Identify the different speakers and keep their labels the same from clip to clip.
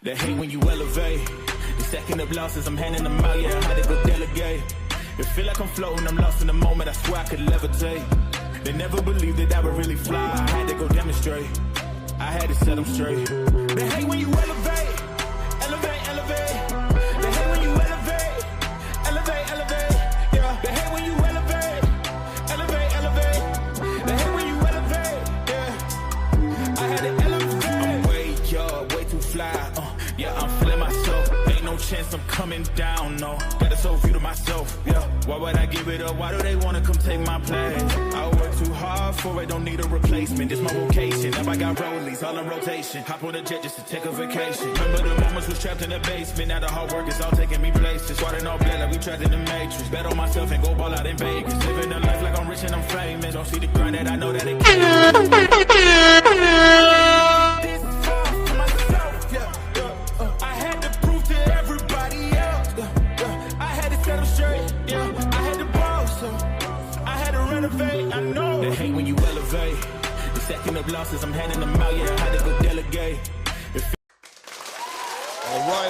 Speaker 1: They hate when you elevate. The second of losses, I'm handing them out, yeah, I had to go delegate. It feel like I'm floating, I'm lost in the moment, I swear I could levitate. They never believed that I would really fly, I had to go demonstrate. I had to set them straight. They hate when you elevate. Elevate, elevate. They hate when you elevate. Elevate, elevate. Yeah. They hate when you elevate. Elevate, elevate. They hate when you elevate. Yeah. I had to elevate. I'm way too fly. Yeah, I'm feeling myself. Ain't no chance I'm coming down, no. Got a soul view to myself, yeah. Why would I give it up? Why do they wanna come take my place? I work too hard for it, don't need a replacement. This my vocation. Now I got rollies all in rotation. Hop on a jet just to take a vacation. Remember the moments was trapped in the basement. Now the hard work is all taking me places. Swatting all black like we trapped in the matrix. Bet on myself and go ball out in Vegas. Living a life like I'm rich and I'm famous. Don't see the grind that I know that it I know. They hate when you elevate. The second of losses, I'm handing them out, yeah, I had to go delegate.
Speaker 2: All right.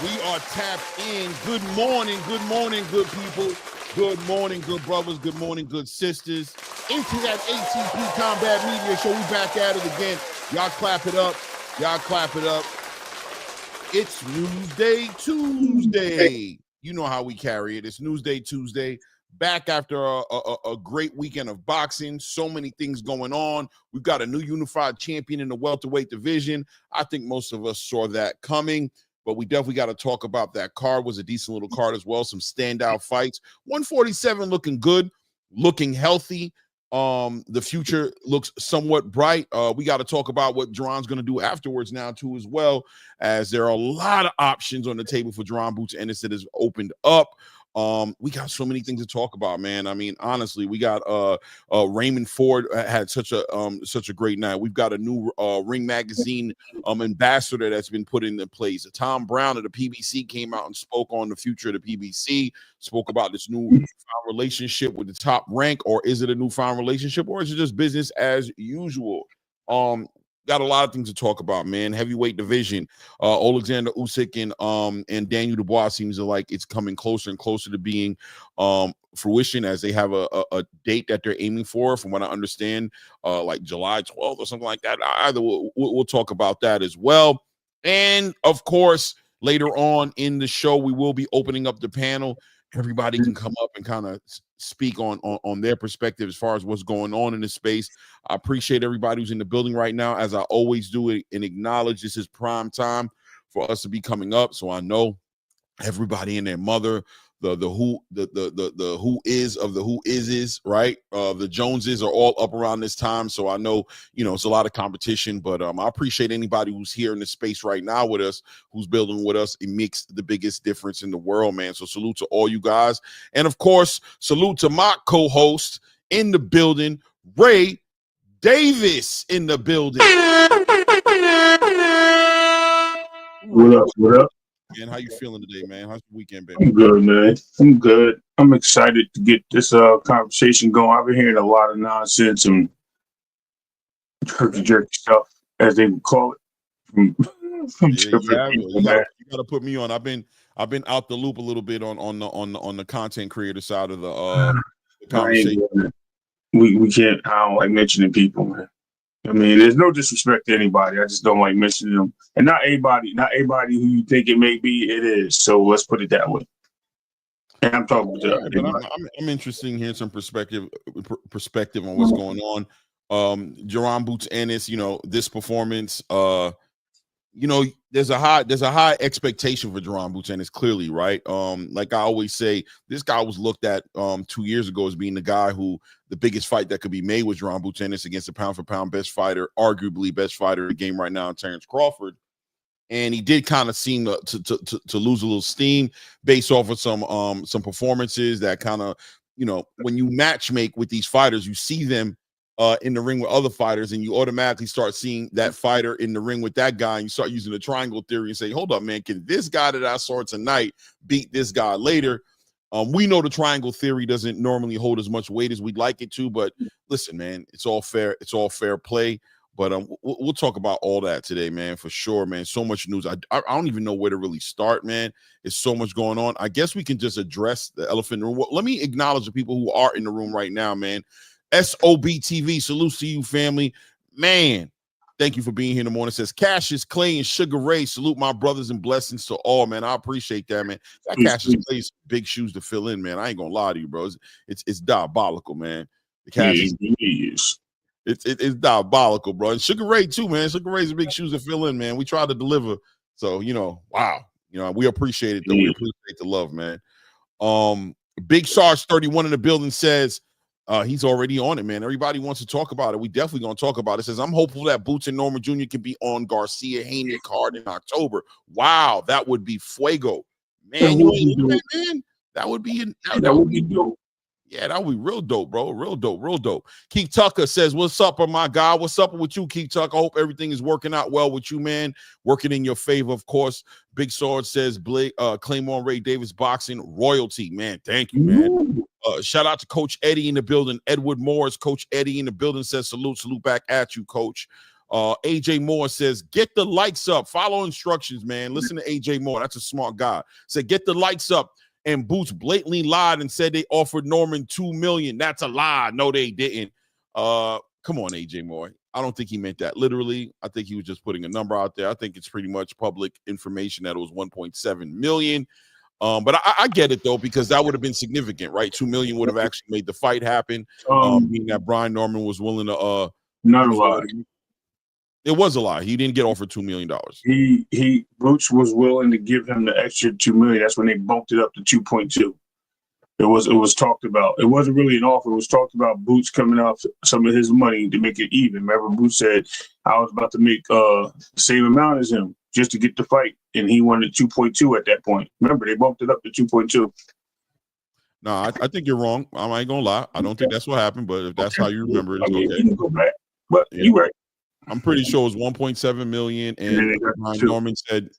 Speaker 2: We are tapped in. Good morning, good people. Good morning, good brothers. Good morning, good sisters. Into that ATP Combat Media Show. We back at it again. Y'all clap it up. It's Newsday Tuesday. You know how we carry it. It's Newsday Tuesday. Back after a great weekend of boxing. So many things going on. We've got a new unified champion in the welterweight division. I think most of us saw that coming, but we definitely got to talk about that card. Was a decent little card as well. Some standout fights. 147 looking good, looking healthy. The future looks somewhat bright. We got to talk about what Jaron's going to do afterwards now too, as well, as there are a lot of options on the table for Jaron Boots Ennis that has opened up. We got so many things to talk about, man. I mean, honestly, we got Raymond Ford had such a great night. We've got a new Ring Magazine ambassador that's been put into place. Tom Brown of the PBC came out and spoke on the future of the PBC, spoke about this new relationship with the Top Rank, or is it a newfound relationship, or is it just business as usual? Got a lot of things to talk about, man. Heavyweight division, Alexander Usyk and Daniel Dubois seems like it's coming closer and closer to being fruition, as they have a date that they're aiming for, from what I understand, like July 12th or something like that. Either we'll talk about that as well. And of course, later on in the show, we will be opening up the panel. Everybody can come up and kind of speak on their perspective as far as what's going on in this space. I appreciate everybody who's in the building right now, as I always do it, and acknowledge this is prime time for us to be coming up. So I know everybody and their mother, the who is of the who is right. The Joneses are all up around this time, so I know it's a lot of competition. But I appreciate anybody who's here in this space right now with us, who's building with us. It makes the biggest difference in the world, man. So salute to all you guys, and of course, salute to my co-host in the building, Ray Davis in the building.
Speaker 3: What up?
Speaker 2: Man, how you feeling today, man? How's the weekend been?
Speaker 3: I'm good, man. I'm good. I'm excited to get this conversation going. I've been hearing a lot of nonsense and jerky stuff, as they would call it. From
Speaker 2: you got to put me on. I've been out the loop a little bit on the content creator side of the conversation.
Speaker 3: We can't. I don't like mentioning people, man. I mean, there's no disrespect to anybody. I just don't like mentioning them. And not everybody who you think it may be, it is. So let's put it that way. And I'm talking to
Speaker 2: I'm interested in hearing some perspective on what's going on. Jaron Boots Ennis, this performance, there's a high expectation for Jaron Boots Ennis, clearly, right? Like I always say, this guy was looked at 2 years ago as being the guy who the biggest fight that could be made was Jaron Boots Ennis against the pound-for-pound best fighter, arguably best fighter in the game right now, Terrence Crawford. And he did kind of seem to lose a little steam based off of some performances that kind of, when you matchmake with these fighters, you see them in the ring with other fighters, and you automatically start seeing that fighter in the ring with that guy, and you start using the triangle theory and say, hold up, man, can this guy that I saw tonight beat this guy later? We know the triangle theory doesn't normally hold as much weight as we'd like it to, but listen, man, it's all fair play. But we'll talk about all that today, man, for sure, man. So much news. I don't even know where to really start, man. There's so much going on. I guess we can just address the elephant in the room. Well, let me acknowledge the people who are in the room right now, man. SOBTV, salutes to you, family. Man, thank you for being here in the morning. It says Cassius Clay and Sugar Ray, salute my brothers and blessings to all, man. I appreciate that, man. That Cassius Clay's big shoes to fill in, man. I ain't gonna lie to you, bro. It's diabolical, man. The Cassius is. It's diabolical, bro. And Sugar Ray too, man. Sugar Ray's big shoes to fill in, man. We try to deliver. So, wow. We appreciate it, though. We appreciate the love, man. Big Sarge 31 in the building says he's already on it, man. Everybody wants to talk about it. We definitely gonna talk about it. Says, I'm hopeful that Boots and Norman Jr. can be on Garcia Haney card in October. Wow, that would be fuego. Man, that would be dope. Yeah, that would be real dope, bro. Real dope. Keith Tucker says, what's up, my guy? What's up with you, Keith Tucker? I hope everything is working out well with you, man. Working in your favor, of course. Big Sword says, Claymore Ray Davis boxing royalty, man. Thank you, man. Shout out to Coach Eddie in the building. Edward Morris, Coach Eddie in the building says, salute back at you, Coach. AJ Moore says, get the lights up. Follow instructions, man. Listen to AJ Moore. That's a smart guy. Said, get the lights up. And Boots blatantly lied and said they offered Norman $2 million. That's a lie. No, they didn't. Come on, AJ Moore. I don't think he meant that literally. I think he was just putting a number out there. I think it's pretty much public information that it was 1.7 million. But I get it though, because that would have been significant, right? 2 million would have actually made the fight happen. Meaning that Brian Norman was willing to
Speaker 3: not a lie.
Speaker 2: It was a lie. He didn't get offered $2 million.
Speaker 3: Boots was willing to give him the extra $2 million. That's when they bumped it up to 2.2. It was talked about. It wasn't really an offer. It was talked about Boots coming out some of his money to make it even. Remember, Boots said, I was about to make the same amount as him just to get the fight, and he wanted 2.2 at that point. Remember, they bumped it up to 2.2.
Speaker 2: No, I think you're wrong. I ain't gonna lie. I don't think that's what happened, but if that's how you remember it, it's okay.
Speaker 3: You can go back, but you're right.
Speaker 2: I'm pretty sure it was 1.7 million, and Norman said,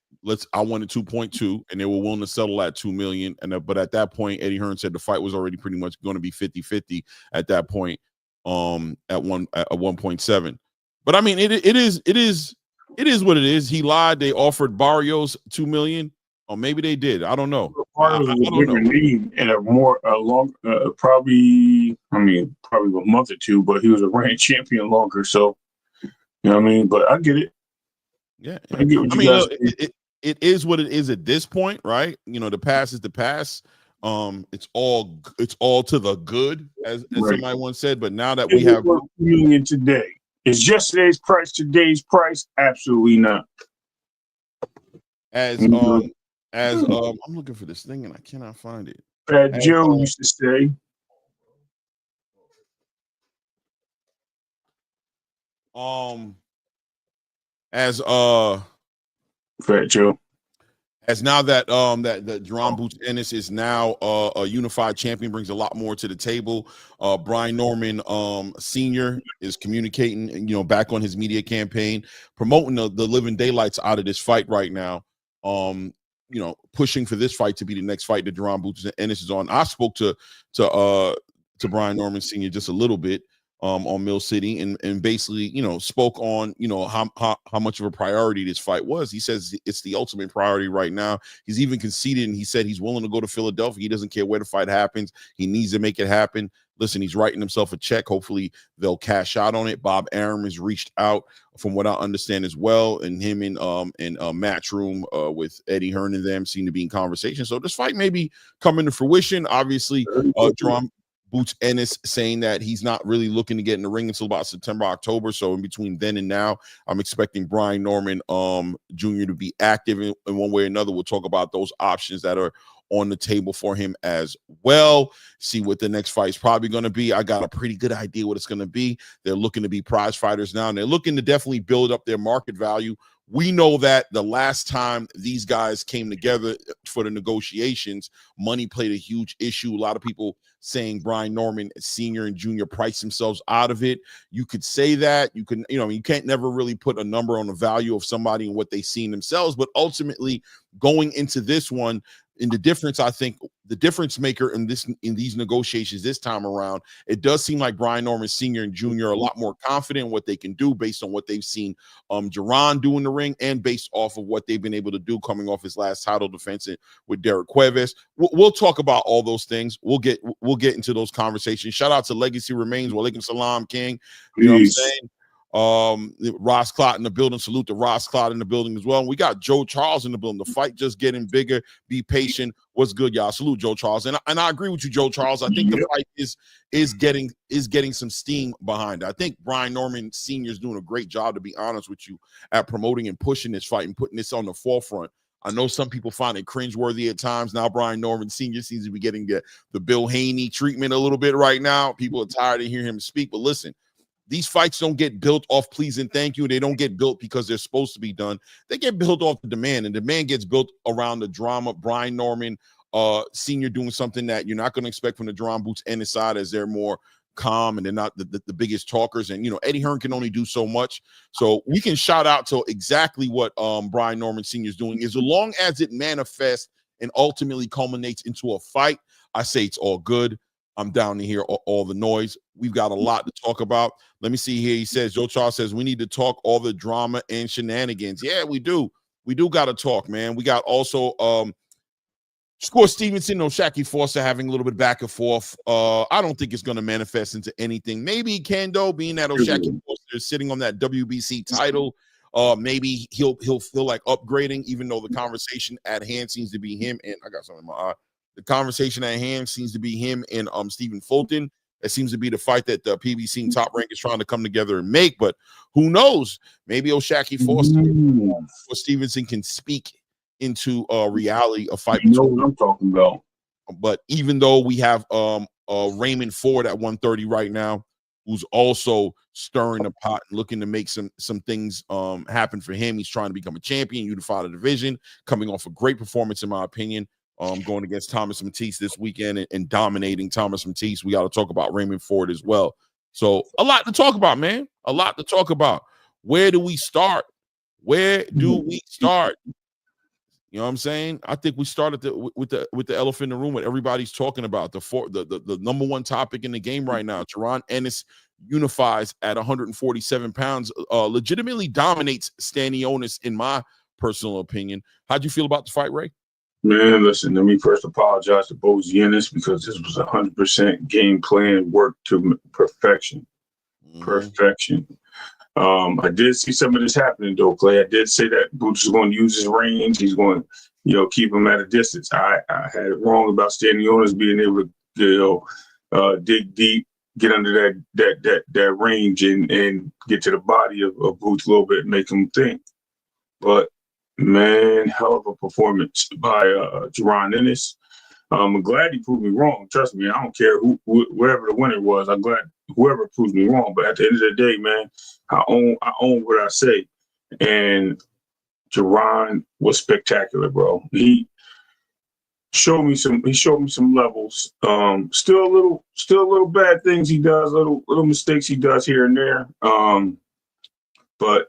Speaker 2: I wanted 2.2, and they were willing to settle at 2 million. But at that point, Eddie Hearn said the fight was already pretty much going to be 50-50 at that point, at 1.7. But I mean, it is what it is. He lied. They offered Barrios 2 million. Or maybe they did. I don't know.
Speaker 3: Barrios was a bigger name and probably a month or two, but he was a reigning champion longer, so. You know what I mean? But I get it.
Speaker 2: Yeah.
Speaker 3: I get what you guys
Speaker 2: it is what it is at this point, right? The past is the past. It's all to the good, as somebody once said. But now that we have $2
Speaker 3: million today, is yesterday's price today's price? Absolutely not.
Speaker 2: I'm looking for this thing and I cannot find it.
Speaker 3: Fat Joe used to say. Fat Joe.
Speaker 2: As now that that Jaron Boots Ennis is now a unified champion, brings a lot more to the table. Brian Norman Sr. is communicating, back on his media campaign, promoting the living daylights out of this fight right now. Pushing for this fight to be the next fight that Jaron Boots Ennis is on. I spoke to Brian Norman Sr. just a little bit on Mill City and basically, spoke on, how much of a priority this fight was. He says it's the ultimate priority right now. He's even conceded and he said he's willing to go to Philadelphia. He doesn't care where the fight happens. He needs to make it happen. Listen, he's writing himself a check. Hopefully they'll cash out on it. Bob Arum has reached out from what I understand as well. And him in Matchroom with Eddie Hearn and them seem to be in conversation. So this fight may be coming to fruition. Obviously, Jaron Boots Ennis saying that he's not really looking to get in the ring until about September, October. So in between then and now, I'm expecting Brian Norman Jr. to be active in one way or another. We'll talk about those options that are on the table for him as well. See what the next fight is probably going to be. I got a pretty good idea what it's going to be. They're looking to be prize fighters now, and they're looking to definitely build up their market value. We know that the last time these guys came together for the negotiations, money played a huge issue. A lot of people saying Brian Norman Sr. and Jr. priced themselves out of it. You could say that. You can, you can't never really put a number on the value of somebody and what they see in themselves. But ultimately, going into this one, in the difference, I think the difference maker in these negotiations this time around, it does seem like Brian Norman Sr. and Jr. are a lot more confident in what they can do based on what they've seen Jaron do in the ring and based off of what they've been able to do coming off his last title defense with Derek Cuevas. We'll talk about all those things. We'll get into those conversations. Shout out to Legacy Remains. Walaikum Salam, King. You know what I'm saying? Ross Clott in the building. Salute to Ross Clott in the building as well. And we got Joe Charles in the building. The fight just getting bigger. Be patient. What's good, y'all? Salute Joe Charles. And I agree with you, Joe Charles. I think the fight is getting some steam behind it. I think Brian Norman Sr. is doing a great job, to be honest with you, at promoting and pushing this fight and putting this on the forefront. I know some people find it cringeworthy at times. Now Brian Norman Sr. seems to be getting the Bill Haney treatment a little bit right now. People are tired of hearing him speak. But listen, these fights don't get built off please and thank you. They don't get built because they're supposed to be done. They get built off the demand, and demand gets built around the drama. Brian Norman Sr. doing something that you're not going to expect from the Jaron Boots Ennis side, as they're more calm and they're not the biggest talkers. And, Eddie Hearn can only do so much. So we can shout out to exactly what Brian Norman Sr. is doing. As long as it manifests and ultimately culminates into a fight, I say it's all good. I'm down to hear all the noise. We've got a lot to talk about. Let me see here. He says, Joe Charles says, we need to talk all the drama and shenanigans. Yeah, we do. We do got to talk, man. We got also Score Stevenson, Shaki Foster having a little bit back and forth. I don't think it's going to manifest into anything. Maybe he can, though, being that Shaki Foster is sitting on that WBC title. Maybe he'll feel like upgrading, even though the conversation at hand seems to be him. And I got something in my eye. The conversation at hand seems to be him and Stephen Fulton. That seems to be the fight that the PBC and Top Rank is trying to come together and make. But who knows? Maybe Shaki Foster or Stevenson can speak into reality a fight.
Speaker 3: You know what I'm talking about.
Speaker 2: But even though we have Raymond Ford at 130 right now, who's also stirring the pot and looking to make some things happen for him. He's trying to become a champion, unify the division, coming off a great performance, in my opinion. Going against Thomas Matisse this weekend and dominating Thomas Matisse. We got to talk about Raymond Ford as well. So a lot to talk about, man. A lot to talk about. Where do we start? Where do we start? You know what I'm saying? I think we started with the elephant in the room, what everybody's talking about. The number one topic in the game right now. Jaron Ennis unifies at 147 pounds. Legitimately dominates Stanionis, in my personal opinion. How'd you feel about the fight, Ray?
Speaker 3: Man, listen, let me first apologize to Bozy Ennis because this was 100% game plan work to perfection. Perfection. I did see some of this happening, though, Clay. I did say that Boots is going to use his range. He's going to, keep him at a distance. I had it wrong about Stanionis being able to, dig deep, get under that range and get to the body of Boots a little bit and make him think. But man, hell of a performance by Jaron Ennis. I'm glad he proved me wrong. Trust me, I don't care whoever the winner was. I'm glad whoever proves me wrong. But at the end of the day, man, I own what I say. And Jaron was spectacular, bro. He showed me some levels. Still a little bad things he does, little mistakes he does here and there. But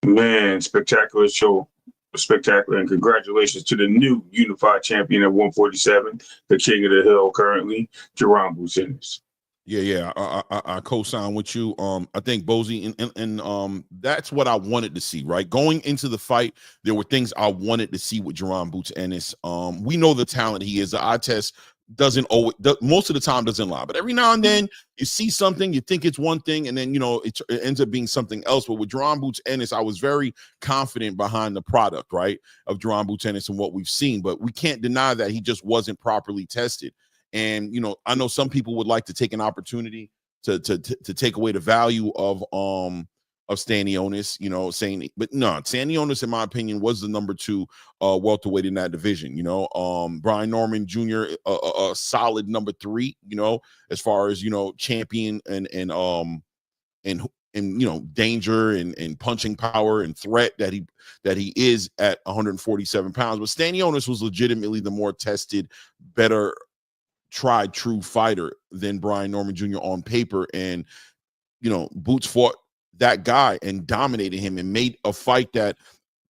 Speaker 3: man, spectacular show. Spectacular, and congratulations to the new unified champion at 147, the king of the hill currently, Jaron Ennis.
Speaker 2: Yeah, I co-sign with you. I think Bozy, and that's what I wanted to see, right? Going into the fight, there were things I wanted to see with Jaron Boots Ennis. We know the talent he is. The eye test doesn't always, most of the time doesn't lie, but every now and then you see something, you think it's one thing, and then it ends up being something else. But with Jaron Boots Ennis, I was very confident behind the product, right, of Jaron Boots Ennis and what we've seen. But we can't deny that he just wasn't properly tested. And I know some people would like to take an opportunity to take away the value of Stanionis, saying, but no, Stanionis, in my opinion, was the number 2 welterweight in that division. Brian Norman Jr., a solid number 3, as far as champion and danger and punching power and threat that he is at 147 pounds. But Stanionis was legitimately the more tested, better, tried true fighter than Brian Norman Jr. on paper. And Boots fought that guy and dominated him and made a fight that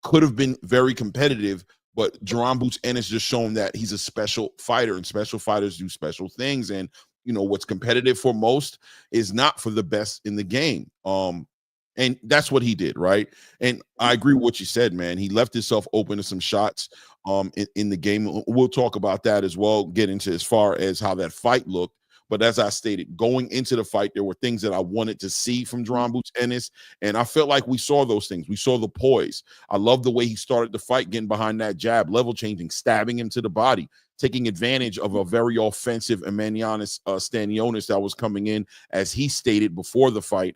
Speaker 2: could have been very competitive, But Jaron Boots Ennis just shown that he's a special fighter, and special fighters do special things. And what's competitive for most is not for the best in the game. And that's what he did, right? And I agree with what you said, man. He left himself open to some shots in the game. We'll talk about that as well, get into as far as how that fight looked. But as I stated, going into the fight, there were things that I wanted to see from Jaron Boots Ennis, and I felt like we saw those things. We saw the poise. I love the way he started the fight, getting behind that jab, level changing, stabbing him to the body, taking advantage of a very offensive Emmanuel Stanionis that was coming in, as he stated before the fight,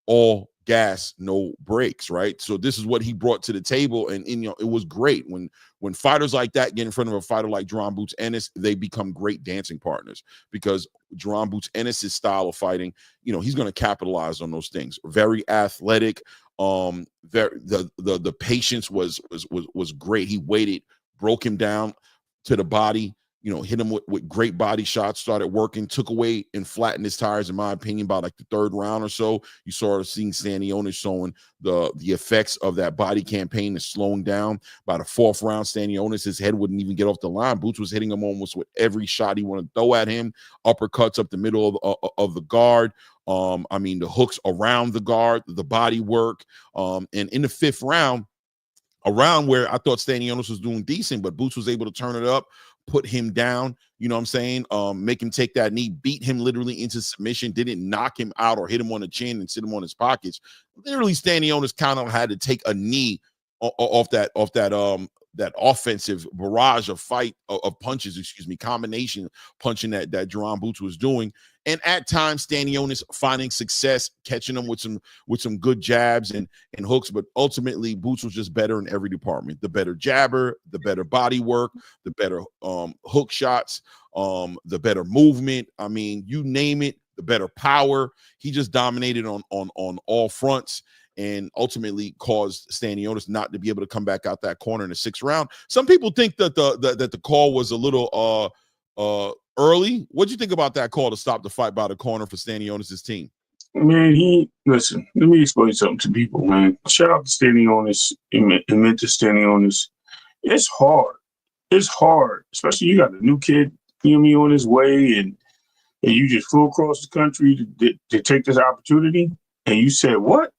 Speaker 2: all gas, no brakes, right? So this is what he brought to the table, and it was great. When fighters like that get in front of a fighter like Jaron Boots Ennis, they become great dancing partners, because Jaron Boots Ennis's style of fighting, he's going to capitalize on those things. Very athletic. The patience was great. He waited, broke him down to the body, hit him with great body shots, started working, took away and flattened his tires, in my opinion, by like the third round or so. You started seeing Stanionis showing the effects of that body campaign is slowing down. By the fourth round, Stanionis, his head wouldn't even get off the line. Boots was hitting him almost with every shot he wanted to throw at him, uppercuts up the middle of the guard. The hooks around the guard, the body work. And in the fifth round, a round where I thought Stanionis was doing decent, but Boots was able to turn it up, put him down, make him take that knee, beat him literally into submission, didn't knock him out or hit him on the chin and sit him on his pockets. Literally, Stanionis kind of had to take a knee off that offensive barrage of punches, combination punching that Jaron Boots was doing. And at times, Stanionis finding success, catching him with some good jabs and hooks. But ultimately, Boots was just better in every department. The better jabber, the better body work, the better hook shots, the better movement. You name it, the better power. He just dominated on all fronts, and ultimately caused Stanionis not to be able to come back out that corner in the sixth round. Some people think that the call was a little early. What do you think about that call to stop the fight by the corner for Stanionis' team?
Speaker 3: Man, listen, let me explain something to people, man. Shout out to Stanionis and mentor Stanionis. It's hard. It's hard, especially you got a new kid, on his way, and you just flew across the country to take this opportunity, and you said, what?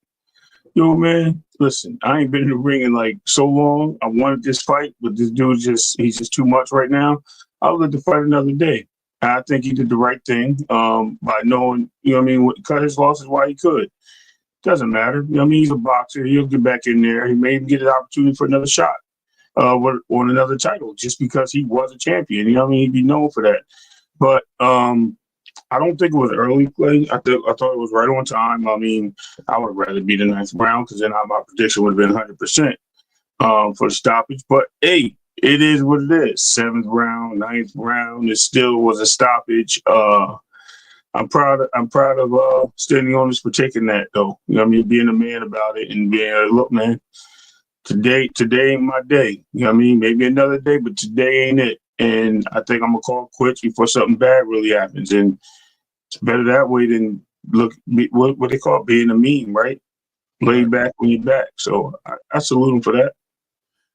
Speaker 3: Yo, man, listen, I ain't been in the ring in like so long. I wanted this fight, but this dude he's just too much right now. I'll let the fight another day. And I think he did the right thing by knowing, cut his losses while he could. Doesn't matter. He's a boxer. He'll get back in there. He may even get an opportunity for another shot or another title just because he was a champion. He'd be known for that. But I don't think it was early play. I thought it was right on time. I would rather be the ninth round, because then my prediction would have been 100% for the stoppage. But hey, it is what it is. Seventh round, ninth round, it still was a stoppage. I'm proud of Stanionis for taking that, though. Being a man about it and being look, man, today ain't my day. Maybe another day, but today ain't it. And I think I'm gonna call quits before something bad really happens. And it's better that way than what they call it, being a meme, right? Lay back when you're back. So I salute him for that.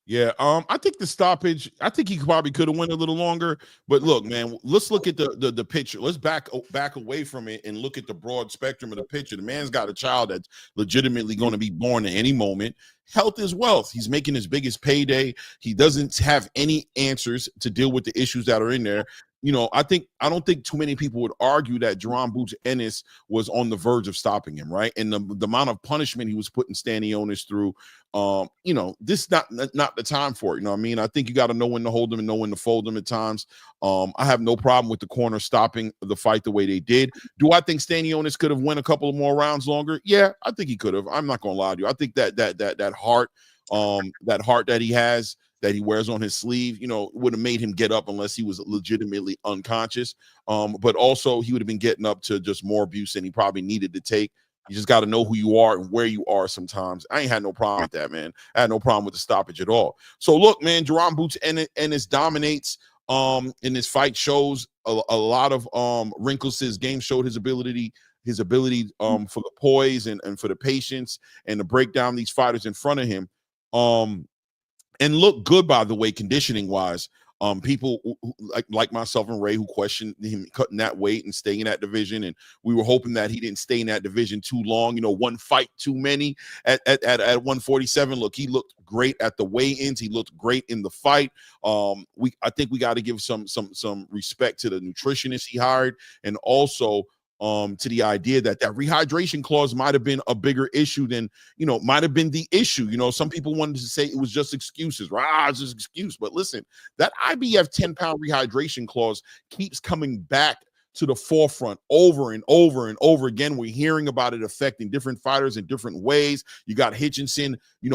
Speaker 2: Yeah, I think the stoppage, I think he probably could have went a little longer. But look, man, let's look at the picture. Let's back away from it and look at the broad spectrum of the picture. The man's got a child that's legitimately going to be born at any moment. Health is wealth. He's making his biggest payday. He doesn't have any answers to deal with the issues that are in there. I don't think too many people would argue that Jaron Boots Ennis was on the verge of stopping him, right? And the amount of punishment he was putting Stanionis through, this is not the time for it. I think you got to know when to hold them and know when to fold them at times. I have no problem with the corner stopping the fight the way they did. Do I think Stanionis could have won a couple of more rounds longer? Yeah, I think he could have. I'm not gonna lie to you. I think that heart that he has, that he wears on his sleeve, would have made him get up unless he was legitimately unconscious. But also he would have been getting up to just more abuse than he probably needed to take. You just got to know who you are and where you are sometimes. I ain't had no problem with that, man. I had no problem with the stoppage at all. So look, man, Jaron Boots Ennis dominates in this fight, shows a lot of wrinkles to his game, showed his ability for the poise and for the patience and to break down these fighters in front of him. and look good, by the way, conditioning wise. People like myself and Ray who questioned him cutting that weight and staying in that division, and we were hoping that he didn't stay in that division too long. You know, one fight too many at 147. Look, he looked great at the weigh-ins. He looked great in the fight. I think we got to give some respect to the nutritionist he hired, and also to the idea that rehydration clause might have been a bigger issue than, might have been the issue. Some people wanted to say it was just excuses, right? It's just excuse. But listen, that IBF 10-pound rehydration clause keeps coming back to the forefront over and over and over again. We're hearing about it affecting different fighters in different ways. You got Hitchinson,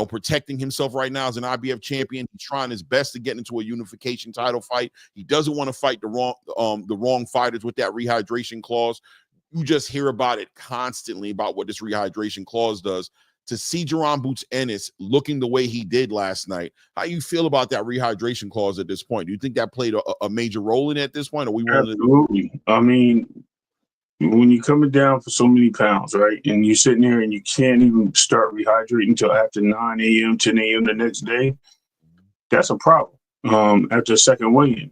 Speaker 2: protecting himself right now as an IBF champion. He's trying his best to get into a unification title fight. He doesn't want to fight the wrong fighters with that rehydration clause. You just hear about it constantly about what this rehydration clause does. To see Jaron Boots Ennis looking the way he did last night, how you feel about that rehydration clause at this point? Do you think that played a major role in it at this point? Or we
Speaker 3: Absolutely. I mean, when you're coming down for so many pounds, right, and you're sitting there and you can't even start rehydrating until after 9 a.m., 10 a.m. the next day, that's a problem after a second weigh-in,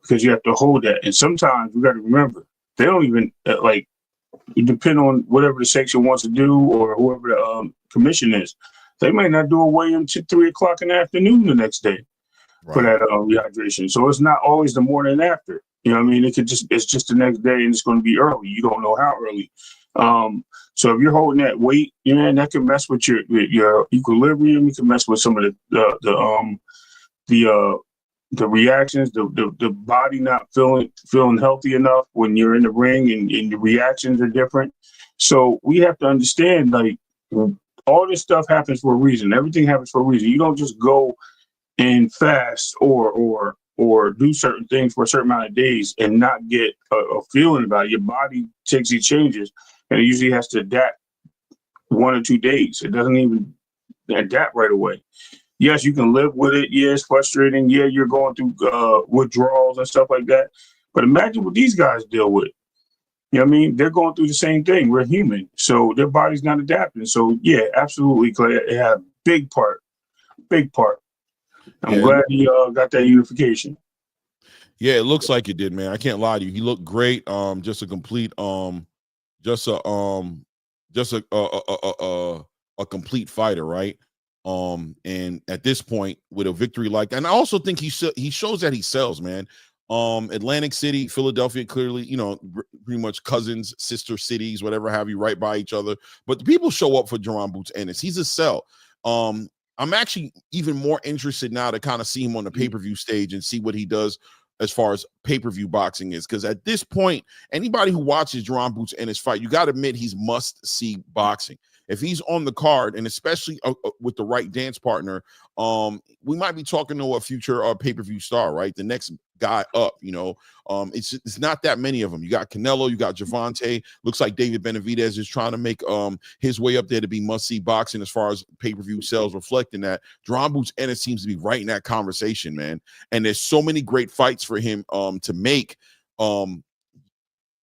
Speaker 3: because you have to hold that. And sometimes we got to remember, they don't even it depends on whatever the section wants to do or whoever the commission is. They might not do a weigh-in until 3 o'clock in the afternoon the next day for that rehydration. So it's not always the morning after. You know what I mean? It's just the next day, and it's going to be early. You don't know how early. So if you're holding that weight, that can mess with your equilibrium. You can mess with some of the reactions, the body not feeling healthy enough when you're in the ring, and the reactions are different. So we have to understand, all this stuff happens for a reason. Everything happens for a reason. You don't just go and fast or do certain things for a certain amount of days and not get a feeling about it. Your body takes these changes, and it usually has to adapt 1 or 2 days. It doesn't even adapt right away. Yes, you can live with it. Yeah, it's frustrating. Yeah, you're going through withdrawals and stuff like that. But imagine what these guys deal with. You know what I mean? They're going through the same thing. We're human. So their body's not adapting. So, yeah, absolutely, Clay. It had a big part. Big part. I'm glad he got that unification.
Speaker 2: Yeah, it looks like it did, man. I can't lie to you. He looked great. Just a complete a complete fighter, right? And at this point, with a victory like that, and I also think he shows that he sells, man. Atlantic City, Philadelphia, clearly, pretty much cousins, sister cities, whatever have you, right by each other. But the people show up for Jaron Boots Ennis. He's a sell. I'm actually even more interested now to kind of see him on the pay-per-view stage and see what he does as far as pay-per-view boxing is. Because at this point, anybody who watches Jaron Boots Ennis fight, you got to admit he's must-see boxing. If he's on the card, and especially with the right dance partner, we might be talking to a future pay-per-view star, right? The next guy up, it's not that many of them. You got Canelo, you got Javante. Looks like David Benavidez is trying to make his way up there to be must-see boxing as far as pay-per-view sales reflecting that. Jaron Boots Ennis seems to be right in that conversation, man. And there's so many great fights for him to make.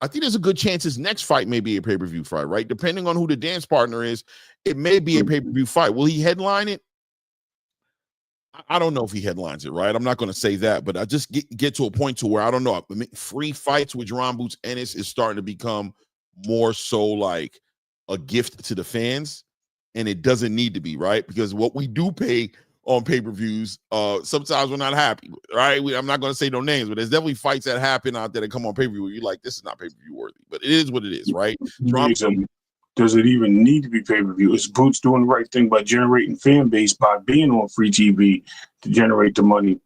Speaker 2: I think there's a good chance his next fight may be a pay-per-view fight, right? Depending on who the dance partner is, it may be a pay-per-view fight. Will he headline it? I don't know if he headlines it, right? I'm not going to say that, but I just get to a point to where I don't know. I mean, free fights with Jaron Boots Ennis is starting to become more so like a gift to the fans, and it doesn't need to be, right? Because what we do pay on pay-per-views, sometimes we're not happy, right? I'm not going to say no names, but there's definitely fights that happen out there that come on pay-per-view where you're like, this is not pay-per-view worthy, but it is what it is, right?
Speaker 3: Does it even need to be pay-per-view? Is Boots doing the right thing by generating fan base by being on free TV to generate the money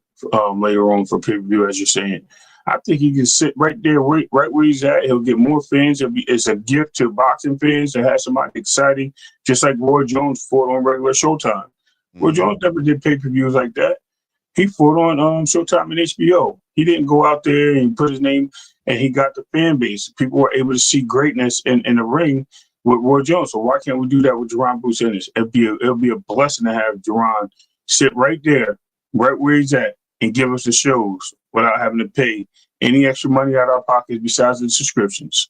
Speaker 3: later on for pay-per-view, as you're saying? I think he can sit right there, right where he's at. He'll get more fans. It's a gift to boxing fans to have somebody exciting, just like Roy Jones fought on regular Showtime. Roy Jones never did pay-per-views like that. He fought on Showtime and HBO. He didn't go out there and put his name, and he got the fan base. People were able to see greatness in the ring with Roy Jones. So why can't we do that with Jaron Boots Ennis? It'll be a blessing to have Jaron sit right there, right where he's at, and give us the shows without having to pay any extra money out of our pockets besides the subscriptions.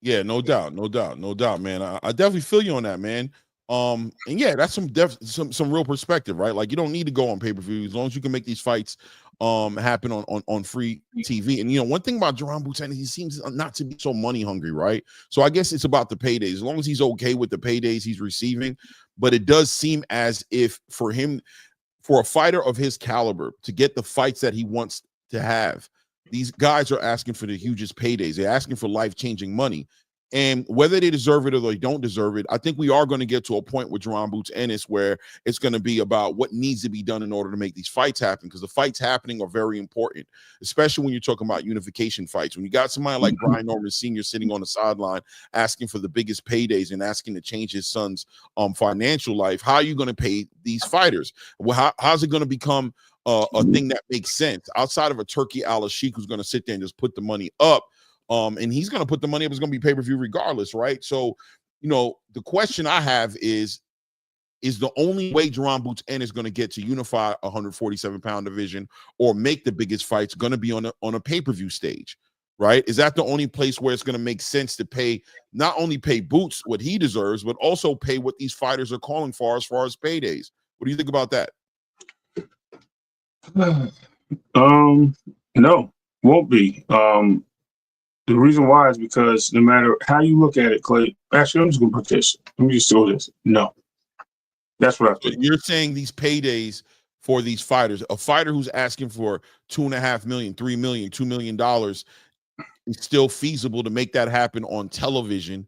Speaker 2: Yeah, no doubt, man. I definitely feel you on that, man. And yeah, that's some real perspective, right? Like, you don't need to go on pay-per-view as long as you can make these fights happen on free TV. And one thing about Jaron Boots, he seems not to be so money hungry, right? So I guess it's about the paydays. As long as he's okay with the paydays he's receiving, but it does seem as if for him, for a fighter of his caliber, to get the fights that he wants to have, these guys are asking for the hugest paydays. They're asking for life-changing money. And whether they deserve it or they don't deserve it, I think we are going to get to a point with Jaron Boots Ennis where it's going to be about what needs to be done in order to make these fights happen, because the fights happening are very important, especially when you're talking about unification fights. When you got somebody like Brian Norman Sr. sitting on the sideline asking for the biggest paydays and asking to change his son's financial life, how are you going to pay these fighters? Well, how's it going to become a thing that makes sense outside of a Turkey al-Sheikh who's going to sit there and just put the money up? And he's going to put the money up. It's going to be pay-per-view regardless, right? So, the question I have is the only way Jaron Boots Ennis is going to get to unify a 147-pound division or make the biggest fights going to be on a pay-per-view stage, right? Is that the only place where it's going to make sense to not only pay Boots what he deserves, but also pay what these fighters are calling for as far as paydays? What do you think about that?
Speaker 3: No, won't be. The reason why is because no matter how you look at it, Clay, actually, I'm just going to put this. Let me just do this. No. That's what I think.
Speaker 2: You're saying these paydays for these fighters, a fighter who's asking for $2.5 million, $3 million, $2 million, is still feasible to make that happen on television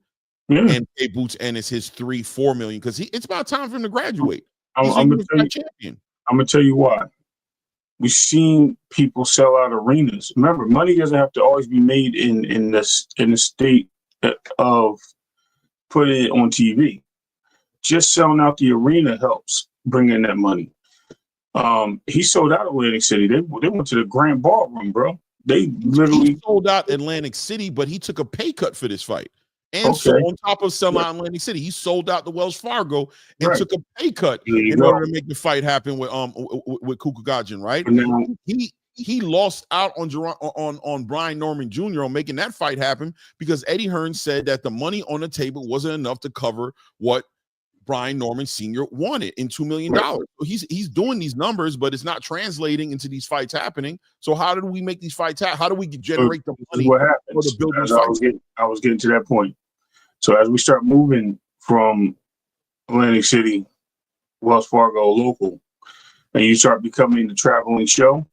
Speaker 2: and pay Boots Ennis his $3-4 million, because it's about time for him to graduate. He's
Speaker 3: I'm
Speaker 2: a champion. I'm
Speaker 3: going to tell you why. We've seen people sell out arenas. Remember, money doesn't have to always be made in the state of putting it on TV. Just selling out the arena helps bring in that money. He sold out Atlantic City. They went to the Grand Ballroom, bro. They literally
Speaker 2: sold out Atlantic City, but he took a pay cut for this fight. And so on top of selling out Atlantic City, he sold out the Wells Fargo and took a pay cut in order to make the fight happen with Kukugajin, right? He lost out on Brian Norman Jr. on making that fight happen because Eddie Hearn said that the money on the table wasn't enough to cover what Brian Norman Sr. wanted in $2 million. So he's doing these numbers, but it's not translating into these fights happening. So how do we make these fights happen? How do we generate the money?
Speaker 3: What happens? I was getting to that point. So as we start moving from Atlantic City, Wells Fargo local, and you start becoming the traveling show,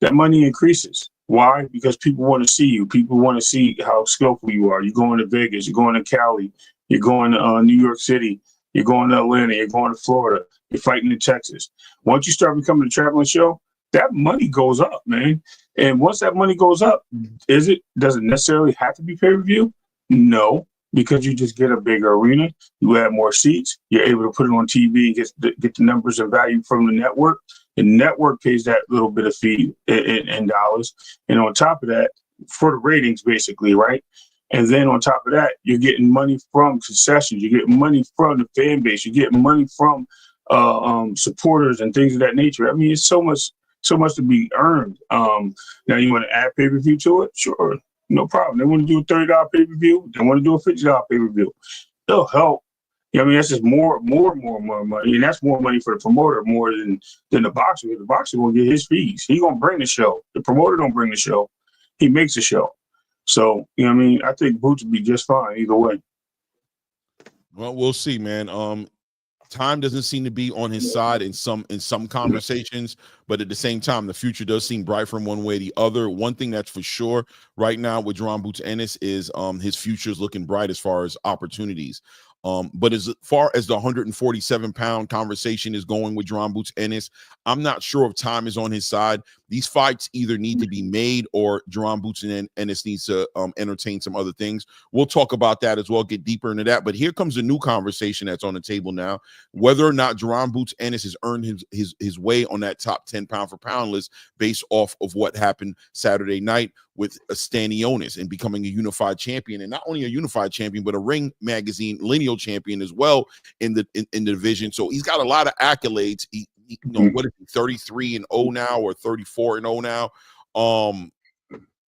Speaker 3: that money increases. Why? Because people want to see you. People want to see how skillful you are. You're going to Vegas. You're going to Cali. You're going to New York City. You're going to Atlanta. You're going to Florida. You're fighting in Texas. Once you start becoming a traveling show, that money goes up, man. And once that money goes up, does it necessarily have to be pay-per-view? No. Because you just get a bigger arena, you add more seats, you're able to put it on TV and get the numbers and value from the network. The network pays that little bit of fee in dollars. And on top of that, for the ratings, basically, right? And then on top of that, you're getting money from concessions, you're getting money from the fan base, you're getting money from supporters and things of that nature. I mean, it's so much to be earned. Now, you want to add pay-per-view to it? Sure. No problem. They want to do a $30 pay-per-view. They want to do a $50 pay-per-view. It'll help. I mean, that's just more money. And that's more money for the promoter more than the boxer. The boxer will get his fees. He's going to bring the show. The promoter don't bring the show. He makes the show. So, I mean, I think Boots would be just fine either way.
Speaker 2: Well, we'll see, man. Time doesn't seem to be on his side in some conversations, but at the same time, the future does seem bright from one way or the other. One thing that's for sure right now with Jaron Boots Ennis is his future is looking bright as far as opportunities. But as far as the 147-pound conversation is going with Jaron Boots Ennis, I'm not sure if time is on his side. These fights either need to be made or Jaron Boots Ennis needs to entertain some other things. We'll talk about that as well, get deeper into that. But here comes a new conversation that's on the table now. Whether or not Jaron Boots Ennis has earned his way on that top 10 pound for pound list based off of what happened Saturday night with Stanionis and becoming a unified champion, and not only a unified champion, but a Ring Magazine lineal champion as well in the division. So he's got a lot of accolades. What is he, 33-0 now or 34-0 now?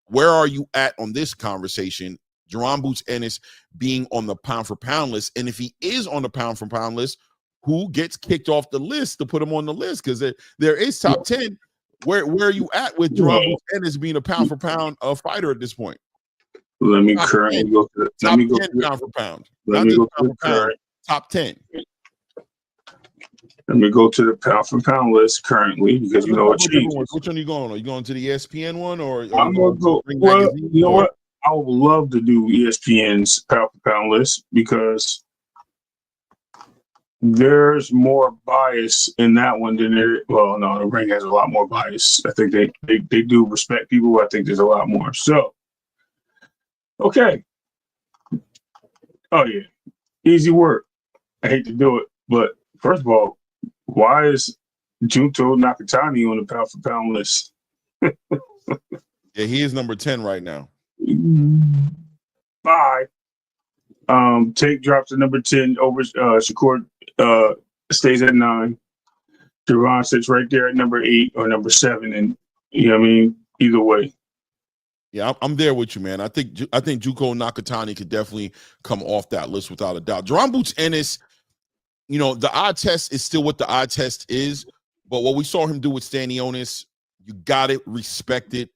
Speaker 2: Where are you at on this conversation Jaron Boots Ennis being on the pound-for-pound list. And if he is on the pound-for-pound list, who gets kicked off the list to put him on the list? Because there is top 10. Where are you at with Jaron Boots Ennis being a pound-for-pound fighter at this point?
Speaker 3: Let me currently go to the
Speaker 2: top 10 pound-for-pound. Not just pound-for-pound, top 10.
Speaker 3: Let me go to the pound-for-pound list currently because you know what changes.
Speaker 2: Which one are you going on? Are you going to the ESPN one or
Speaker 3: I'm going to go? Well, you know what? I would love to do ESPN's pound-for-pound list because there's more bias in that one than there. Well, no, the Ring has a lot more bias. I think they do respect people. I think there's a lot more. So, okay. Oh yeah, easy work. I hate to do it, but first of all, why is Junto Nakatani on the pound-for-pound list?
Speaker 2: Yeah, he is number 10 right now.
Speaker 3: Bye. Tate drops to number 10 over Shakur stays at 9. Jaron sits right there at number 8 or number 7, and you know what I mean? Either way.
Speaker 2: Yeah, I'm there with you, man. I think Junko Nakatani could definitely come off that list without a doubt. Jaron Boots Ennis, you know, the eye test is still what the eye test is, but what we saw him do with Stanionis, you got to respect it.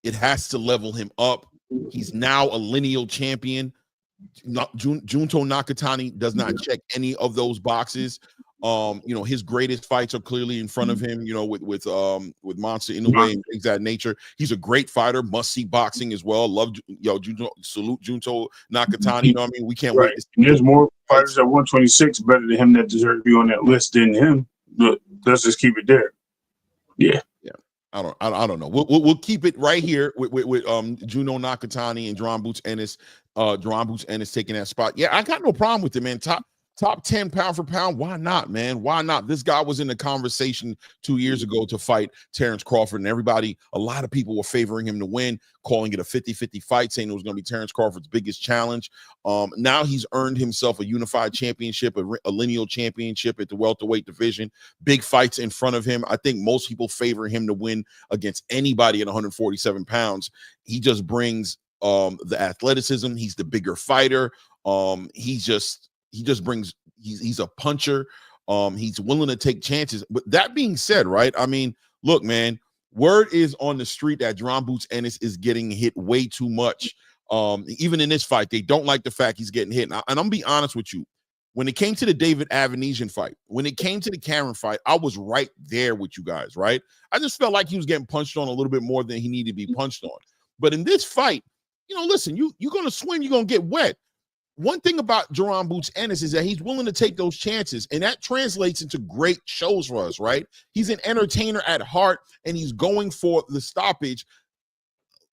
Speaker 2: It has to level him up. He's now a lineal champion. Junto Nakatani does not check any of those boxes. You know, his greatest fights are clearly in front of him, you know, with Monster Inoue and things of that nature. He's a great fighter, must-see boxing as well. Love, salute Junto Nakatani. You know what I mean? We can't wait.
Speaker 3: There's more fighters at 126 better than him that deserve to be on that list than him. But let's just keep it there. Yeah.
Speaker 2: I don't know. We'll keep it right here with Juno Nakatani and Jaron Boots Ennis. Jaron Boots Ennis taking that spot. Yeah, I got no problem with it, man. Top 10 pound for pound. Why not, man? Why not? This guy was in the conversation 2 years ago to fight Terrence Crawford, and a lot of people were favoring him to win, calling it a 50-50 fight, saying it was going to be Terrence Crawford's biggest challenge. Now he's earned himself a unified championship, a lineal championship at the welterweight division. Big fights in front of him. I think most people favor him to win against anybody at 147 pounds. He just brings the athleticism. He's the bigger fighter. He just brings, he's a puncher. He's willing to take chances. But that being said, right, I mean, look, man, word is on the street that Jaron Boots Ennis is getting hit way too much. Even in this fight, they don't like the fact he's getting hit. And I'm going to be honest with you. When it came to the David Avanesian fight, when it came to the Cameron fight, I was right there with you guys, right? I just felt like he was getting punched on a little bit more than he needed to be punched on. But in this fight, you know, listen, you're going to swim, you're going to get wet. One thing about Jaron Boots Ennis is that he's willing to take those chances, and that translates into great shows for us, right? He's an entertainer at heart, and he's going for the stoppage.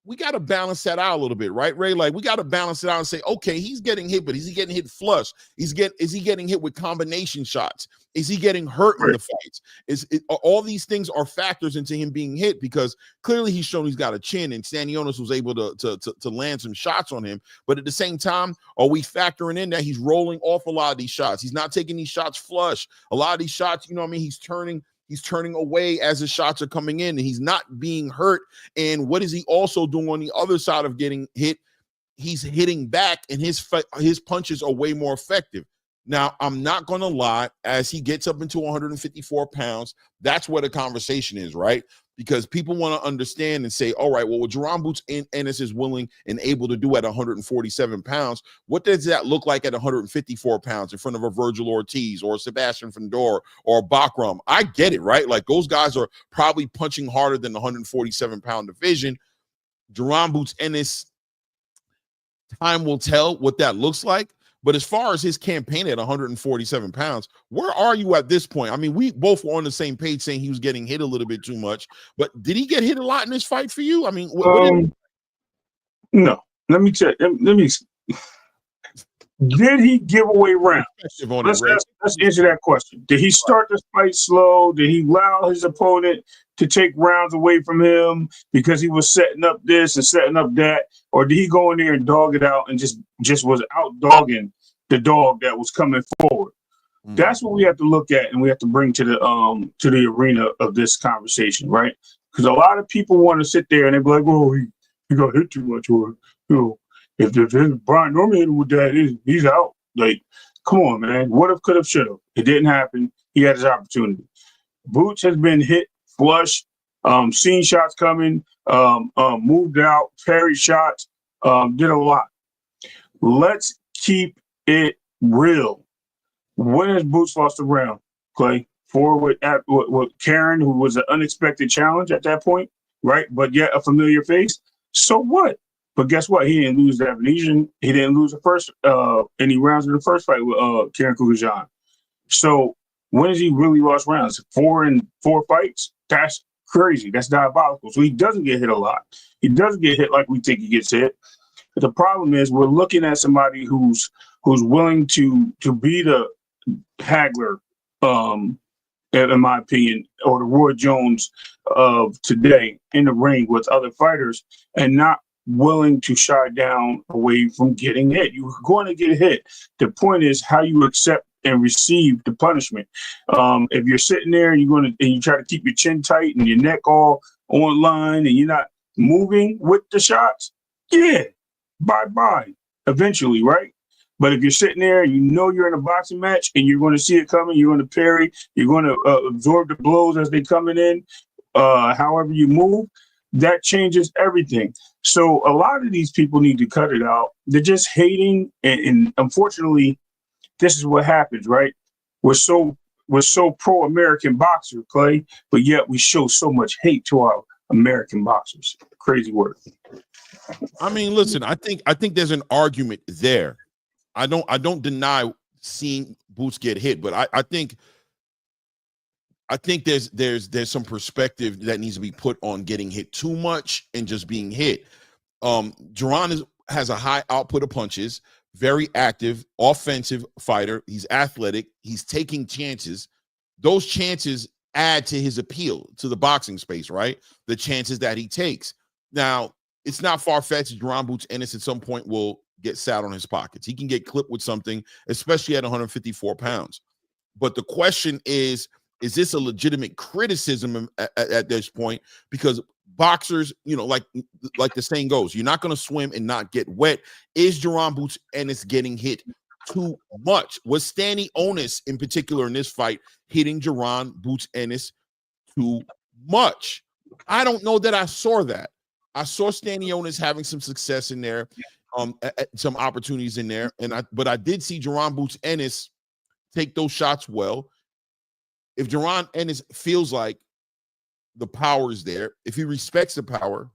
Speaker 2: We got to balance that out a little bit, right, Ray? Like, we got to balance it out and say, okay, he's getting hit, but is he getting hit flush? Is he getting hit with combination shots? Is he getting hurt in the fights? All these things are factors into him being hit, because clearly he's shown he's got a chin, and Stanionis was able to land some shots on him. But at the same time, are we factoring in that he's rolling off a lot of these shots? He's not taking these shots flush. A lot of these shots, you know what I mean? He's turning away as the shots are coming in, and he's not being hurt. And what is he also doing on the other side of getting hit? He's hitting back, and his punches are way more effective. Now, I'm not going to lie, as he gets up into 154 pounds, that's where the conversation is, right? Because people want to understand and say, all right, well, what Jaron Boots Ennis is willing and able to do at 147 pounds, what does that look like at 154 pounds in front of a Virgil Ortiz or a Sebastian Findor or a Bakram? I get it, right? Like, those guys are probably punching harder than the 147-pound division. Jaron Boots Ennis, time will tell what that looks like. But as far as his campaign at 147 pounds, where are you at this point? I mean, we both were on the same page saying he was getting hit a little bit too much. But did he get hit a lot in this fight for you? I mean,
Speaker 3: no. Let me check. Did he give away rounds? Let's answer that question. Did he start this fight slow? Did he allow his opponent to take rounds away from him because he was setting up this and setting up that? Or did he go in there and dog it out and just was out dogging the dog that was coming forward? That's what we have to look at, and we have to bring to the arena of this conversation, right? Because a lot of people want to sit there and they be like, "Oh, he got hit too much," or, you know, If Brian Norman hit him with that, he's out. Like, come on, man. What if, could have, should have? It didn't happen. He had his opportunity. Boots has been hit flush, seen shots coming, moved out, parried shots, did a lot. Let's keep it real. When has Boots lost a round, Clay? With Karen, who was an unexpected challenge at that point, right? But yet a familiar face. So what? But guess what? He didn't lose that Venetian. He didn't lose the first any rounds in the first fight with Karen Kugajan. So when has he really lost rounds? 4 in 4 fights? That's crazy. That's diabolical. So he doesn't get hit a lot. He doesn't get hit like we think he gets hit. But the problem is we're looking at somebody who's willing to be the Hagler, in my opinion, or the Roy Jones of today in the ring with other fighters, and not willing to shy down away from getting hit. You're going to get hit. The point is how you accept and receive the punishment. If you're sitting there and you try to keep your chin tight and your neck all on line and you're not moving with the shots, yeah, bye-bye eventually, right? But if you're sitting there and you know you're in a boxing match and you're going to see it coming, you're going to parry, you're going to absorb the blows as they're coming in, however you move, that changes everything. So a lot of these people need to cut it out. They're just hating, and unfortunately, this is what happens, right? We're so pro-American boxer, Clay, but yet we show so much hate to our American boxers. Crazy word.
Speaker 2: I mean, listen, I think there's an argument there. I don't deny seeing Boots get hit, but I think there's some perspective that needs to be put on getting hit too much and just being hit. Jaron has a high output of punches, very active, offensive fighter. He's athletic. He's taking chances. Those chances add to his appeal to the boxing space, right? The chances that he takes. Now, it's not far-fetched. Jaron Boots Ennis at some point will get sat on his pockets. He can get clipped with something, especially at 154 pounds. But the question is this a legitimate criticism at this point? Because boxers, like the saying goes, you're not going to swim and not get wet. Is Jaron Boots Ennis getting hit too much? Was Stanley Onus in particular in this fight hitting Jaron Boots Ennis too much? I don't know that I saw that. I saw Stanley Onus having some success in there, some opportunities in there, but I did see Jaron Boots Ennis take those shots well. If Jaron Ennis feels like the power is there, if he respects the power,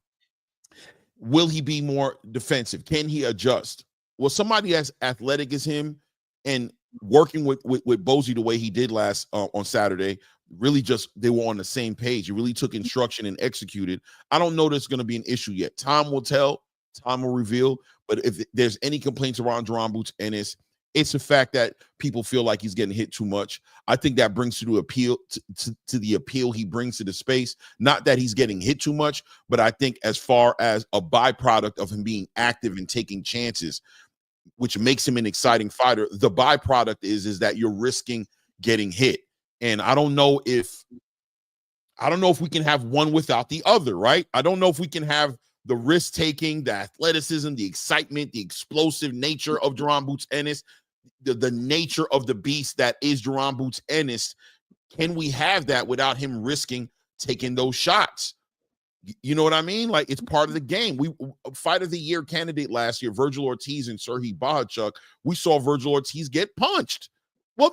Speaker 2: will he be more defensive? Can he adjust? Well, somebody as athletic as him and working with Bozy the way he did last on Saturday, really just they were on the same page. He really took instruction and executed. I don't know there's going to be an issue yet. Time will tell. Time will reveal. But if there's any complaints around Jaron Boots Ennis, it's the fact that people feel like he's getting hit too much. I think that brings to the appeal to the appeal he brings to the space. Not that he's getting hit too much, but I think as far as a byproduct of him being active and taking chances, which makes him an exciting fighter, the byproduct is that you're risking getting hit. And I don't know if we can have one without the other, right? I don't know if we can have the risk-taking, the athleticism, the excitement, the explosive nature of Jaron Boots Ennis, the nature of the beast that is Jaron Boots Ennis. Can we have that without him risking taking those shots? You know what I mean? Like, it's part of the game. We Fight of the Year candidate last year, Virgil Ortiz and Serhii Bohachuk, we saw Virgil Ortiz get punched. Well,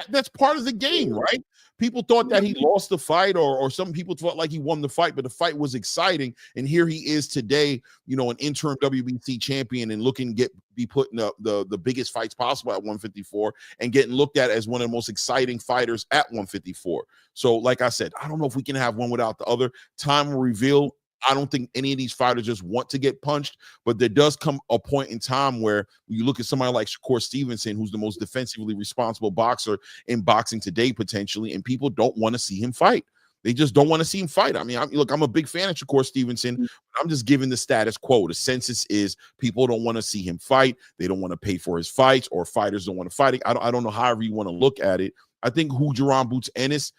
Speaker 2: that's part of the game, right? People thought that he lost the fight, or some people thought like he won the fight, but the fight was exciting. And here he is today, an interim WBC champion and looking be put in the biggest fights possible at 154 and getting looked at as one of the most exciting fighters at 154. So, like I said, I don't know if we can have one without the other. Time will reveal. I don't think any of these fighters just want to get punched, but there does come a point in time where you look at somebody like Shakur Stevenson, who's the most defensively responsible boxer in boxing today, potentially, and people don't want to see him fight. They just don't want to see him fight. I mean, I'm a big fan of Shakur Stevenson. But I'm just giving the status quo. The census is people don't want to see him fight. They don't want to pay for his fights, or fighters don't want to fight. I don't know however you want to look at it. I think who Jaron Boots Ennis,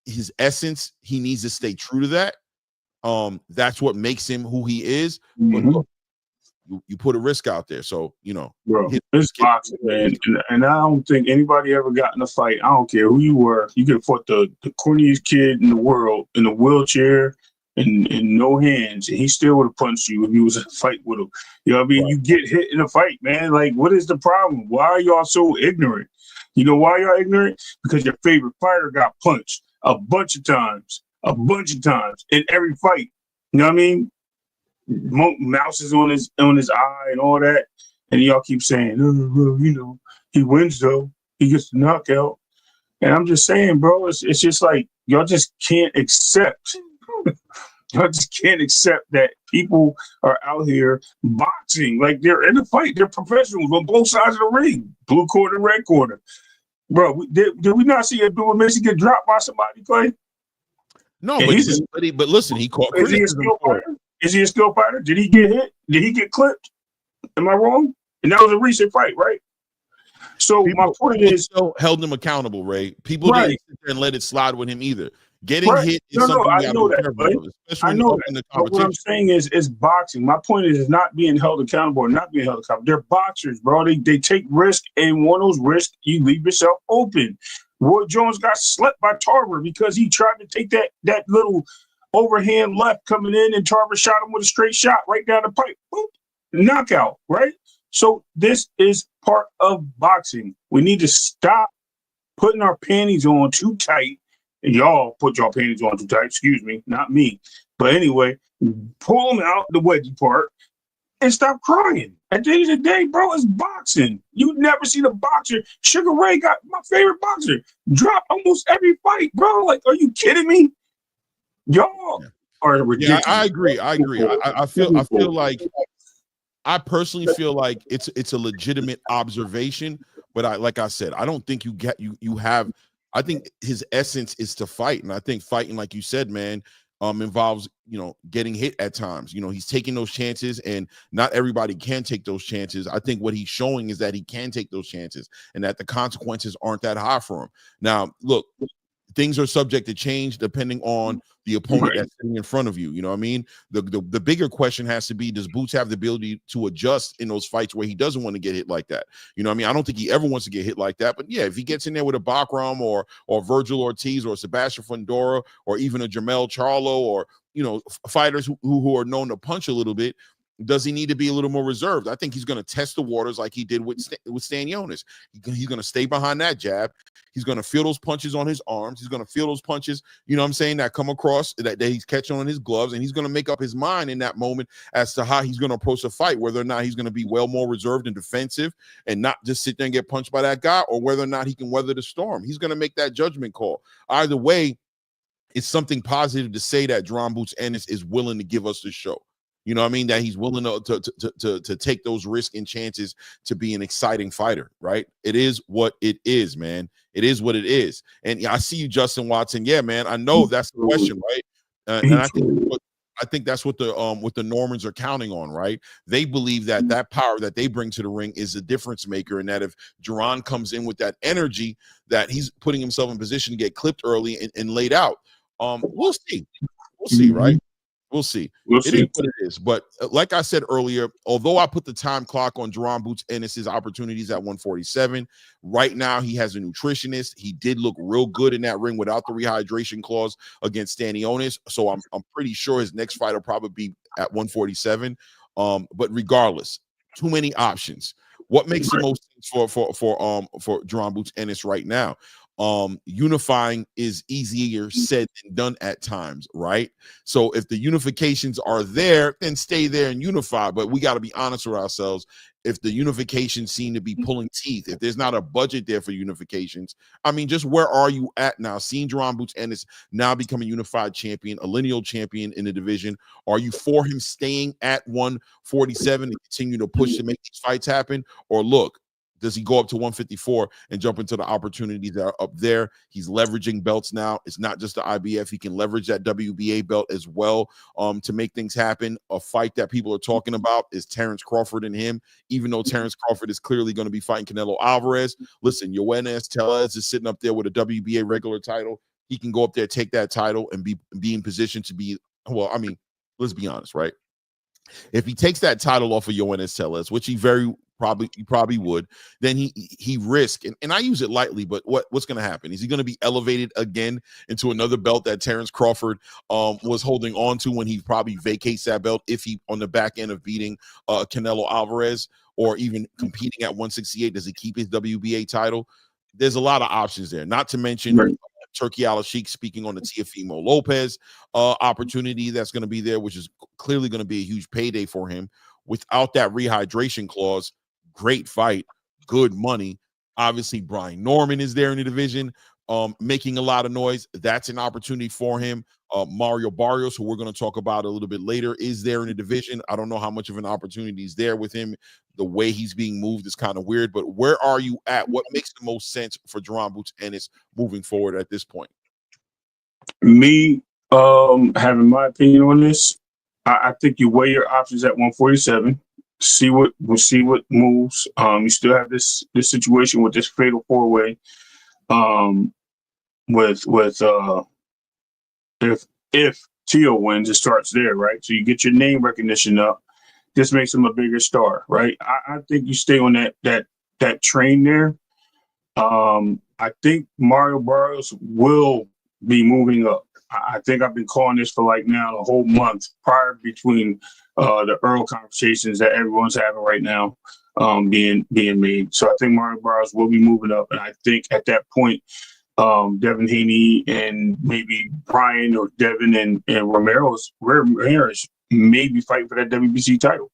Speaker 2: his essence, he needs to stay true to that. That's what makes him who he is. But look, you put a risk out there. So,
Speaker 3: bro, it's boxing, man. And I don't think anybody ever got in a fight. I don't care who you were. You could have fought the corniest kid in the world in a wheelchair and no hands, and he still would have punched you if you was in a fight with him. You know what I mean? Right. You get hit in a fight, man. Like, what is the problem? Why are y'all so ignorant? You know why y'all ignorant? Because your favorite fighter got punched a bunch of times in every fight. You know what I mean? Mouse is on his eye and all that, and y'all keep saying, he wins though. He gets the knockout. And I'm just saying, bro, it's just like y'all just can't accept. Y'all just can't accept that people are out here boxing. Like, they're in the fight. They're professionals on both sides of the ring. Blue corner, red corner. Bro, did we not see Abdul Messi get dropped by somebody, Clay?
Speaker 2: No, but listen, he caught criticism for it.
Speaker 3: Is he a skilled fighter? Did he get hit? Did he get clipped? Am I wrong? And that was a recent fight, right? So my point is,
Speaker 2: still held him accountable, Ray. People didn't sit there and let it slide with him either. Getting hit is something you got to be careful of, especially
Speaker 3: I know that. But what I'm saying is, it's boxing. My point is not being held accountable or not being held accountable. They're boxers, bro. They take risk, and one of those risks, you leave yourself open. Roy Jones got slept by Tarver because he tried to take that little overhand left coming in, and Tarver shot him with a straight shot right down the pipe. Boop, knockout, right? So this is part of boxing. We need to stop putting our panties on too tight. And y'all put your panties on too tight, excuse me, not me. But anyway, pull them out, the wedgie part, and stop crying. At the end of the day, bro, it's boxing. You never seen a boxer. Sugar Ray got my favorite boxer. Drop almost every fight, bro. Like, are you kidding me? Y'all are ridiculous.
Speaker 2: Yeah, I agree. I feel like, I personally feel like it's a legitimate observation, but like I said, I don't think you have. I think his essence is to fight, and I think fighting, like you said, man, involves getting hit at times. He's taking those chances, and not everybody can take those chances. I think what he's showing is that he can take those chances, and that the consequences aren't that high for him. Now, look, things are subject to change depending on the opponent that's sitting in front of you. You know what I mean? The bigger question has to be, does Boots have the ability to adjust in those fights where he doesn't want to get hit like that? You know what I mean? I don't think he ever wants to get hit like that. But yeah, if he gets in there with a Bakram or Virgil Ortiz or Sebastian Fundora or even a Jermell Charlo or, fighters who are known to punch a little bit, does he need to be a little more reserved? I think he's going to test the waters like he did with Stanionis. He's going to stay behind that jab. He's going to feel those punches on his arms. He's going to feel those punches, that come across, that he's catching on his gloves, and he's going to make up his mind in that moment as to how he's going to approach the fight, whether or not he's going to be well more reserved and defensive and not just sit there and get punched by that guy, or whether or not he can weather the storm. He's going to make that judgment call. Either way, it's something positive to say that Jaron Boots Ennis is willing to give us the show. You know what I mean? That he's willing to take those risks and chances to be an exciting fighter, right? It is what it is, man. It is what it is. And I see you, Justin Watson. Yeah, man. I know that's the question, right? And I think that's what the Normans are counting on, right? They believe that power that they bring to the ring is a difference maker, and that if Jaron comes in with that energy, that he's putting himself in position to get clipped early and laid out. We'll see. We'll see, right? We'll see. It is what it is. But like I said earlier, although I put the time clock on Jaron Boots Ennis' opportunities at 147, right now he has a nutritionist. He did look real good in that ring without the rehydration clause against Stanionis. So I'm pretty sure his next fight will probably be at 147. But regardless, too many options. What makes the most sense for Jaron Boots Ennis right now? Unifying is easier said than done at times, right? So if the unifications are there, then stay there and unify. But we got to be honest with ourselves. If the unifications seem to be pulling teeth, if there's not a budget there for unifications, I mean, just where are you at now? Seeing Jaron Boots Ennis now become a unified champion, a lineal champion in the division, are you for him staying at 147 and continue to push to make these fights happen? Or look, does he go up to 154 and jump into the opportunities that are up there? He's leveraging belts now. It's not just the IBF. He can leverage that WBA belt as well to make things happen. A fight that people are talking about is Terrence Crawford and him, even though Terrence Crawford is clearly going to be fighting Canelo Alvarez. Listen, Yoenis Tellez is sitting up there with a WBA regular title. He can go up there, take that title, and be in position to be, well, I mean, let's be honest, right? If he takes that title off of Yoenis Tellez, which he probably would, then he risk, and I use it lightly, but what's going to happen? Is he going to be elevated again into another belt that Terrence Crawford was holding on to when he probably vacates that belt, if he on the back end of beating Canelo Alvarez, or even competing at 168? Does he keep his WBA title? There's a lot of options there, not to mention Turkey Al-Sheikh speaking on the Teofimo Lopez opportunity that's going to be there, which is clearly going to be a huge payday for him. Without that rehydration clause, great fight, good money. Obviously, Brian Norman is there in the division, making a lot of noise. That's an opportunity for him. Mario Barrios, who we're going to talk about a little bit later, is there in the division. I don't know how much of an opportunity is there with him. The way he's being moved is kind of weird, but where are you at? What makes the most sense for Jaron Boots Ennis moving forward at this point?
Speaker 3: Me, having my opinion on this, I think you weigh your options at 147. We'll see what moves. You still have this situation with this fatal four-way. If Tio wins, it starts there, right? So you get your name recognition up. This makes him a bigger star, right? I think you stay on that train there. I think Mario Barrios will be moving up. I think I've been calling this for like now a whole month prior between the Earl conversations that everyone's having right now being made. So I think Mario Barrios will be moving up, and I think at that point, Devin Haney and maybe Brian or Devin and Ramirez may be fighting for that WBC title.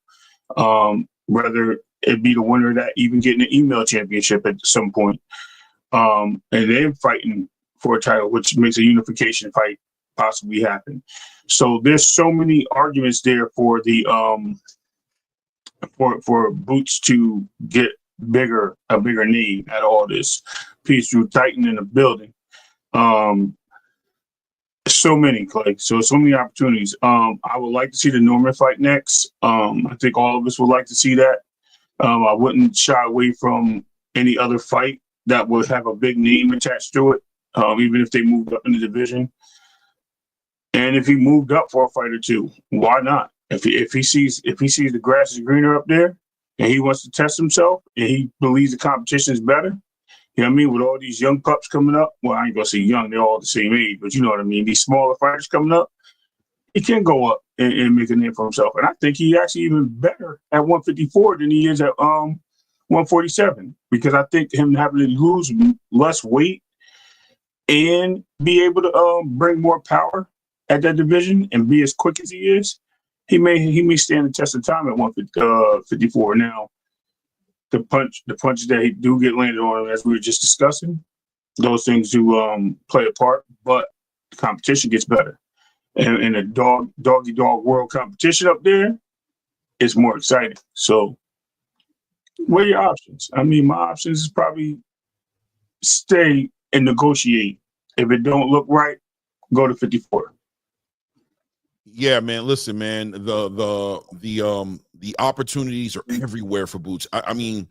Speaker 3: Whether it be the winner of that, even getting an email championship at some point, and then fighting for a title, which makes a unification fight possibly happen. So there's so many arguments there for the for Boots to get a bigger name at all this. Peace Drew Titan in the building. So many, Clay. So many opportunities. I would like to see the Norman fight next. I think all of us would like to see that. I wouldn't shy away from any other fight that would have a big name attached to it, even if they moved up in the division. And if he moved up for a fight or two, why not? If he sees the grass is greener up there, and he wants to test himself, and he believes the competition is better, you know what I mean? With all these young pups coming up, well, I ain't gonna say young; they're all the same age, but you know what I mean. These smaller fighters coming up, he can go up and make a name for himself. And I think he's actually even better at 154 than he is at 147, because I think him having to lose less weight and be able to bring more power at that division and be as quick as he is, he may stand the test of time at 154. Now, the punches that he do get landed on him, as we were just discussing, those things do play a part, but the competition gets better. And a dog-eat-dog world competition up there is more exciting. So what are your options? I mean, my options is probably stay and negotiate. If it don't look right, go to 54.
Speaker 2: Yeah, man. Listen, man. The opportunities are everywhere for Boots. I mean,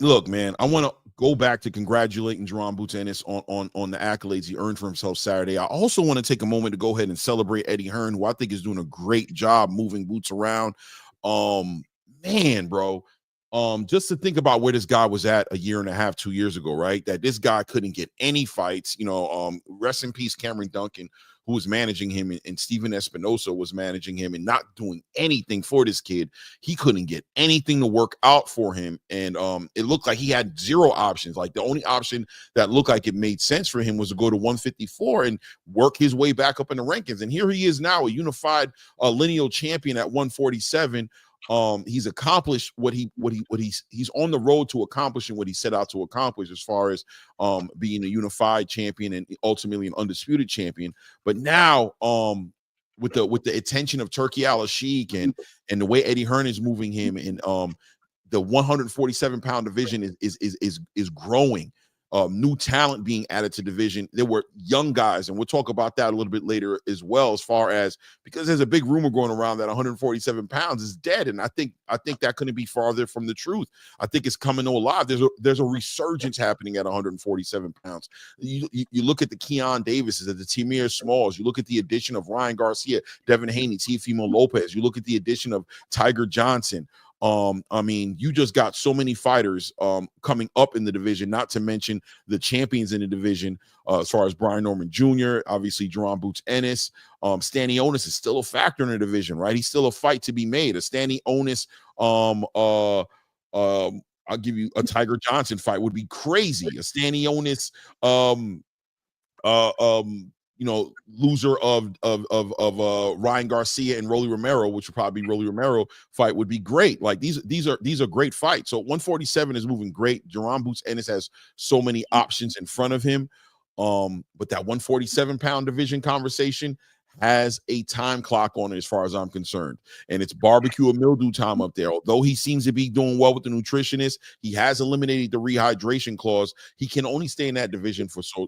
Speaker 2: look, man. I want to go back to congratulating Jaron Boots Ennis on the accolades he earned for himself Saturday. I also want to take a moment to go ahead and celebrate Eddie Hearn, who I think is doing a great job moving Boots around. Man, bro. Just to think about where this guy was at a year and a half, 2 years ago, right? That this guy couldn't get any fights. You know, rest in peace, Cameron Duncan, who was managing him, and Steven Espinosa was managing him and not doing anything for this kid. He couldn't get anything to work out for him. And it looked like he had zero options. Like the only option that looked like it made sense for him was to go to 154 and work his way back up in the rankings. And here he is now, a unified lineal champion at 147. He's accomplished he's on the road to accomplishing what he set out to accomplish, as far as being a unified champion and ultimately an undisputed champion. But now with the attention of Turkey Al-Sheikh and the way Eddie Hearn is moving him, and the 147-pound division is growing. new talent being added to division. There were young guys, and we'll talk about that a little bit later as well, as far as, because there's a big rumor going around that 147 pounds is dead, and I think that couldn't be farther from the truth. I think it's coming alive. There's a resurgence happening at 147 pounds. You look at the Keon Davises, at the Timir Smalls. You look at the addition of Ryan Garcia, Devin Haney, Teofimo Lopez. You look at the addition of Tiger Johnson. I mean, you just got so many fighters coming up in the division, not to mention the champions in the division, as far as Brian Norman Jr., obviously Jaron Boots Ennis. Stanley Onis is still a factor in the division, right? He's still a fight to be made. A Stanley Onis, I'll give you a Tiger Johnson fight would be crazy. A Stanley Onis, loser of Ryan Garcia and Rolly Romero, which would probably be Rolly Romero fight, would be great. Like these are great fights. So 147 is moving great. Jaron Boots Ennis has so many options in front of him. But that 147-pound division conversation has a time clock on it, as far as I'm concerned, and it's barbecue or mildew time up there. Although he seems to be doing well with the nutritionist, he has eliminated the rehydration clause. He can only stay in that division for so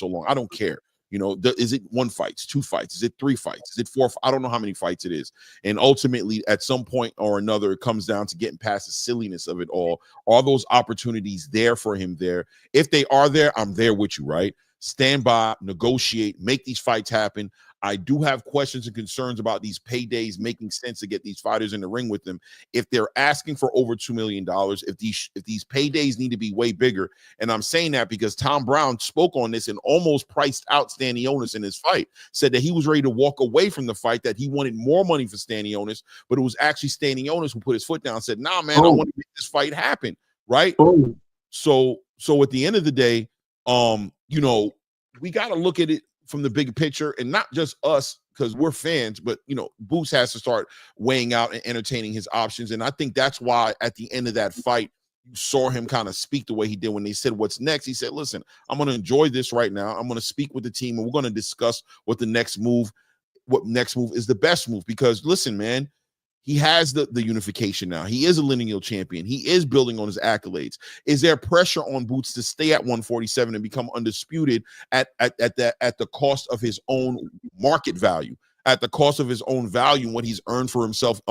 Speaker 2: long. I don't care. Is it 1 fight, 2 fights? Is it 3 fights? Is it 4? I don't know how many fights it is. And ultimately, at some point or another, it comes down to getting past the silliness of it all. Are those opportunities there for him there? If they are there, I'm there with you, right? Stand by, negotiate, make these fights happen. I do have questions and concerns about these paydays making sense to get these fighters in the ring with them. If they're asking for over $2 million, if these paydays need to be way bigger, and I'm saying that because Tom Brown spoke on this and almost priced out Stanley Onis in his fight, said that he was ready to walk away from the fight, that he wanted more money for Stanley Onis, but it was actually Stanley Onis who put his foot down and said, nah, man, I want to make this fight happen, right? So at the end of the day, we got to look at it from the big picture, and not just us because we're fans, but Boots has to start weighing out and entertaining his options. And I think that's why at the end of that fight, you saw him kind of speak the way he did when they said, what's next? He said, listen, I'm going to enjoy this right now. I'm going to speak with the team, and we're going to discuss what next move is the best move. Because listen, man, he has the unification now. He is a lineal champion. He is building on his accolades. Is there pressure on Boots to stay at 147 and become undisputed at the cost of his own market value, at the cost of his own value and what he's earned for himself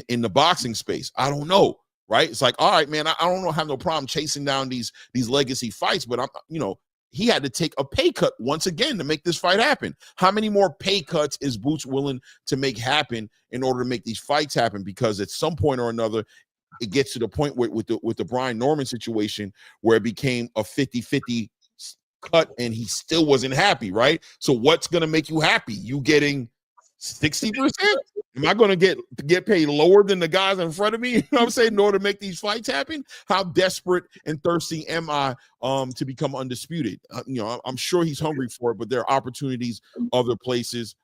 Speaker 2: in the boxing space? I don't know, right? It's like, all right, man, I don't have no problem chasing down these legacy fights, but he had to take a pay cut once again to make this fight happen. How many more pay cuts is Boots willing to make happen in order to make these fights happen? Because at some point or another, it gets to the point with the Brian Norman situation where it became a 50-50 cut and he still wasn't happy, right? So what's going to make you happy? You getting 60%? Am I going to get paid lower than the guys in front of me? You know what I'm saying? In order to make these fights happen? How desperate and thirsty am I to become undisputed? I'm sure he's hungry for it, but there are opportunities other places.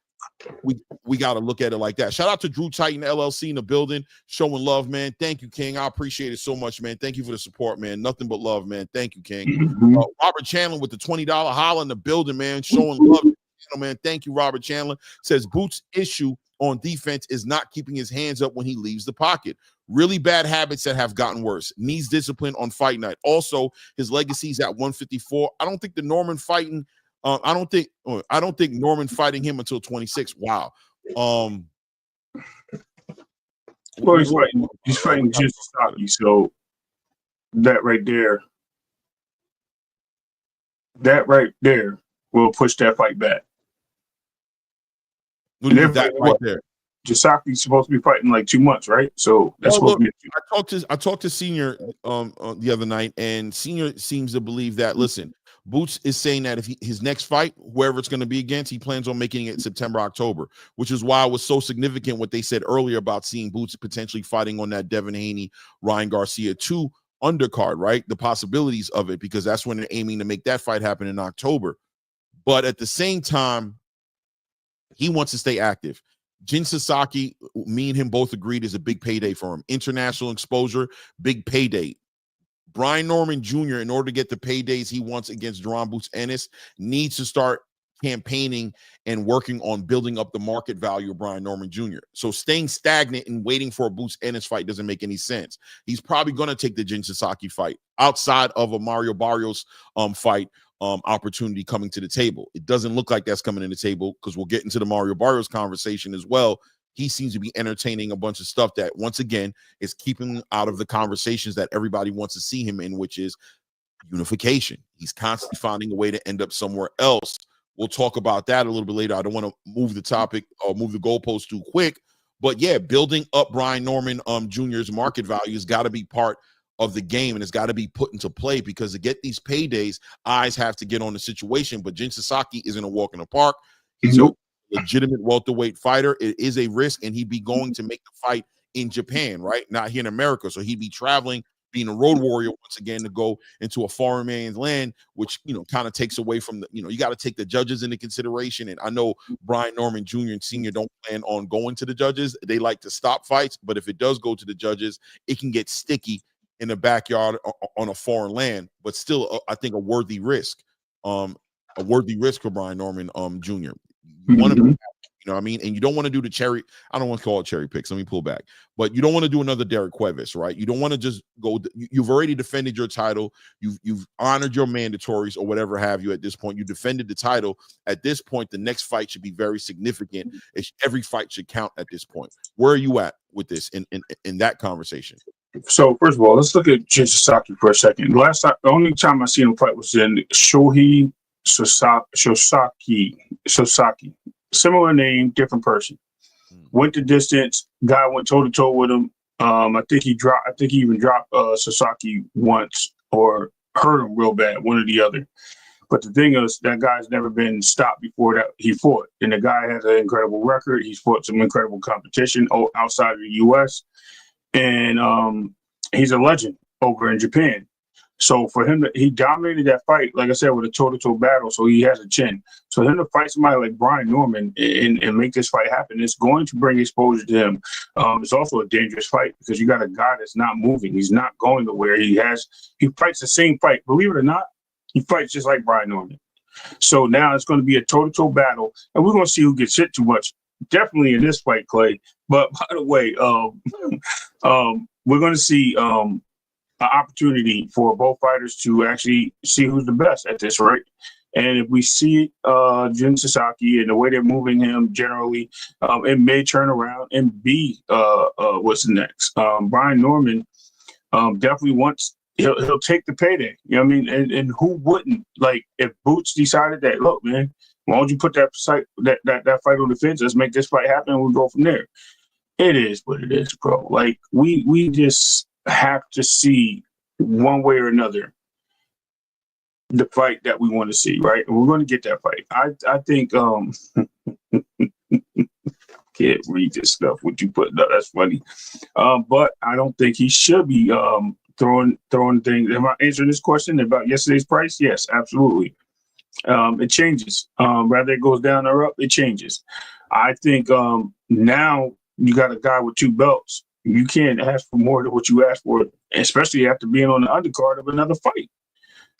Speaker 2: We got to look at it like that. Shout out to Drew Titan LLC in the building, showing love, man. Thank you, King. I appreciate it so much, man. Thank you for the support, man. Nothing but love, man. Thank you, King. Robert Chandler with the $20 holla in the building, man, showing love. Man, thank you, Robert Chandler. Says Boots' issue on defense is not keeping his hands up when he leaves the pocket. Really bad habits that have gotten worse. Needs discipline on fight night. Also, his legacy's at 154. I don't think the Norman fighting. I don't think Norman fighting him until 26. Wow.
Speaker 3: Well, he's fighting just stocky. So that right there will push that fight back.
Speaker 2: That right there.
Speaker 3: Jasaki's supposed to be fighting like 2 months, right? So that's supposed to be.
Speaker 2: I talked to Senior the other night, and Senior seems to believe that. Listen, Boots is saying that if his next fight, whoever it's going to be against, he plans on making it September, October, which is why it was so significant what they said earlier about seeing Boots potentially fighting on that Devin Haney, Ryan Garcia 2 undercard, right? The possibilities of it, because that's when they're aiming to make that fight happen in October. But at the same time, he wants to stay active. Jin Sasaki, me and him both agreed, is a big payday for him. International exposure, big payday. Brian Norman Jr., in order to get the paydays he wants against Jaron Boots Ennis, needs to start campaigning and working on building up the market value of Brian Norman Jr. So staying stagnant and waiting for a Boots Ennis fight doesn't make any sense. He's probably going to take the Jin Sasaki fight outside of a Mario Barrios fight opportunity coming to the table. It doesn't look like that's coming to the table, because we'll get into the Mario Barrios conversation as well. He seems to be entertaining a bunch of stuff that, once again, is keeping him out of the conversations that everybody wants to see him in, which is unification. He's constantly finding a way to end up somewhere else. We'll talk about that a little bit later. I don't want to move the topic or move the goalpost too quick, but yeah, building up Brian Norman Jr.'s market value has got to be part of the game, and it's got to be put into play, because to get these paydays, eyes have to get on the situation. But Jin Sasaki isn't a walk in the park. He's a legitimate welterweight fighter. It is a risk, and he'd be going to make the fight in Japan, right? Not here in America. So he'd be traveling, being a road warrior once again, to go into a foreign man's land, which, you know, kind of takes away from the, you know, you got to take the judges into consideration. And I know Brian Norman Jr. and Sr. don't plan on going to the judges. They like to stop fights, but if it does go to the judges, it can get sticky in the backyard on a foreign land. But still, I think a worthy risk for Brian Norman Jr. You want to, you know what I mean? And you don't want to do the cherry. I don't want to call it cherry picks. Let me pull back. But you don't want to do another Derek Cuevas, right? You don't want to just go. You've already defended your title. You've honored your mandatories or whatever have you at this point. You defended the title. At this point, the next fight should be very significant. Every fight should count at this point. Where are you at with this in that conversation?
Speaker 3: So first of all, let's look at Jin Sasaki for a second. The only time I seen him fight was in Shohei Sasaki. Similar name, different person. Went the distance. Guy went toe to toe with him. I think he even dropped Sasaki once, or hurt him real bad, one or the other. But the thing is, that guy's never been stopped before that he fought. And the guy has an incredible record. He's fought some incredible competition outside of the U.S. And he's a legend over in Japan. So for him, he dominated that fight, like I said, with a toe-to-toe battle, so he has a chin. So him to fight somebody like Brian Norman and make this fight happen, it's going to bring exposure to him. It's also a dangerous fight, because you got a guy that's not moving. He's not going nowhere. He fights the same fight. Believe it or not, he fights just like Brian Norman. So now it's going to be a toe-to-toe battle, and we're going to see who gets hit too much. Definitely in this fight, Clay. But by the way, we're going to see an opportunity for both fighters to actually see who's the best at this, right? And if we see Jin Sasaki and the way they're moving him generally, it may turn around and be what's next. Brian Norman definitely wants. He'll take the payday. You know what I mean? And who wouldn't? Like, if Boots decided that, look, man, why don't you put that fight on the fence? Let's make this fight happen, and we'll go from there. It is what it is, bro. Like, we just have to see one way or another the fight that we want to see, right? And we're going to get that fight. I think can't read this stuff. What you put? No, that's funny. But I don't think he should be throwing things. Am I answering this question about yesterday's price? Yes, absolutely. It changes. Whether it goes down or up, it changes. I think now you got a guy with 2 belts. You can't ask for more than what you asked for, especially after being on the undercard of another fight,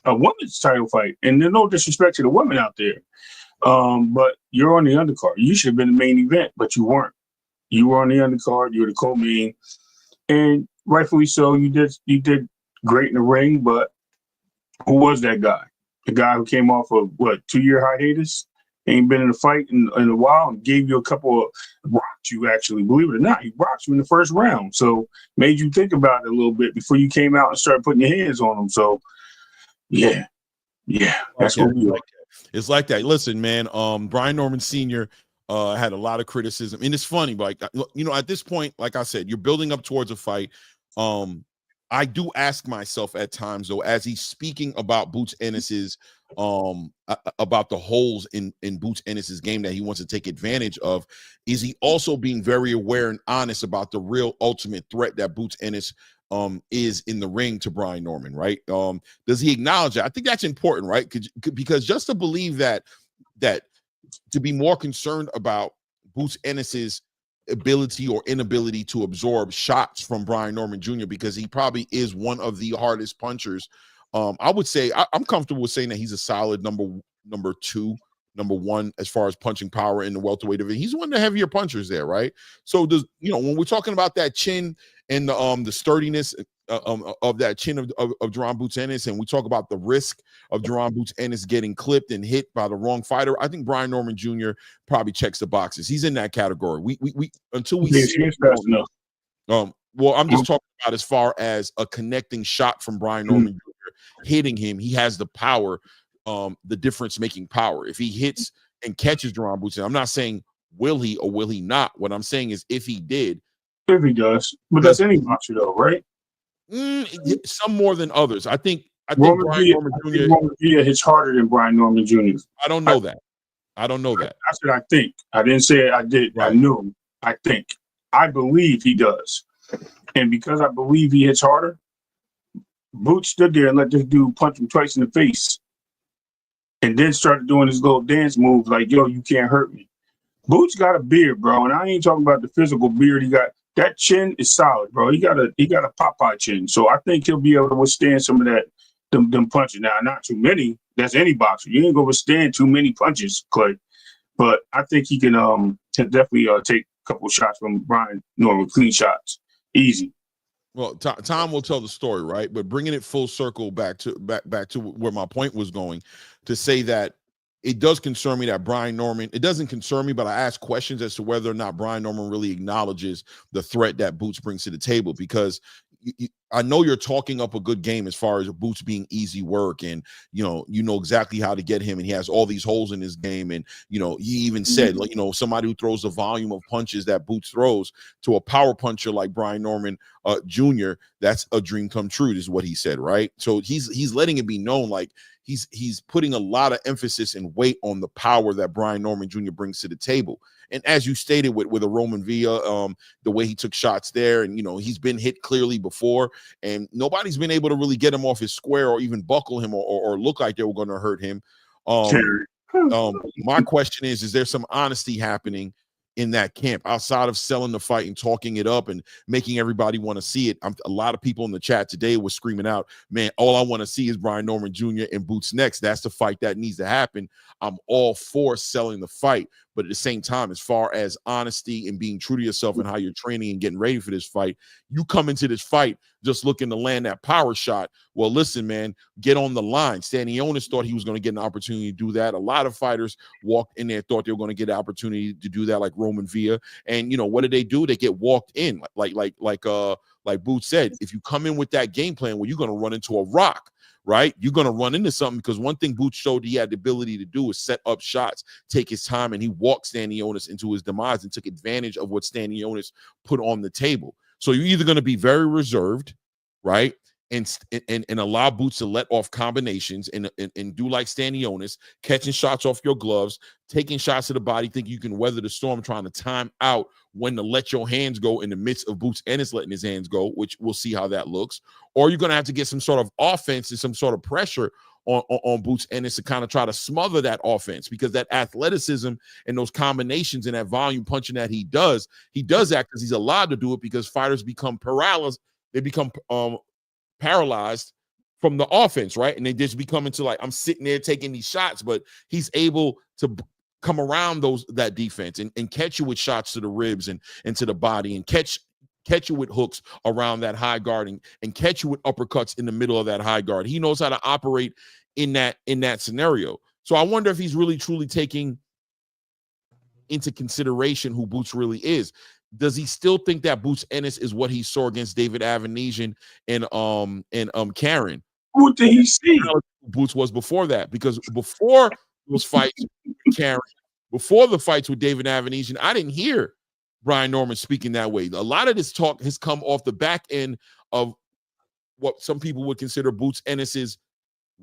Speaker 3: a women's title fight. And there's no disrespect to the women out there, but you're on the undercard. You should have been the main event, but you weren't. You were on the undercard. You were the co-main, and rightfully so. You did great in the ring, but who was that guy? The guy who came off of 2-year hiatus, ain't been in a fight in a while, and gave you a couple of rocked you, actually, believe it or not. He rocked you in the first round. So made you think about it a little bit before you came out and started putting your hands on him. So yeah, that's what we like.
Speaker 2: It's like that. Listen, man, Brian Norman Sr. Had a lot of criticism. And it's funny, but at this point, like I said, you're building up towards a fight. I do ask myself at times, though, as he's speaking about Boots Ennis's about the holes in Boots Ennis's game that he wants to take advantage of, is he also being very aware and honest about the real ultimate threat that Boots Ennis is in the ring to Brian Norman, right? Does he acknowledge that? I think that's important, right? Because just to believe that to be more concerned about Boots Ennis's ability or inability to absorb shots from Brian Norman Jr., because he probably is one of the hardest punchers. I would say I'm comfortable with saying that he's a solid number 2 number one as far as punching power in the welterweight division. He's one of the heavier punchers there, right? So does, you know, when we're talking about that chin and the sturdiness of that chin of Jaron Boots Ennis, and we talk about the risk of Jaron Boots Ennis getting clipped and hit by the wrong fighter, I think Brian Norman Jr. probably checks the boxes. He's in that category. We until we see
Speaker 3: fast enough.
Speaker 2: Well, I'm just talking about as far as a connecting shot from Brian Norman Jr. hitting him. He has the power, the difference-making power. If he hits and catches Jaron Boots, I'm not saying will he or will he not. What I'm saying is if he did.
Speaker 3: If he does. But that's any boxer, though, right?
Speaker 2: Some more than others. I think Brian Norman Jr.
Speaker 3: hits harder than Brian Norman Jr.
Speaker 2: I don't know that. I
Speaker 3: said I think. I didn't say I did. Right. I knew. I think. I believe he does. And because I believe he hits harder, Boots stood there and let this dude punch him twice in the face. And then started doing his little dance move like, yo, you can't hurt me. Boots got a beard, bro. And I ain't talking about the physical beard he got. That chin is solid, bro. He got a Popeye chin. So I think he'll be able to withstand some of that, them punches. Now, not too many. That's any boxer. You ain't gonna withstand too many punches, Clay. But I think he can definitely take a couple shots from Brian Norman, clean shots. Easy.
Speaker 2: Well, time will tell the story, right? But bringing it full circle back to where my point was going, to say that it does concern me that Brian Norman, it doesn't concern me, but I ask questions as to whether or not Brian Norman really acknowledges the threat that Boots brings to the table, because I know you're talking up a good game as far as Boots being easy work, and you know exactly how to get him, and he has all these holes in his game, and he even said, like, somebody who throws the volume of punches that Boots throws to a power puncher like Brian Norman Jr., that's a dream come true, is what he said, right? So he's letting it be known, like he's putting a lot of emphasis and weight on the power that Brian Norman Jr. brings to the table. And as you stated with a Roman Villa, the way he took shots there, and he's been hit clearly before, and nobody's been able to really get him off his square or even buckle him or look like they were going to hurt him. My question is there some honesty happening in that camp outside of selling the fight and talking it up and making everybody want to see it? A lot of people in the chat today were screaming out, man, all I want to see is Brian Norman Jr. and Boots next. That's the fight that needs to happen. I'm all for selling the fight, but at the same time, as far as honesty and being true to yourself and how you're training and getting ready for this fight, you come into this fight just looking to land that power shot. Well, listen, man, get on the line. Stanionis thought he was going to get an opportunity to do that. A lot of fighters walked in there, thought they were going to get an opportunity to do that, like Roman Villa. And what do? They get walked in. Like Boots said, if you come in with that game plan, well, you're going to run into a rock. Right? You're going to run into something, because one thing Boots showed he had the ability to do is set up shots, take his time, and he walked Stanionis into his demise and took advantage of what Stanionis put on the table. So you're either going to be very reserved, right, and allow Boots to let off combinations and do like Stanionis, catching shots off your gloves, taking shots to the body, think you can weather the storm, trying to time out when to let your hands go in the midst of Boots Ennis letting his hands go, which we'll see how that looks. Or you're going to have to get some sort of offense and some sort of pressure on Boots Ennis to kind of try to smother that offense, because that athleticism and those combinations and that volume punching that he does that because he's allowed to do it, because fighters become paralyzed. They become paralyzed from the offense, right? And they just become into like, I'm sitting there taking these shots, but he's able to come around that defense and catch you with shots to the ribs and to the body, and catch you with hooks around that high guard, and catch you with uppercuts in the middle of that high guard. He knows how to operate in that scenario. So I wonder if he's really truly taking into consideration who Boots really is. Does he still think that Boots Ennis is what he saw against David Avenesian and Karen?
Speaker 3: What did he see?
Speaker 2: Boots was before that, because before those fights with Karen, before the fights with David Avenesian, I didn't hear Brian Norman speaking that way. A lot of this talk has come off the back end of what some people would consider Boots Ennis's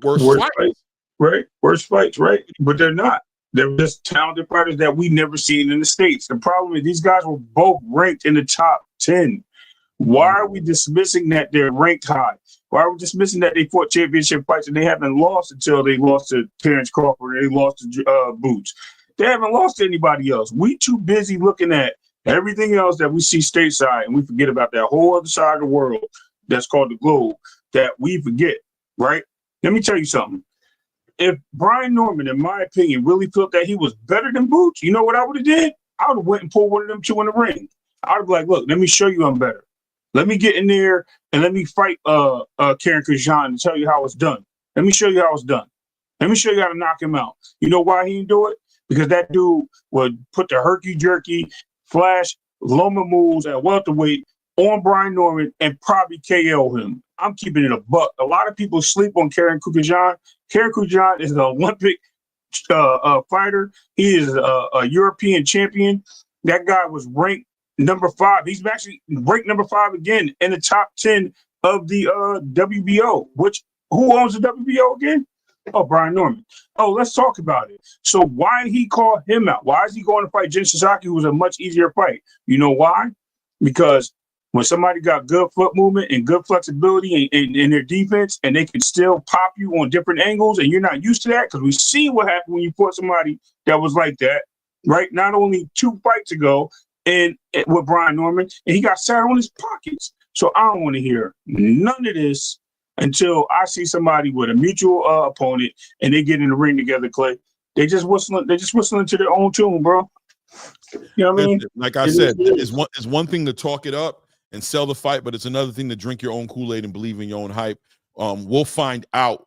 Speaker 2: worst fights.
Speaker 3: Right? Worst fights, right? But they're not. They're just talented fighters that we never seen in the States. The problem is these guys were both ranked in the top 10. Why are we dismissing that they're ranked high? Why are we dismissing that they fought championship fights and they haven't lost until they lost to Terrence Crawford and they lost to Boots? They haven't lost to anybody else. We too busy looking at everything else that we see stateside, and we forget about that whole other side of the world that's called the globe that we forget, right? Let me tell you something. if Brian Norman, in my opinion, really felt that he was better than Boots, you know what I would have did? I would have went and pulled one of them two in the ring. I would be like, look, let me show you I'm better. Let me get in there and let me fight Karen Kajan and tell you how it's done. Let me show you how it's done. Let me show you how to knock him out. You know why he didn't do it? Because that dude would put the herky-jerky, flash, Loma moves at welterweight on Brian Norman and probably KO him. I'm keeping it a buck. A lot of people sleep on Karen Kukajan. Karen Kukajan is an Olympic fighter. He is a European champion. That guy was ranked number 5. He's actually ranked number 5 again in the top 10 of the WBO. Which who owns the WBO again? Oh, Brian Norman. Oh, let's talk about it. So why did he call him out? Why is he going to fight Jin Sasaki, who was a much easier fight? You know why? Because when somebody got good foot movement and good flexibility in their defense, and they can still pop you on different angles, and you're not used to that, because we see what happened when you fought somebody that was like that, right? Not only 2 fights ago and with Brian Norman, and he got sat on his pockets. So I don't want to hear none of this until I see somebody with a mutual opponent and they get in the ring together, Clay. They just whistling to their own tune, bro. You know what I mean?
Speaker 2: Like I said, it's one thing to talk it up and sell the fight, but it's another thing to drink your own Kool-Aid and believe in your own hype. We'll find out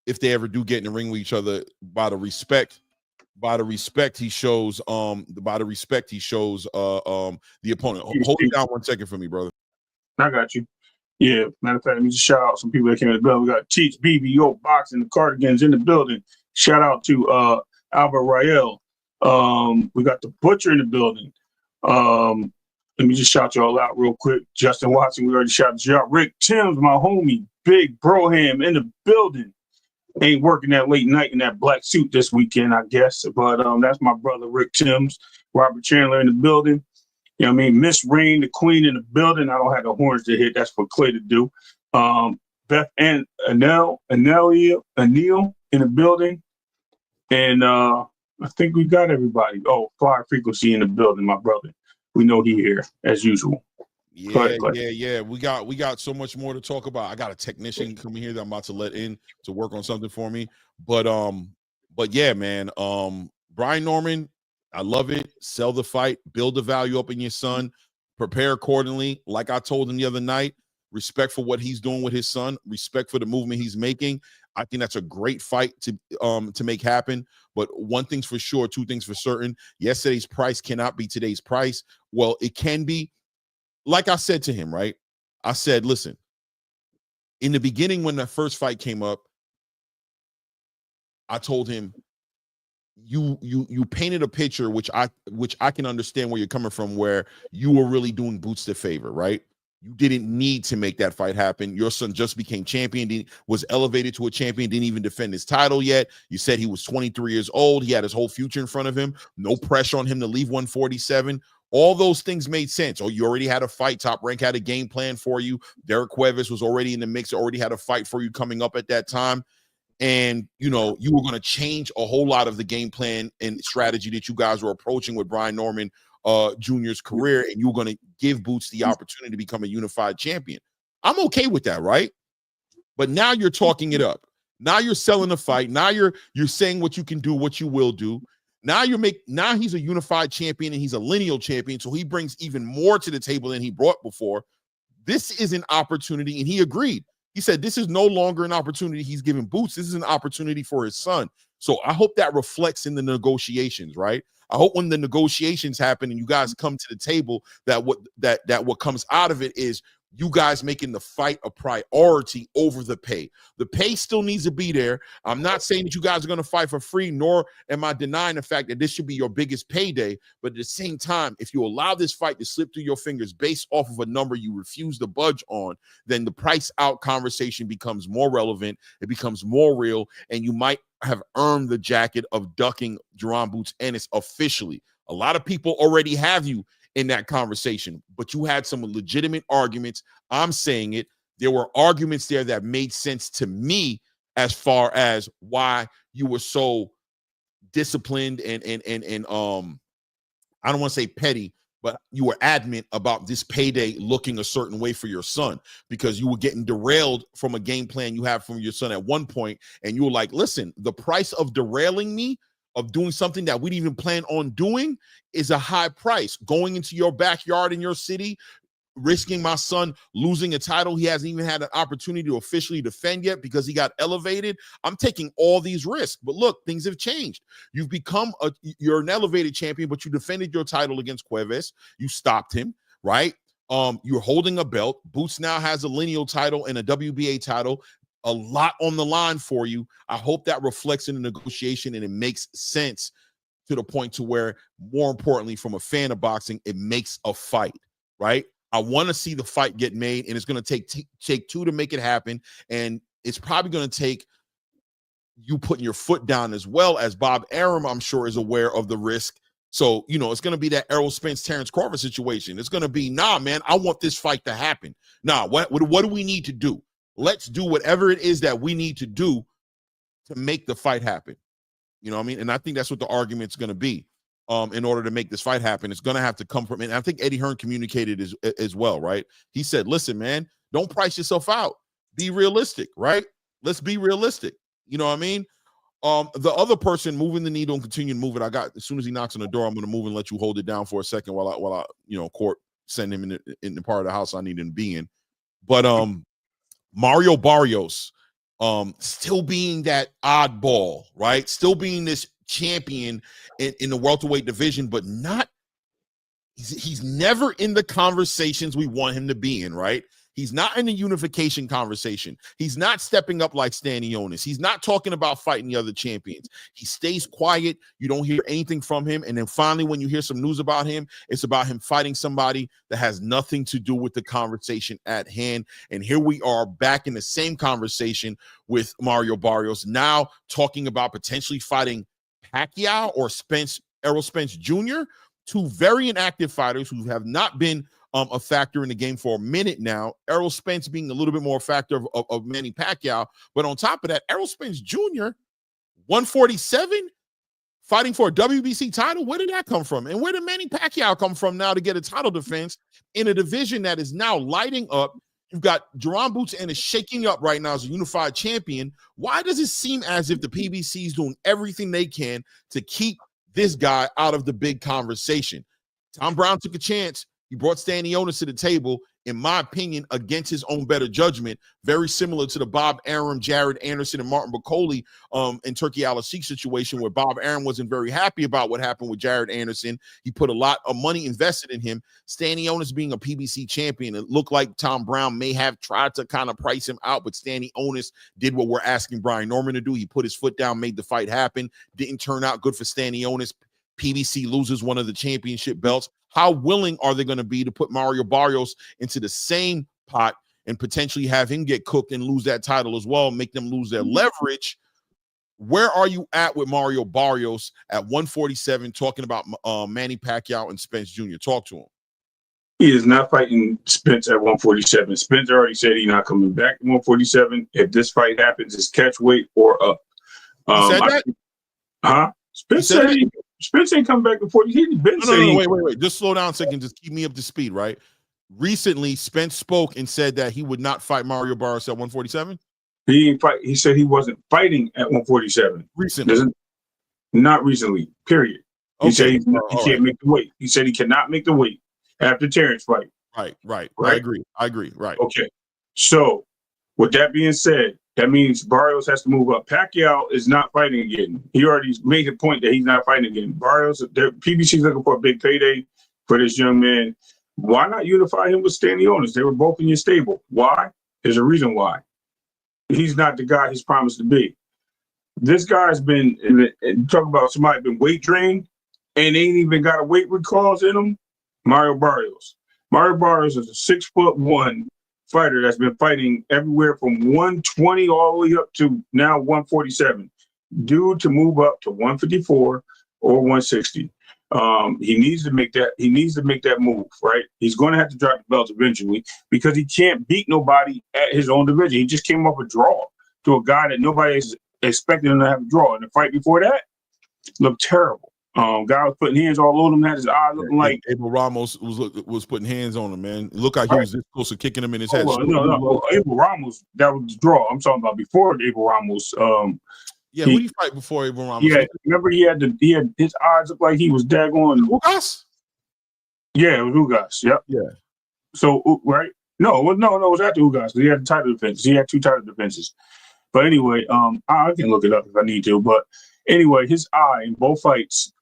Speaker 2: if they ever do get in the ring with each other by the respect he shows the opponent. Hold it down 1 second for me, brother.
Speaker 3: I got you. Yeah, matter of fact, let me just shout out some people that came in the building. We got Teach, BBO, Boxing, the Cardigans in the building. Shout out to Albert Rael. We got the Butcher in the building. Let me just shout y'all out real quick. Justin Watson, we already shouted you out. Rick Timms, my homie, Big Broham in the building. Ain't working that late night in that black suit this weekend, I guess. But that's my brother, Rick Timms. Robert Chandler in the building. You know what I mean? Miss Rain, the queen in the building. I don't have the horns to hit. That's for Clay to do. Beth and Anil in the building. And I think we got everybody. Oh, Fire Frequency in the building, my brother. We know he here, as usual.
Speaker 2: Yeah. We got so much more to talk about. I got a technician coming here that I'm about to let in to work on something for me. But yeah, man. Brian Norman, I love it. Sell the fight, build the value up in your son, prepare accordingly. Like I told him the other night, respect for what he's doing with his son, respect for the movement he's making. I think that's a great fight to make happen. But one thing's for sure, 2 things for certain. Yesterday's price cannot be today's price. Well, it can be. Like I said to him, right? I said, listen, in the beginning when the first fight came up, I told him, you painted a picture which I can understand where you're coming from, where you were really doing Boots the favor, right? You didn't need to make that fight happen. Your son just became champion, was elevated to a champion, didn't even defend his title yet. You said he was 23 years old. He had his whole future in front of him. No pressure on him to leave 147. All those things made sense. Oh, you already had a fight. Top Rank had a game plan for you. Derek Cuevas was already in the mix, already had a fight for you coming up at that time. And, you know, you were going to change a whole lot of the game plan and strategy that you guys were approaching with Brian Norman Jr.'s career, and you were going to give Boots the opportunity to become a unified champion. I'm okay with that, right? But now you're talking it up. Now you're selling the fight. Now you're saying what you can do, what you will do. Now he's a unified champion and he's a lineal champion, so he brings even more to the table than he brought before. This is an opportunity, and he agreed. He said this is no longer an opportunity he's giving Boots. This is an opportunity for his son. So I hope that reflects in the negotiations, right? I hope when the negotiations happen and you guys come to the table, that what comes out of it is you guys making the fight a priority over the pay. The pay still needs to be there. I'm not saying that you guys are going to fight for free, nor am I denying the fact that this should be your biggest payday. But at the same time, if you allow this fight to slip through your fingers based off of a number you refuse to budge on, then the price out conversation becomes more relevant. It becomes more real, and you might have earned the jacket of ducking Jaron Boots Ennis officially. A lot of people already have you in that conversation, but you had some legitimate arguments. I'm saying it. There were arguments there that made sense to me as far as why you were so disciplined and I don't want to say petty, but you were adamant about this payday looking a certain way for your son because you were getting derailed from a game plan you have from your son at one point, and you were like, listen, the price of derailing me, of doing something that we didn't even plan on doing, is a high price. Going into your backyard in your city, risking my son losing a title he hasn't even had an opportunity to officially defend yet because he got elevated. I'm taking all these risks. But look, things have changed. You've become you're an elevated champion, but you defended your title against Cuevas. You stopped him, right? You're holding a belt. Boots now has a lineal title and a WBA title. A lot on the line for you. I hope that reflects in the negotiation and it makes sense to the point to where, more importantly, from a fan of boxing, it makes a fight, right? I want to see the fight get made, and it's going to take two to make it happen. And it's probably going to take you putting your foot down, as well as Bob Arum, I'm sure, is aware of the risk. So, it's going to be that Errol Spence, Terrence Crawford situation. It's going to be, nah, man, I want this fight to happen. Nah, what do we need to do? Let's do whatever it is that we need to do to make the fight happen. You know what I mean? And I think that's what the argument's going to be. In order to make this fight happen, it's going to have to come from, and I think Eddie Hearn communicated as well, right? He said, listen, man, don't price yourself out. Be realistic, right? Let's be realistic. You know what I mean? The other person moving the needle and continue to move it, as soon as he knocks on the door, I'm going to move and let you hold it down for a second while I court send him in the part of the house I need him to be in. But Mario Barrios, still being that oddball, right? Still being this champion in the welterweight division, but he's never in the conversations we want him to be in, right? He's not in the unification conversation. He's not stepping up like Stanionis. He's not talking about fighting the other champions. He stays quiet. You don't hear anything from him. And then finally, when you hear some news about him, it's about him fighting somebody that has nothing to do with the conversation at hand. And here we are back in the same conversation with Mario Barrios, now talking about potentially fighting Pacquiao or Errol Spence Jr., two very inactive fighters who have not been a factor in the game for a minute now. Errol Spence being a little bit more a factor of Manny Pacquiao. But on top of that, Errol Spence Jr., 147, fighting for a WBC title. Where did that come from? And where did Manny Pacquiao come from now to get a title defense in a division that is now lighting up? You've got Jaron Boots Ennis shaking up right now as a unified champion. Why does it seem as if the PBC is doing everything they can to keep this guy out of the big conversation? Tom Brown took a chance. He brought Stanionis to the table, in my opinion, against his own better judgment, very similar to the Bob Arum, Jared Anderson, and Martin Bacoli and Turkey Al-Sheikh situation, where Bob Arum wasn't very happy about what happened with Jared Anderson. He put a lot of money invested in him. Stanionis being a PBC champion, it looked like Tom Brown may have tried to kind of price him out, but Stanionis did what we're asking Brian Norman to do. He put his foot down, made the fight happen. Didn't turn out good for Stanionis. PBC loses one of the championship belts. How willing are they going to be to put Mario Barrios into the same pot and potentially have him get cooked and lose that title as well, make them lose their leverage? Where are you at with Mario Barrios at 147, talking about Manny Pacquiao and Spence Jr.? Talk to him.
Speaker 3: He is not fighting Spence at 147. Spence already said he's not coming back at 147. If this fight happens, it's catch weight or up.
Speaker 2: He said that?
Speaker 3: Spence ain't coming back to 40. He's been saying.
Speaker 2: No, wait. Just slow down a second. Just keep me up to speed, right? Recently, Spence spoke and said that he would not fight Mario Barrios at 147.
Speaker 3: He didn't fight. He said he wasn't fighting at 147.
Speaker 2: Recently.
Speaker 3: Not recently, period. He said he can't make the weight. He said he cannot make the weight after Terrence fight.
Speaker 2: Right. I agree. Right.
Speaker 3: Okay. So, with that being said, that means Barrios has to move up. Pacquiao is not fighting again. He already made the point that he's not fighting again. Barrios, PBC is looking for a big payday for this young man. Why not unify him with Stanionis? They were both in your stable. Why? There's a reason why. He's not the guy he's promised to be. This guy's been, talk about somebody been weight drained and ain't even got a weight recalls in him. Mario Barrios. Mario Barrios is a 6'1" fighter that's been fighting everywhere from 120 all the way up to now 147. Due to move up to 154 or 160. He needs to make that. He needs to make that move, right? He's going to have to drop the belt eventually because he can't beat nobody at his own division. He just came off a draw to a guy that nobody is expecting him to have a draw. And the fight before that looked terrible. Guy was putting hands all over him, had his eye looking like
Speaker 2: Abel Ramos was putting hands on him, man. It looked like he was this close to kicking him in his head.
Speaker 3: No. Abel Ramos, that was the draw. I'm talking about before Abel Ramos.
Speaker 2: Who did he fight before Abel Ramos?
Speaker 3: Yeah, remember he had his eyes looked like he was daggone.
Speaker 2: Ugas?
Speaker 3: Yeah, it was Ugas. Yep.
Speaker 2: Yeah.
Speaker 3: So right? No, it was after Ugas. He had the title defenses. He had 2 title defenses. But anyway, I can look it up if I need to. But anyway, his eye in both fights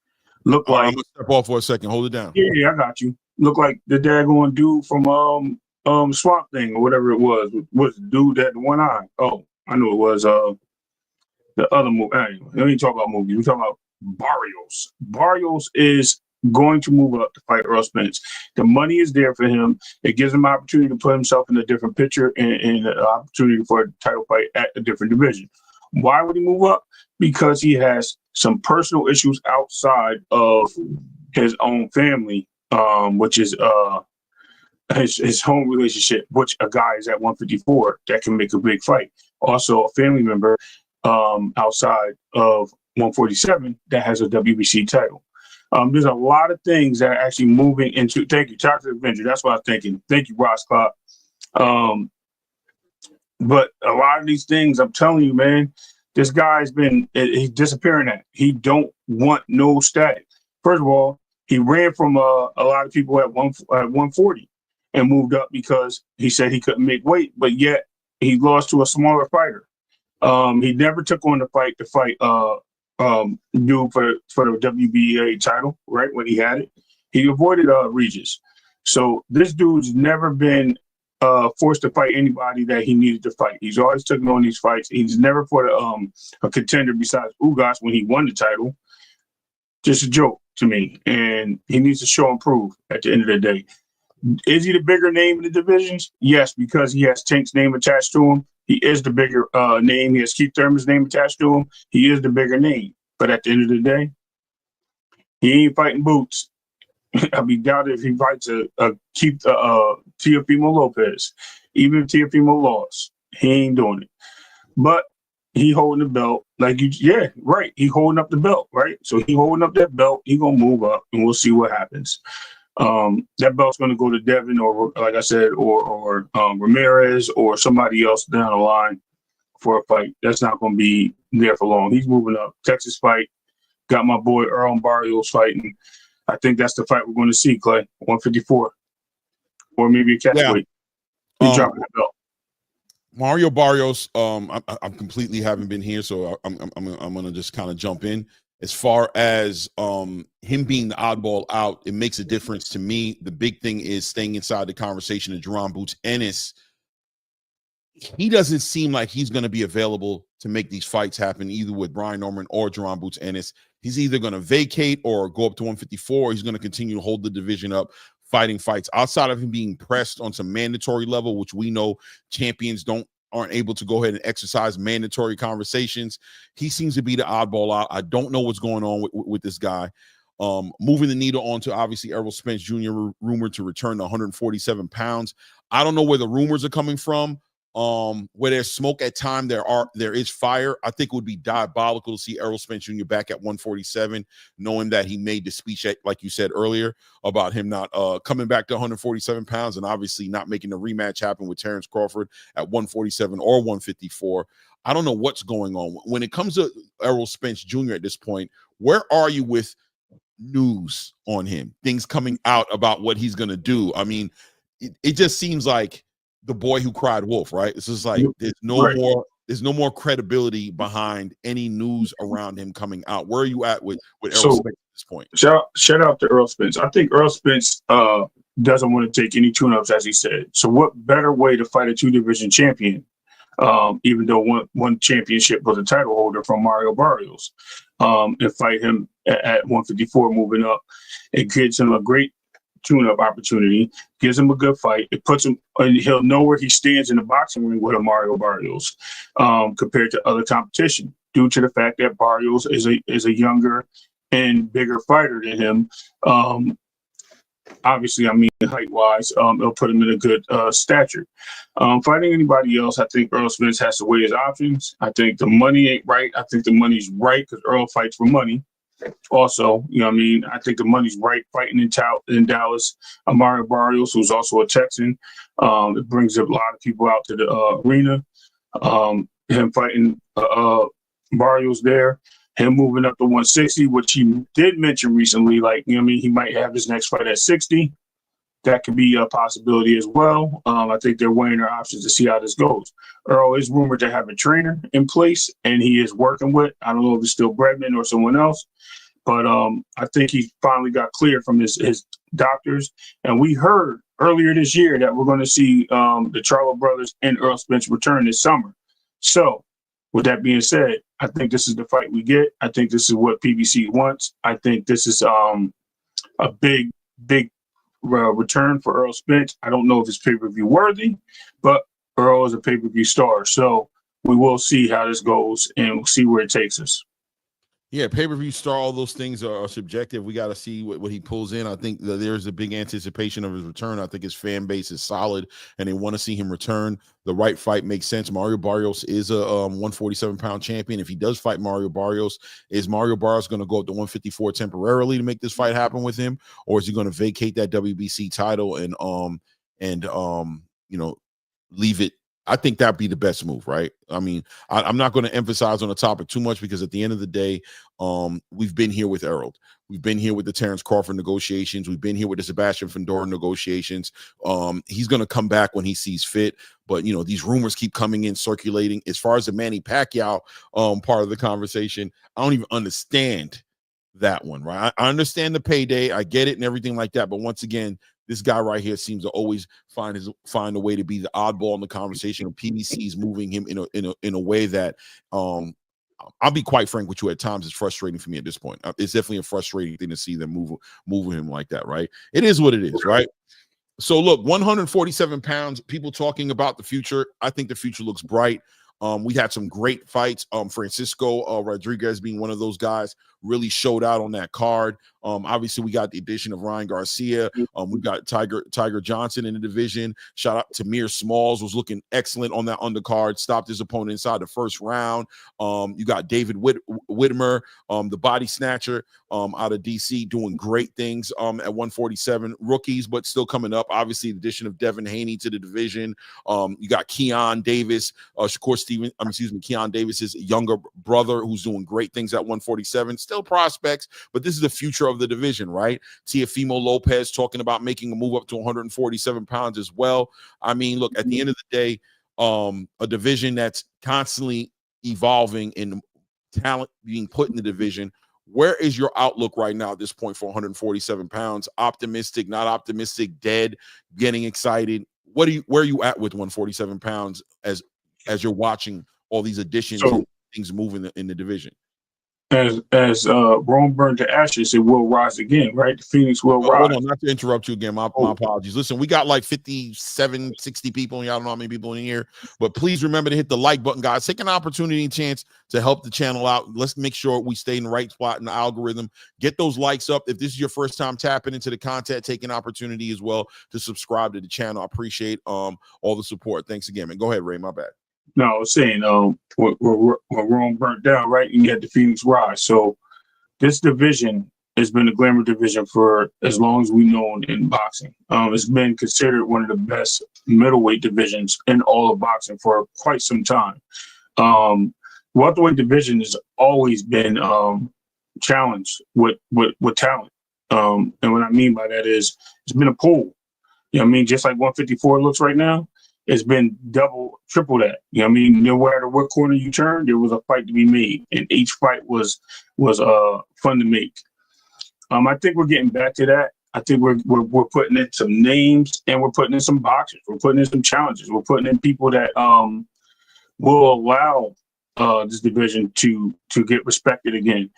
Speaker 3: looked like.
Speaker 2: I'm gonna step off for a second. Hold it down.
Speaker 3: Yeah, I got you. Look like the daggone dude from Swamp Thing or whatever it was. Was the dude that had the one eye? Oh, I knew it was the other movie. Anyway, let me talk about movies. We're talking about Barrios. Barrios is going to move up to fight Errol Spence. The money is there for him. It gives him an opportunity to put himself in a different picture and an opportunity for a title fight at a different division. Why would he move up? Because he has some personal issues outside of his own family, which is his home relationship, which a guy is at 154 that can make a big fight. Also, a family member outside of 147 that has a WBC title. There's a lot of things that are actually moving into. Thank you, Chocolate Avenger. That's what I was thinking. Thank you, Ross Clark. But a lot of these things, I'm telling you, man, this guy's he's disappearing at. He don't want no static. First of all, he ran from a lot of people at 140 and moved up because he said he couldn't make weight, but yet he lost to a smaller fighter. He never took on the fight to fight dude for the WBA title, right, when he had it. He avoided Regis. So this dude's never been forced to fight anybody that he needed to fight. He's always taken on these fights. He's never fought a contender besides Ugas when he won the title. Just a joke to me. And he needs to show and prove at the end of the day. Is he the bigger name in the divisions? Yes, because he has Tank's name attached to him. He is the bigger name. He has Keith Thurman's name attached to him. He is the bigger name. But at the end of the day, he ain't fighting Boots. I'd be doubted if he fights Teofimo Lopez. Even if Teofimo lost, he ain't doing it. But he holding the belt. He holding up the belt, right? So he holding up that belt. He gonna move up, and we'll see what happens. That belt's going to go to Devin or, like I said, or Ramirez or somebody else down the line for a fight. That's not going to be there for long. He's moving up. Texas fight. Got my boy Errol Barrios fighting. I think that's the fight we're going to see, Clay. 154. Or maybe a catchweight. He's dropping the belt.
Speaker 2: Mario Barrios, I completely haven't been here, so I'm going to just kind of jump in. As far as him being the oddball out, it makes a difference to me. The big thing is staying inside the conversation of Jaron Boots Ennis. He doesn't seem like he's going to be available to make these fights happen, either with Brian Norman or Jaron Boots Ennis. He's either going to vacate or go up to 154, or he's going to continue to hold the division up, fighting fights. Outside of him being pressed on some mandatory level, which we know champions aren't able to go ahead and exercise mandatory conversations, he seems to be the oddball out. I don't know what's going on with this guy. Moving the needle on to obviously Errol Spence Jr. rumored to return to 147 pounds. I don't know where the rumors are coming from. Where there's smoke at time, there is fire. I think it would be diabolical to see Errol Spence Jr. back at 147, knowing that he made the speech, like you said earlier, about him not coming back to 147 pounds and obviously not making the rematch happen with Terrence Crawford at 147 or 154. I don't know what's going on. When it comes to Errol Spence Jr. at this point, where are you with news on him? Things coming out about what he's going to do. I mean, it just seems like the boy who cried wolf, right? It's just like there's no more credibility behind any news around him coming out. Where are you at with Errol Spence at this point?
Speaker 3: Shout out to Errol Spence. I think Errol Spence doesn't want to take any tune-ups, as he said. So what better way to fight a two-division champion, even though one championship was a title holder from Mario Barrios, and fight him at 154 moving up. It gives him a great tune-up opportunity, gives him a good fight. It puts him, he'll know where he stands in the boxing ring with a Mario Barrios compared to other competition, due to the fact that Barrios is a younger and bigger fighter than him. Obviously, I mean, height-wise, it'll put him in a good stature. Fighting anybody else, I think Errol Spence has to weigh his options. I think the money ain't right. I think the money's right because Errol fights for money. Also, you know what I mean? I think the money's right fighting in Dallas. Mario Barrios, who's also a Texan. It brings a lot of people out to the arena. Him fighting Barrios there. Him moving up to 160, which he did mention recently, like, you know what I mean? He might have his next fight at 60. That could be a possibility as well. I think they're weighing their options to see how this goes. Errol is rumored to have a trainer in place, and he is working with, I don't know if it's still Bredman or someone else, but I think he finally got cleared from his doctors. And we heard earlier this year that we're going to see the Charlo brothers and Errol Spence return this summer. So with that being said, I think this is the fight we get. I think this is what PBC wants. I think this is a big return for Errol Spence. I don't know if it's pay-per-view worthy, but Errol is a pay-per-view star. So we will see how this goes, and we'll see where it takes us.
Speaker 2: Yeah, pay-per-view star, all those things are subjective. We got to see what he pulls in. I think that there's a big anticipation of his return. I think his fan base is solid, and they want to see him return. The right fight makes sense. Mario Barrios is a 147-pound champion. If he does fight Mario Barrios, is Mario Barrios going to go up to 154 temporarily to make this fight happen with him, or is he going to vacate that WBC title and leave it? I think that'd be the best move, right? I mean, I'm not going to emphasize on the topic too much because at the end of the day, we've been here with Errol. We've been here with the Terrence Crawford negotiations. We've been here with the Sebastian Fundora negotiations. He's going to come back when he sees fit. But, you know, these rumors keep coming in, circulating. As far as the Manny Pacquiao part of the conversation, I don't even understand that one, right? I understand the payday. I get it and everything like that. But once again, this guy right here seems to always find a way to be the oddball in the conversation. And PBC is moving him in a way that I'll be quite frank with you. At times, it's frustrating for me at this point. It's definitely a frustrating thing to see them moving him like that, right? It is what it is, right? So look, 147 pounds. People talking about the future. I think the future looks bright. We had some great fights. Francisco Rodriguez being one of those guys really showed out on that card. Obviously, we got the addition of Ryan Garcia. We've got Tiger Johnson in the division. Shout out to Mir Smalls, was looking excellent on that undercard. Stopped his opponent inside the first round. You got David Whitmer, the body snatcher out of DC, doing great things at 147. Rookies, but still coming up. Obviously, the addition of Devin Haney to the division. You got Keon Davis, Keon Davis's younger brother, who's doing great things at 147. Still prospects, but this is the future of the division, right? Teofimo Lopez talking about making a move up to 147 pounds as well. I mean, look, at the end of the day, a division that's constantly evolving and talent being put in the division. Where is your outlook right now at this point for 147 pounds? Optimistic, not optimistic, dead, getting excited? Where are you at with 147 pounds as you're watching all these additions and things moving in the division?
Speaker 3: As Rome burned to ashes, it will rise again, right? The Phoenix will rise.
Speaker 2: Hold on, not to interrupt you again. My apologies. Listen, we got like 57, 60 people. Y'all don't know how many people in here, but please remember to hit the like button, guys. Take an opportunity and chance to help the channel out. Let's make sure we stay in the right spot in the algorithm. Get those likes up. If this is your first time tapping into the content, take an opportunity as well to subscribe to the channel. I appreciate all the support. Thanks again, man. Go ahead, Ray. My bad.
Speaker 3: No, I was saying, when Rome burnt down, right, you had the Phoenix rise. So this division has been a glamour division for as long as we've known in boxing. It's been considered one of the best middleweight divisions in all of boxing for quite some time. Welterweight division has always been challenged with talent. And what I mean by that is it's been a pool. You know what I mean? Just like 154 looks right now. It's been double, triple that. You know what I mean? No matter what corner you turn, there was a fight to be made, and each fight was fun to make. I think we're getting back to that. I think we're putting in some names, and we're putting in some boxers. We're putting in some challenges. We're putting in people that will allow this division to get respected again.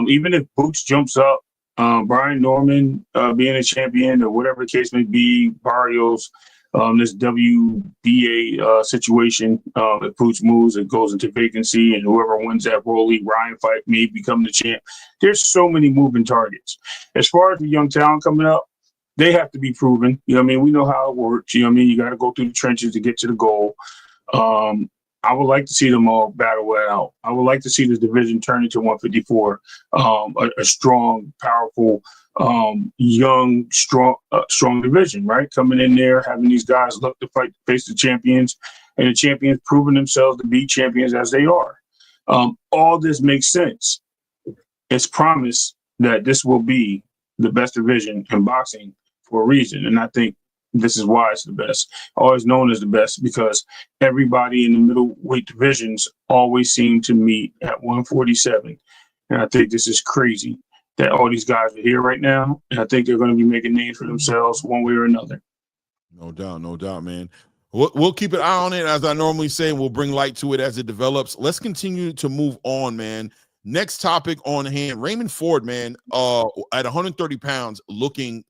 Speaker 3: Even if Boots jumps up, Brian Norman being a champion or whatever the case may be, Barrios. This WBA situation, if Pooch moves, it goes into vacancy, and whoever wins that Rolly Ryan fight may become the champ. There's so many moving targets. As far as the young talent coming up, they have to be proven. You know what I mean? We know how it works. You know what I mean? You got to go through the trenches to get to the goal. I would like to see them all battle it out. I would like to see this division turn into 154, a strong, powerful, young, strong division, right? Coming in there, having these guys look to fight, face the champions, and the champions proving themselves to be champions as they are. All this makes sense. It's promised that this will be the best division in boxing for a reason, and I think this is why it's the best. Always known as the best because everybody in the middleweight divisions always seem to meet at 147. And I think this is crazy that all these guys are here right now. And I think they're going to be making names for themselves one way or another.
Speaker 2: No doubt, man. We'll keep an eye on it, as I normally say, and we'll bring light to it as it develops. Let's continue to move on, man. Next topic on hand, Raymond Ford, man, at 130 pounds, looking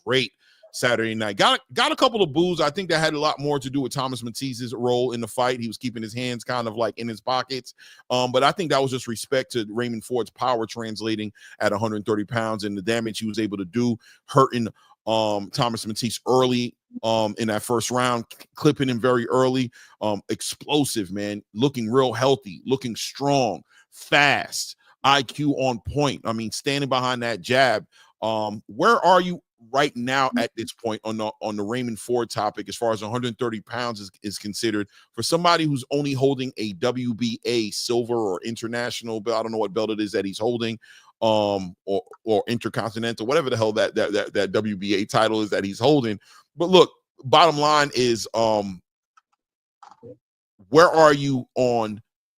Speaker 2: great Saturday night. Got a couple of boos. I think that had a lot more to do with Thomas Matisse's role in the fight. He was keeping his hands kind of like in his pockets. But I think that was just respect to Raymond Ford's power translating at 130 pounds and the damage he was able to do, hurting Thomas Matisse early in that first round, clipping him very early. Explosive, man, looking real healthy, looking strong, fast, IQ on point. I mean, standing behind that jab. Where are you right now at this point on the Raymond Ford topic as far as 130 pounds is considered for somebody who's only holding a WBA silver or international belt? I don't know what belt it is that he's holding, or intercontinental, whatever the hell that WBA title is that he's holding. But look, bottom line is, where are you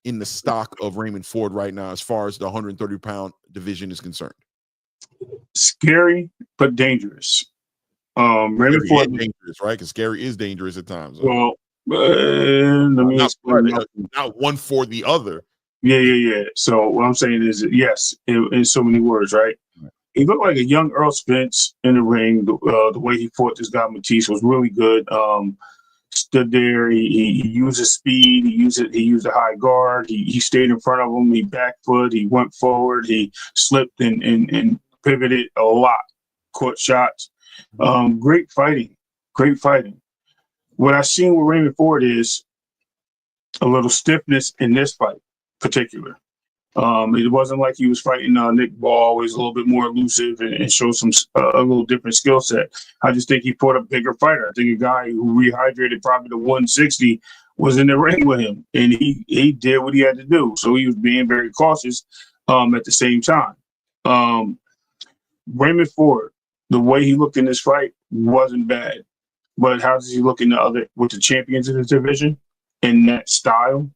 Speaker 2: in the stock of Raymond Ford right now as far as the 130 pound division is concerned?
Speaker 3: Scary but dangerous. Raymond Ford
Speaker 2: is dangerous, right? Because scary is dangerous at times.
Speaker 3: Well, not
Speaker 2: one for the other.
Speaker 3: Yeah. So what I'm saying is, yes, in so many words, right? He looked like a young Errol Spence in the ring. The way he fought this guy Matisse was really good. Stood there. He used his speed. He used a high guard. He stayed in front of him. He back foot. He went forward. He slipped and pivoted a lot. Caught shots. Great fighting. What I've seen with Raymond Ford is a little stiffness in this fight, particular. It wasn't like he was fighting Nick Ball, always a little bit more elusive and showed some a little different skill set. I just think he fought a bigger fighter. I think a guy who rehydrated probably to 160 was in the ring with him, and he did what he had to do. So he was being very cautious at the same time. Raymond Ford, the way he looked in this fight wasn't bad, but how does he look with the champions in the division in that style?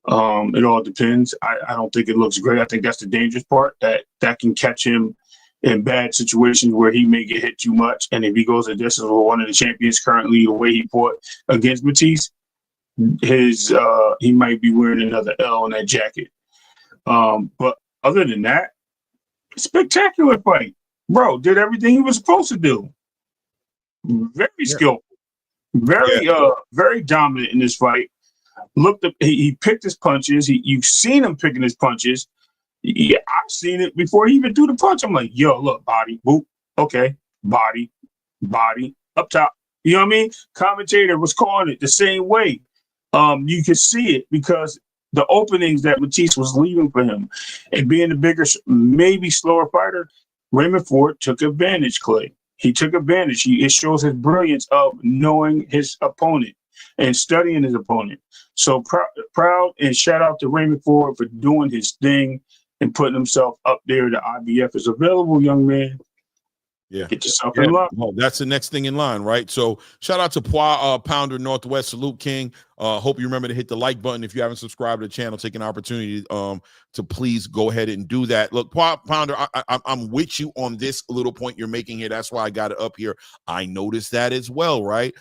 Speaker 3: It all depends. I don't think it looks great. I think that's the dangerous part, that can catch him in bad situations where he may get hit too much. And if he goes a distance with one of the champions currently, the way he fought against Matisse, he might be wearing another L in that jacket. But other than that, spectacular fight. Bro, did everything he was supposed to do. Very skillful. Very dominant in this fight. He picked his punches. You've seen him picking his punches. Yeah, I've seen it before he even threw the punch. I'm like, yo, look, body, boop, okay, body, up top. You know what I mean? Commentator was calling it the same way. You could see it because the openings that Matisse was leaving for him, and being the bigger, maybe slower fighter, Raymond Ford took advantage, Clay. He took advantage. It shows his brilliance of knowing his opponent and studying his opponent. So proud and shout out to Raymond Ford for doing his thing and putting himself up there. The IBF is available, young man.
Speaker 2: Yeah.
Speaker 3: Get yourself in line.
Speaker 2: Well, that's the next thing in line, right? So shout out to Pounder Northwest. Salute, King. Hope you remember to hit the like button if you haven't subscribed to the channel. Take an opportunity to please go ahead and do that. Look, Pounder, I'm with you on this little point you're making here. That's why I got it up here. I noticed that as well, right?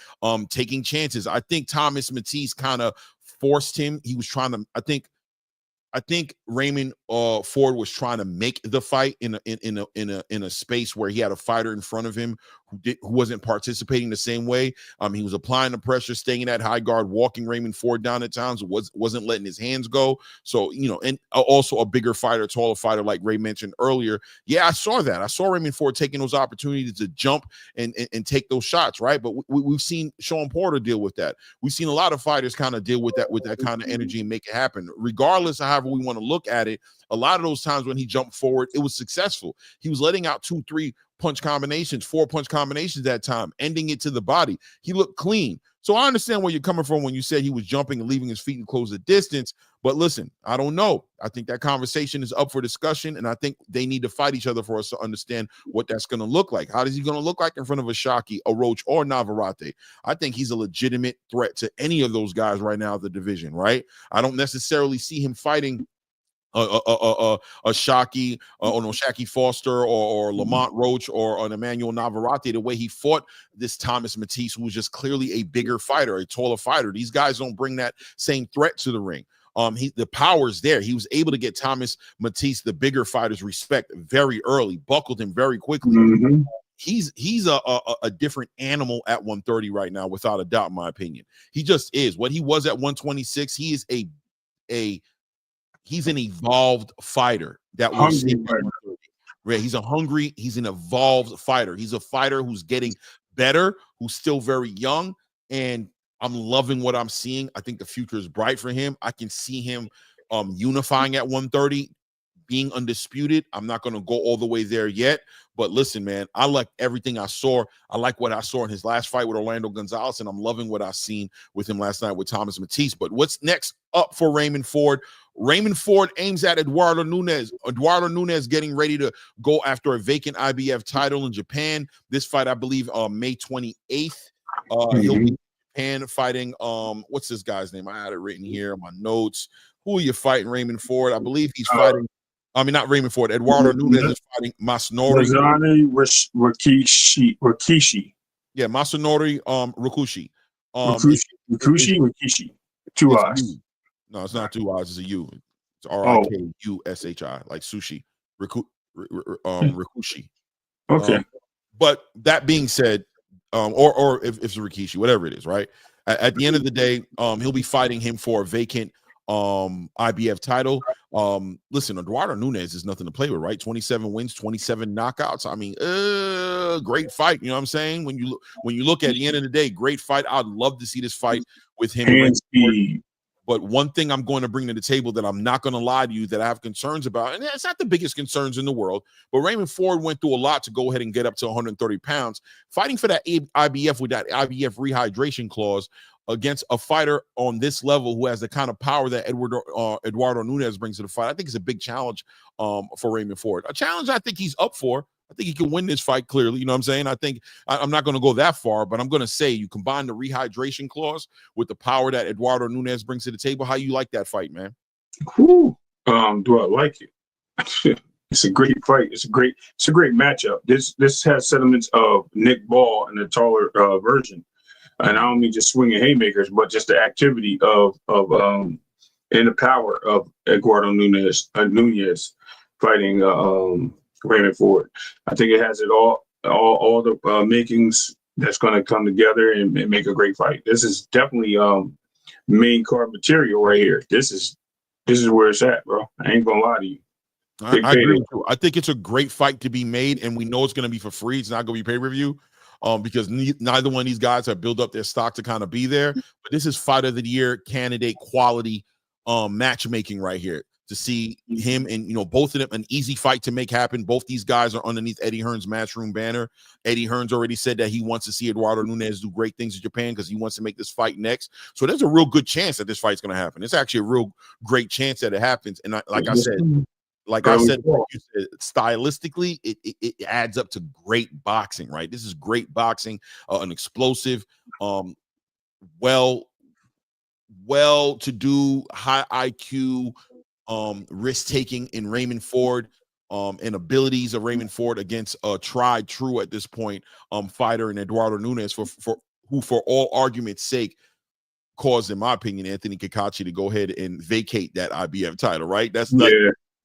Speaker 2: Taking chances. I think Thomas Matisse kind of forced him. He was trying to, I think I think Raymond Ford was trying to make the fight in a space where he had a fighter in front of him who wasn't participating the same way. He was applying the pressure, staying in that high guard, walking Raymond Ford down at times, wasn't letting his hands go. So, and also a bigger fighter, taller fighter, like Ray mentioned earlier. Yeah, I saw that. I saw Raymond Ford taking those opportunities to jump and take those shots, right? But we've seen Sean Porter deal with that. We've seen a lot of fighters kind of deal with that kind of energy and make it happen. Regardless of however we want to look at it, a lot of those times when he jumped forward, it was successful. He was letting out 2, 3 punch combinations, 4 punch combinations that time, ending it to the body. He looked clean. So I understand where you're coming from when you said he was jumping and leaving his feet and close the distance. But listen, I don't know. I think that conversation is up for discussion, and I think they need to fight each other for us to understand what that's going to look like. How is he going to look like in front of a Shockey, a Roach, or Navarrete? I think he's a legitimate threat to any of those guys right now at the division, right? I don't necessarily see him fighting a Shockey, Shacky Foster or Lamont Roach or an Emmanuel Navarrete, the way he fought this Thomas Matisse, who was just clearly a bigger fighter, a taller fighter. These guys don't bring that same threat to the ring. The power's there. He was able to get Thomas Matisse, the bigger fighter's respect very early, buckled him very quickly.
Speaker 3: Mm-hmm.
Speaker 2: He's a different animal at 130 right now, without a doubt, in my opinion. He just is. What he was at 126, he is he's an evolved fighter that was he's an evolved fighter. He's a fighter who's getting better, who's still very young, and I'm loving what I'm seeing. I think the future is bright for him. I can see him unifying at 130, being undisputed. I'm not going to go all the way there yet, but listen, man, I like everything I saw. I like what I saw in his last fight with Orlando Gonzalez, and I'm loving what I've seen with him last night with Thomas Matisse. But what's next up for Raymond Ford? Raymond Ford aims at Eduardo Nunes. Eduardo Nunes getting ready to go after a vacant IBF title in Japan. This fight, I believe, May 28th. He'll be in Japan fighting, what's this guy's name? I had it written here in my notes. Who are you fighting, Raymond Ford? I believe he's fighting, not Raymond Ford. Eduardo Nunes is fighting Masanori
Speaker 3: Rikishi.
Speaker 2: Yeah, Masanori Rikushi.
Speaker 3: Rikishi. 2 eyes.
Speaker 2: No, it's not 2 eyes. It's a U. It's Rikushi, like sushi. Rikushi.
Speaker 3: Okay.
Speaker 2: But that being said, or if it's Rikishi, whatever it is, right? At the end of the day, he'll be fighting him for a vacant IBF title. Listen, Eduardo Nunes is nothing to play with, right? 27 wins, 27 knockouts. I mean, great fight. You know what I'm saying? When you look at the end of the day, great fight. I'd love to see this fight with him. But one thing I'm going to bring to the table that I'm not going to lie to you that I have concerns about, and it's not the biggest concerns in the world, but Raymond Ford went through a lot to go ahead and get up to 130 pounds, fighting for that IBF with that IBF rehydration clause against a fighter on this level who has the kind of power that Eduardo Nunes brings to the fight. I think it's a big challenge for Raymond Ford. A challenge I think he's up for. I think he can win this fight clearly. You know what I'm saying? I think I'm not going to go that far, but I'm going to say you combine the rehydration clause with the power that Eduardo Nunes brings to the table. How you like that fight, man?
Speaker 3: Do I like it? It's a great fight. It's a great matchup. This has sentiments of Nick Ball in a taller version. And I don't mean just swinging haymakers, but just the activity of and the power of Eduardo Nunes fighting Raymond Ford. I think it has it all the makings that's going to come together and make a great fight. This is definitely main card material right here. This is where it's at, bro. I ain't gonna lie to you.
Speaker 2: I agree with you. I think it's a great fight to be made, and we know it's going to be for free. It's not going to be pay-per-view. Because neither one of these guys have built up their stock to kind of be there. But this is fight of the year candidate quality matchmaking right here. To see him and, both of them, an easy fight to make happen. Both these guys are underneath Eddie Hearn's Matchroom banner. Eddie Hearn's already said that he wants to see Eduardo Nunes do great things in Japan because he wants to make this fight next. So there's a real good chance that this fight's going to happen. It's actually a real great chance that it happens. And like I said, stylistically, it adds up to great boxing, right? This is great boxing, an explosive, well-to-do, high IQ, risk-taking in Raymond Ford, and abilities of Raymond Ford against a tried true at this point fighter in Eduardo Nunes, who for all argument's sake caused, in my opinion, Anthony Kakachi to go ahead and vacate that IBF title, right?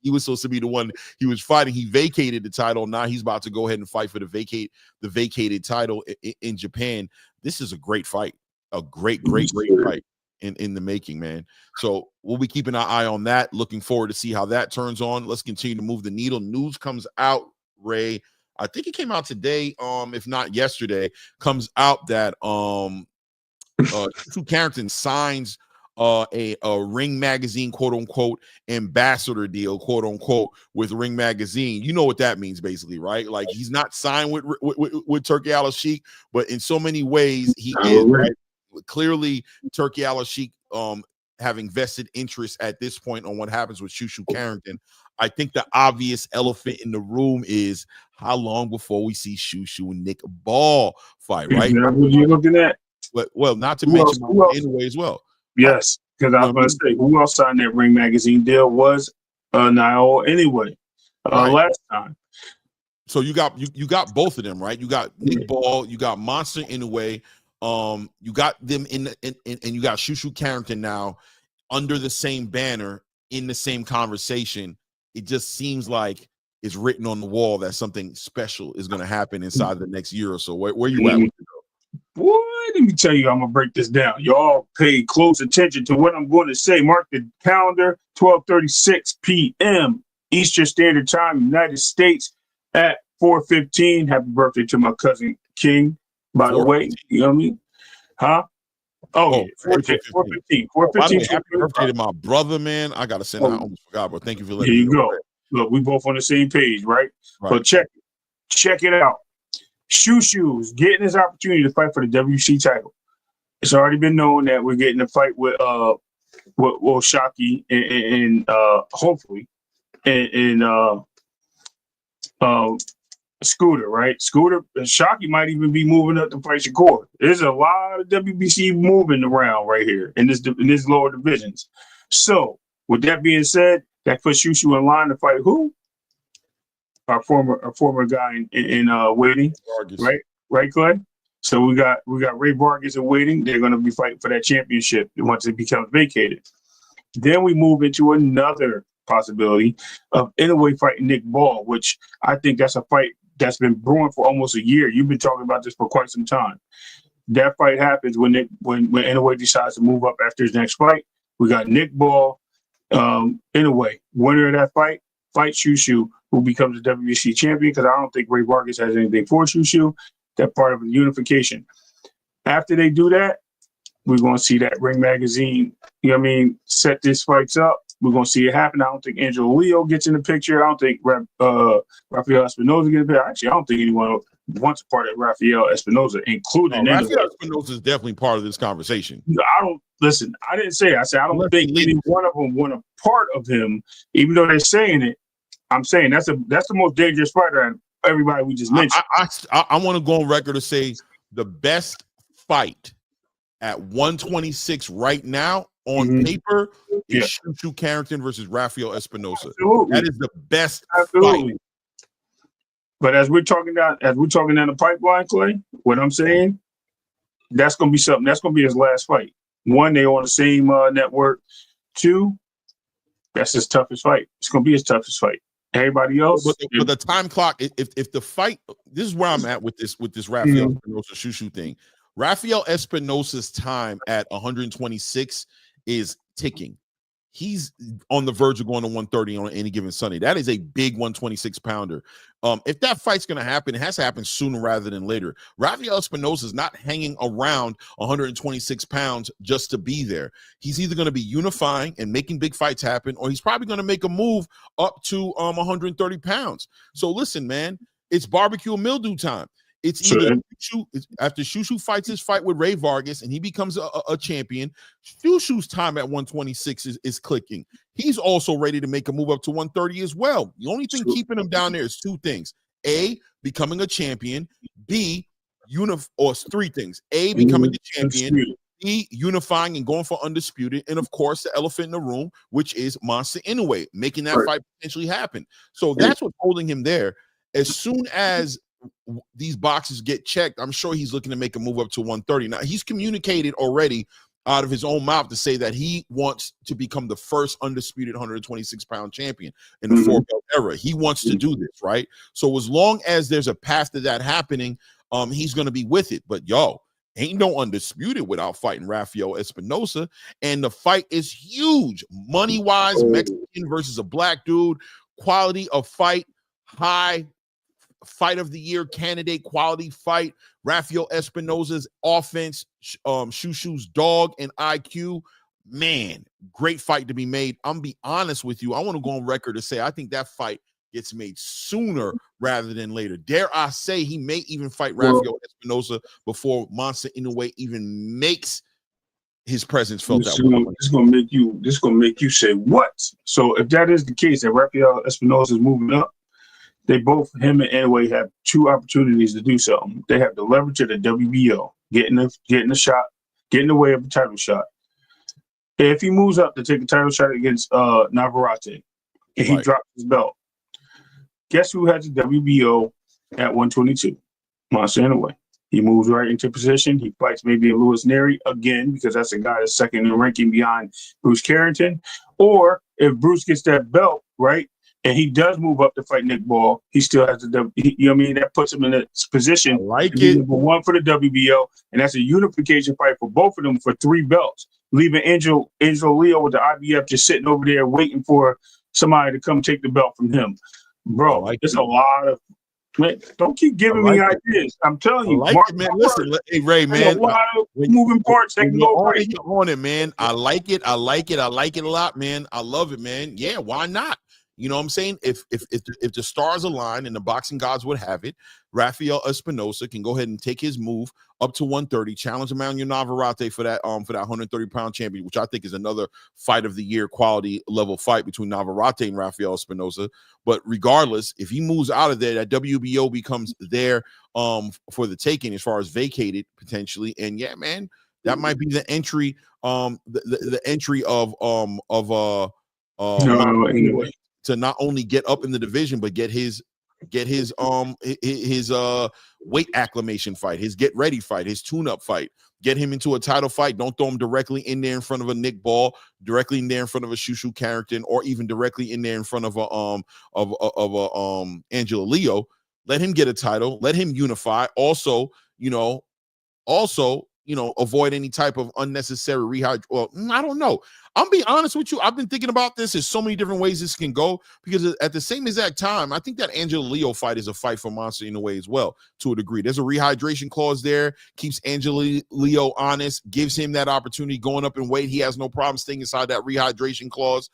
Speaker 2: He was supposed to be the one he was fighting. He vacated the title. Now he's about to go ahead and fight for the vacated title in Japan. This is a great fight, a great fight in the making, man. So we'll be keeping our eye on that. Looking forward to see how that turns on. Let's continue to move the needle. News comes out, Ray. I think it came out today, if not yesterday, comes out that Shu Carrington signs a Ring Magazine, quote unquote, ambassador deal, quote unquote, with Ring Magazine. You know what that means, basically, right? Like, he's not signed with Turki Al-Sheikh, but in so many ways he is, right? Clearly, Turki Al-Sheikh having vested interest at this point on what happens with Shu Carrington. I think the obvious elephant in the room is how long before we see Shu and Nick Ball fight, right?
Speaker 3: What you're looking at?
Speaker 2: But, well, not to mention anyway as well.
Speaker 3: Yes, because I was going to say, who else signed that Ring Magazine deal was Niall anyway, last time.
Speaker 2: So you got both of them, right? You got Nick Ball, you got Monster Inoue, you got them and you got Shu Carrington now under the same banner in the same conversation. It just seems like it's written on the wall that something special is going to happen inside the next year or so. Where you at with it?
Speaker 3: Boy, let me tell you, I'm going to break this down. Y'all pay close attention to what I'm going to say. Mark the calendar, 12:36 p.m. Eastern Standard Time, United States at 4:15. Happy birthday to my cousin King, by the way. You know what I mean? Huh? Oh, 4:15. 4:15.
Speaker 2: Happy birthday to my brother, man. I got to send out. I almost forgot, but thank you for letting me know.
Speaker 3: Here you go. Look, we both on the same page, right? So check it out. Shu's getting his opportunity to fight for the WBC title. It's already been known that we're getting a fight with Shaki and hopefully and Scooter, right? Scooter and Shaki might even be moving up to fight Shakur. There's a lot of WBC moving around right here in this lower divisions. So with that being said, that puts Shu in line to fight who? Our former guy in waiting, Vargas. right, Clay. So we got Ray Vargas in waiting. They're going to be fighting for that championship once it becomes vacated. Then we move into another possibility of Inoue fighting Nick Ball, which I think that's a fight that's been brewing for almost a year. You've been talking about this for quite some time. That fight happens when Inoue decides to move up after his next fight. We got Nick Ball, Inoue, winner of that fight Shu, who becomes the WBC champion, because I don't think Ray Vargas has anything for Shu. That part of the unification. After they do that, we're going to see that Ring Magazine, you know what I mean, set these fights up. We're going to see it happen. I don't think Angelo Leo gets in the picture. I don't think Rafael Espinoza gets in the picture. Actually, I don't think anyone wants a part of Rafael Espinoza, including
Speaker 2: Rafael Espinoza is definitely part of this conversation.
Speaker 3: I didn't say it. I said I don't think any one of them want a part of him, even though they're saying it. I'm saying that's the most dangerous fighter out of everybody we just mentioned.
Speaker 2: I want to go on record to say the best fight at 126 right now on paper is Shu Carrington versus Rafael Espinoza. Absolutely. That is the best fight.
Speaker 3: But as we're talking down the pipeline, Clay, what I'm saying, that's gonna be something. That's gonna be his last fight. One, they on the same network. Two, that's his toughest fight. It's gonna be his toughest fight. Everybody else,
Speaker 2: but the time clock. If the fight, this is where I'm at with this Rafael Espinoza Shu thing. Rafael Espinoza's time at 126 is ticking. He's on the verge of going to 130 on any given Sunday. That is a big 126 pounder. If that fight's going to happen, it has to happen sooner rather than later. Rafael Espinoza is not hanging around 126 pounds just to be there. He's either going to be unifying and making big fights happen, or he's probably going to make a move up to 130 pounds. So listen, man, it's barbecue and mildew time. It's either after Shu fights his fight with Ray Vargas and he becomes a champion, Shu's time at 126 is clicking. He's also ready to make a move up to 130 as well. The only thing keeping him down there is two things. A, becoming a champion. B, three things. A, becoming the champion. B, unifying and going for undisputed. And, of course, the elephant in the room, which is Monster Inoue, making that fight potentially happen. So that's what's holding him there. As soon as these boxes get checked, I'm sure he's looking to make a move up to 130. Now, he's communicated already out of his own mouth to say that he wants to become the first undisputed 126-pound champion in the four-belt era. He wants to do this, right? So as long as there's a path to that happening, he's going to be with it. But, ain't no undisputed without fighting Rafael Espinosa. And the fight is huge. Money-wise, Mexican versus a black dude, quality of fight, high fight of the year candidate, quality fight. Rafael Espinosa's offense, Shushu's dog and IQ, man, great fight to be made. I'm be honest with you. I want to go on record to say I think that fight gets made sooner rather than later. Dare I say he may even fight Rafael Espinosa before Monster Inoue even makes his presence felt that way.
Speaker 3: This gonna make you say what? So if that is the case, that Rafael Espinosa is moving up, him and Inoue have two opportunities to do something. They have the leverage of the WBO, getting a shot, getting the way of the title shot. If he moves up to take a title shot against Navarrete, and he drops his belt, guess who has the WBO at 122? Monster Inoue. He moves right into position. He fights maybe a Louis Neri again, because that's a guy that's second in ranking behind Bruce Carrington. Or if Bruce gets that belt, right, and he does move up to fight Nick Ball, he still has the, that puts him in a position to be number one for the WBO, and that's a unification fight for both of them for 3 belts, leaving Angel Leo with the IBF just sitting over there waiting for somebody to come take the belt from him. Bro, it's a lot of, man, don't keep giving me ideas. I'm telling you.
Speaker 2: Man. Listen, hey, Ray, man.
Speaker 3: A lot of moving parts that can go right.
Speaker 2: On it, man. I like it a lot, man. I love it, man. Yeah, why not? You know what I'm saying? If the stars align and the boxing gods would have it, Rafael Espinosa can go ahead and take his move up to 130, challenge Emmanuel Navarrete for that 130-pound champion, which I think is another fight of the year quality level fight between Navarrete and Rafael Espinosa. But regardless, if he moves out of there, that WBO becomes there for the taking as far as vacated potentially. And yeah, man, that might be the entry, the entry of anyway, to not only get up in the division, but get his weight acclimation fight, his get ready fight, his tune-up fight, get him into a title fight. Don't throw him directly in there in front of a Nick Ball, directly in there in front of a Shushu Carrington, or even directly in there in front of a Angela Leo. Let him get a title, let him unify. Also, avoid any type of unnecessary rehydration. Well, I don't know. I'm being honest with you. I've been thinking about this. There's so many different ways this can go, because at the same exact time, I think that Angela Leo fight is a fight for Monster Inoue as well, to a degree. There's a rehydration clause there, keeps Angela Leo honest, gives him that opportunity going up in weight. He has no problem staying inside that rehydration clause.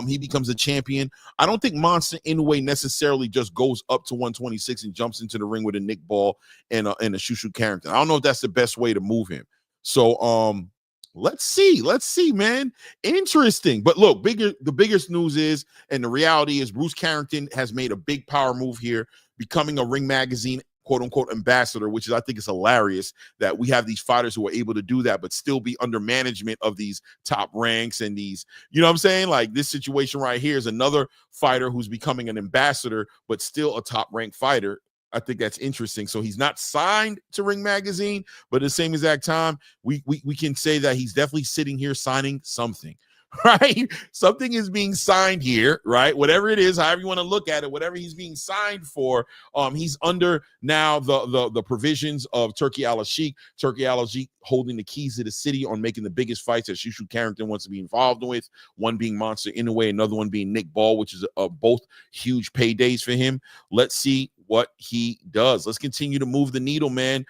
Speaker 2: He becomes a champion. I don't think Monster Inoue necessarily just goes up to 126 and jumps into the ring with a Nick Ball and a Shushu Carrington. I don't know if that's the best way to move him. So, let's see, man. Interesting. But look, the biggest news is, and the reality is, Bruce Carrington has made a big power move here, becoming a Ring Magazine quote unquote ambassador, which is, I think, is hilarious that we have these fighters who are able to do that, but still be under management of these top ranks and these, you know what I'm saying? Like, this situation right here is another fighter who's becoming an ambassador, but still a top ranked fighter. I think that's interesting. So he's not signed to Ring Magazine, but at the same exact time, we can say that he's definitely sitting here signing something, right? Something is being signed here, right? Whatever it is, however you want to look at it, whatever he's being signed for, he's under now the provisions of Turki Al-Sheikh. Turki Al-Sheikh holding the keys to the city on making the biggest fights that Shushu Carrington wants to be involved with. One being Monster Inoue, another one being Nick Ball, which is both huge paydays for him. Let's see what he does. Let's continue to move the needle, man.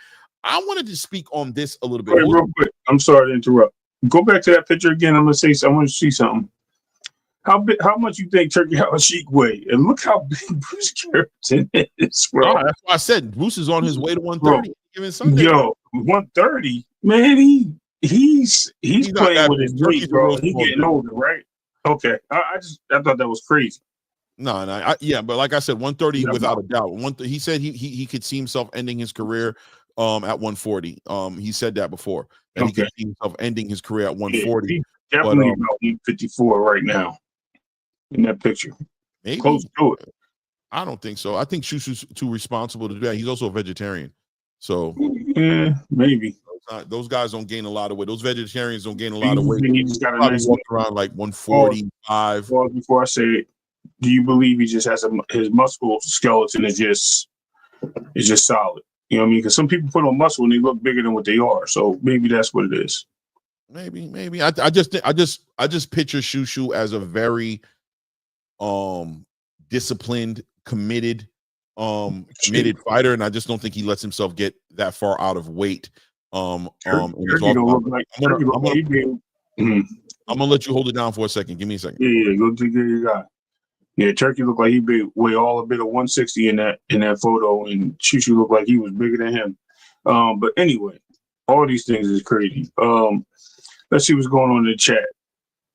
Speaker 2: I wanted to speak on this a little bit.
Speaker 3: Wait, real quick. I'm sorry to interrupt. Go back to that picture again. I want to see something. How much you think Turki Al-Sheikh weigh? And look how big Bruce Carrington is, bro.
Speaker 2: Oh, that's why I said Bruce is on his way to 130. Given Sunday.
Speaker 3: Yo, 130, man. He's playing with his dreams, bro. He's getting older, right? Okay. I thought that was crazy.
Speaker 2: No, but like I said, 130 without a doubt. He said he could see himself ending his career at 140. He said that before. And he could see himself ending his career at 140.
Speaker 3: He's definitely about 154 right now in that picture.
Speaker 2: Maybe
Speaker 3: close to it.
Speaker 2: I don't think so. I think Shushu's too responsible to do that. He's also a vegetarian. So
Speaker 3: yeah, maybe.
Speaker 2: those guys don't gain a lot of weight. Those vegetarians don't gain a lot of weight.
Speaker 3: He just got a
Speaker 2: Probably
Speaker 3: nice
Speaker 2: walk around like 145.
Speaker 3: Well, before I say it, do you believe he just has his muscle skeleton is just solid? You know what I mean? Because some people put on muscle and they look bigger than what they are. So maybe that's what it is.
Speaker 2: Maybe. I just picture Shushu as a very disciplined, committed fighter, and I just don't think he lets himself get that far out of weight. I'm gonna let you hold it down for a second. Give me a second.
Speaker 3: Yeah, go take care of your guy. Yeah, Turkey looked like he weighed all a bit of 160 in that photo, and Shushu looked like he was bigger than him. But anyway, all these things is crazy. Let's see what's going on in the chat.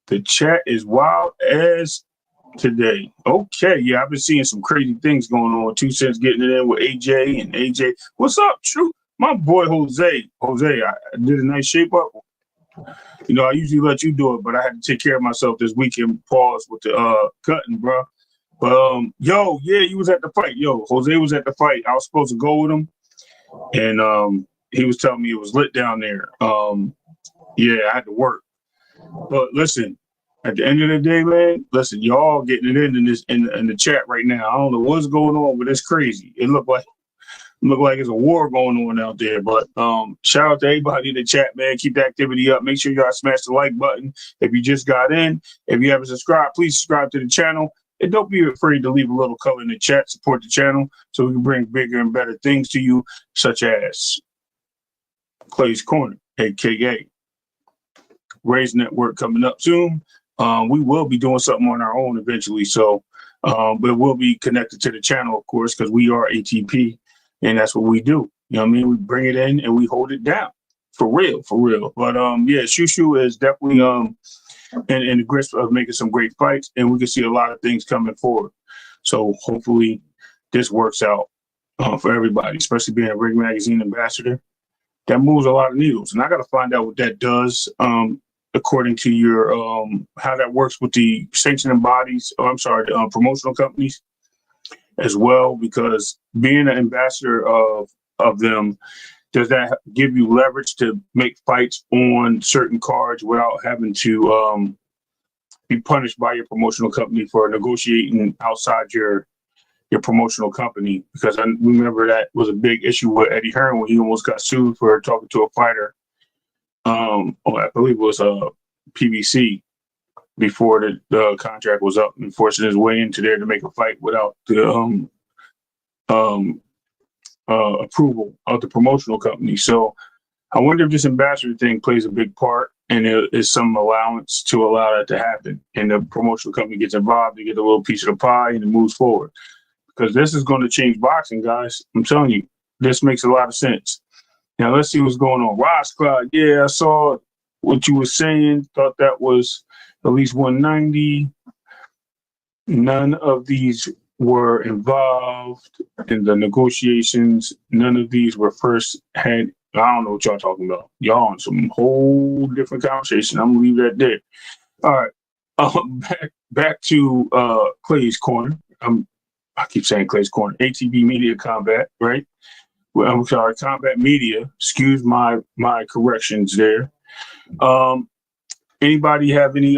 Speaker 3: The chat is wild as today. Okay, yeah, I've been seeing some crazy things going on. 2 Cents getting it in with AJ and AJ. What's up, True? My boy Jose, I did a nice shape up. You know, I usually let you do it, but I had to take care of myself this weekend. Pause with the cutting, bro. But you was at the fight. Jose was at the fight. I was supposed to go with him, and he was telling me it was lit down there. Yeah, I had to work. But listen, at the end of the day, man, listen, y'all getting it in the chat right now. I don't know what's going on, but it's crazy. It looked like it's a war going on out there. But shout out to everybody in the chat, man. Keep the activity up. Make sure y'all smash the like button. If you just got in, if you haven't subscribed, please subscribe to the channel. And don't be afraid to leave a little color in the chat. Support the channel so we can bring bigger and better things to you, such as Clay's Corner, a.k.a. Ray's Network coming up soon. We will be doing something on our own eventually. So, but we'll be connected to the channel, of course, because we are ATP. And that's what we do. You know what I mean? We bring it in and we hold it down. For real. But Shushu is definitely in the grip of making some great fights, and we can see a lot of things coming forward. So hopefully this works out for everybody, especially being a Ring Magazine ambassador. That moves a lot of needles. And I gotta find out what that does according to your how that works with the sanctioning bodies, the promotional companies as well, because being an ambassador of them, does that give you leverage to make fights on certain cards without having to be punished by your promotional company for negotiating outside your promotional company? Because I remember that was a big issue with Eddie Hearn when he almost got sued for talking to a fighter. I believe it was PBC before the contract was up and forcing his way into there to make a fight without the approval of the promotional company. So I wonder if this ambassador thing plays a big part, and there is some allowance to allow that to happen, and the promotional company gets involved to get a little piece of the pie and it moves forward. Because this is going to change boxing, guys. I'm telling you, this makes a lot of sense. Now let's see what's going on. Ross Cloud, yeah, I saw what you were saying. Thought that was at least 190. None of these were involved in the negotiations. None of these were first had. I don't know what y'all talking about. Y'all on some whole different conversation. I'm gonna leave that there. All right. Back to Clay's Corner. I keep saying Clay's Corner. ATB Media Combat, right? Well, I'm sorry, Combat Media. Excuse my corrections there. Anybody have any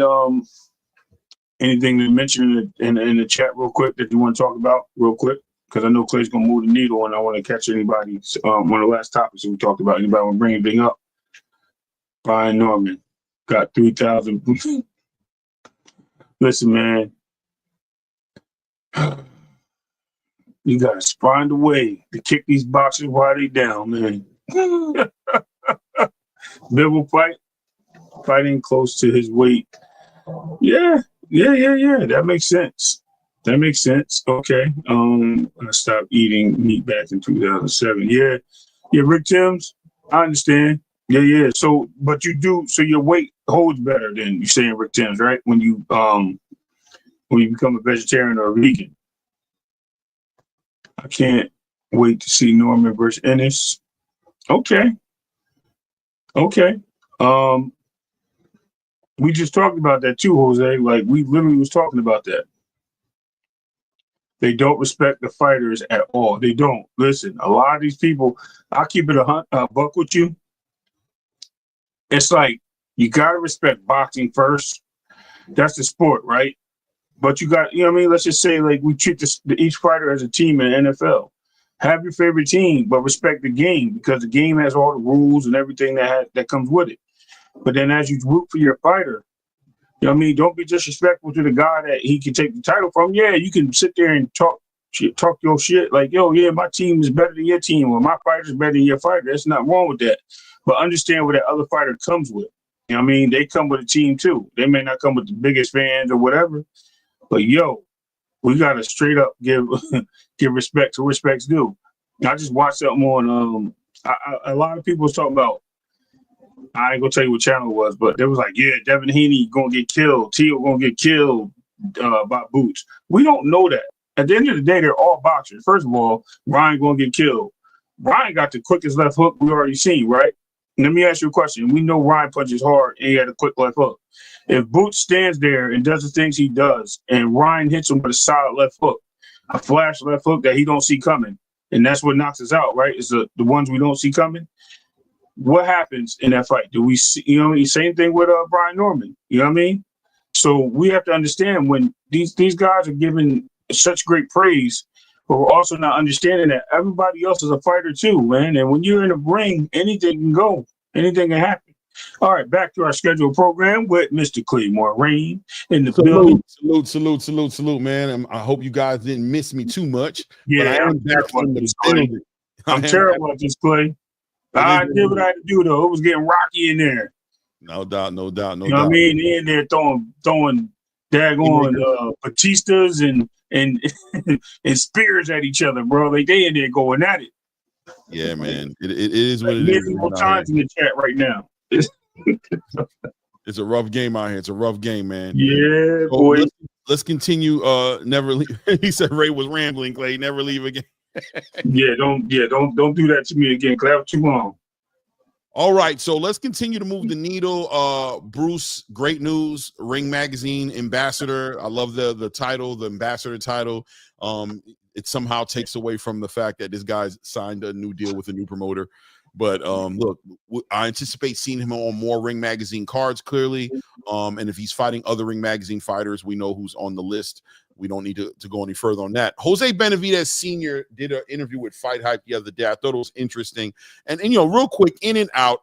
Speaker 3: anything to mention in the chat real quick that you want to talk about real quick? Because I know Clay's gonna move the needle, and I want to catch anybody. One of the last topics that we talked about. Anybody want to bring anything up? Brian Norman got 3,000. Listen, man, you gotta find a way to kick these boxers while they down, man. Bivol fighting close to his weight. Yeah. That makes sense. Okay. I stopped eating meat back in 2007. Yeah, Rick Timms, I understand. Yeah. So, but you do, so your weight holds better than you saying Rick Timms, right? When you become a vegetarian or a vegan. I can't wait to see Norman versus Ennis. Okay. We just talked about that too, Jose. Like, we literally was talking about that. They don't respect the fighters at all. They don't. Listen, a lot of these people, I'll keep it a buck with you. it's like you gotta respect boxing first. That's the sport, right? But you got, let's just say like we treat each fighter as a team in the NFL. Have your favorite team, but respect the game because the game has all the rules and everything that comes with it. But then as you root for your fighter, don't be disrespectful to the guy that he can take the title from. Yeah, you can sit there and talk your shit like, yo, yeah, my team is better than your team, or my fighter is better than your fighter. There's nothing wrong with that. But understand what that other fighter comes with. They come with a team too. They may not come with the biggest fans or whatever, but we gotta straight up give respect to respect's due. I just watched something on a lot of people was talking about, I ain't gonna tell you what channel it was, but they was like, yeah, Devin Haney gonna get killed, Teal gonna get killed by Boots. We don't know that. At the end of the day, they're all boxers. First of all, Ryan gonna get killed. Ryan got the quickest left hook we already seen, right? Let me ask you a question. We know Ryan punches hard and he had a quick left hook. If Boots stands there and does the things he does, and Ryan hits him with a solid left hook, a flash left hook that he don't see coming, and that's what knocks us out, right? Is the ones we don't see coming. What happens in that fight? Do we see, same thing with Brian Norman, you know what I mean? So we have to understand when these guys are given such great praise, but we're also not understanding that everybody else is a fighter too, man. And when you're in a ring, anything can go, anything can happen. All right, back to our scheduled program with Mr. Claymore Rain in the building.
Speaker 2: Salute, man. I hope you guys didn't miss me too much.
Speaker 3: Yeah, I'm terrible at this, Clay. I'm terrible at this, Clay. I did what I had to do, though. It was getting rocky in there.
Speaker 2: No doubt.
Speaker 3: You know what I mean? They in there throwing daggone Batistas and and spears at each other, bro. Like they in there going at it.
Speaker 2: Yeah, man. It is what it is.
Speaker 3: Multiple times in the chat right now.
Speaker 2: It's a rough game out here. It's a rough game, man.
Speaker 3: Yeah, so boy.
Speaker 2: Let's continue. Never leave. He said Ray was rambling, Clay. Never leave again.
Speaker 3: Don't do that to me again, Clay. That was too long.
Speaker 2: All right, so let's continue to move the needle. Bruce, great news. Ring Magazine ambassador. I love the title, the ambassador title. It somehow takes away from the fact that this guy's signed a new deal with a new promoter. But look, I anticipate seeing him on more Ring Magazine cards, clearly. And if he's fighting other Ring Magazine fighters, we know who's on the list. We don't need to go any further on that. Jose Benavidez Sr. did an interview with Fight Hype the other day. I thought it was interesting. And real quick, in and out,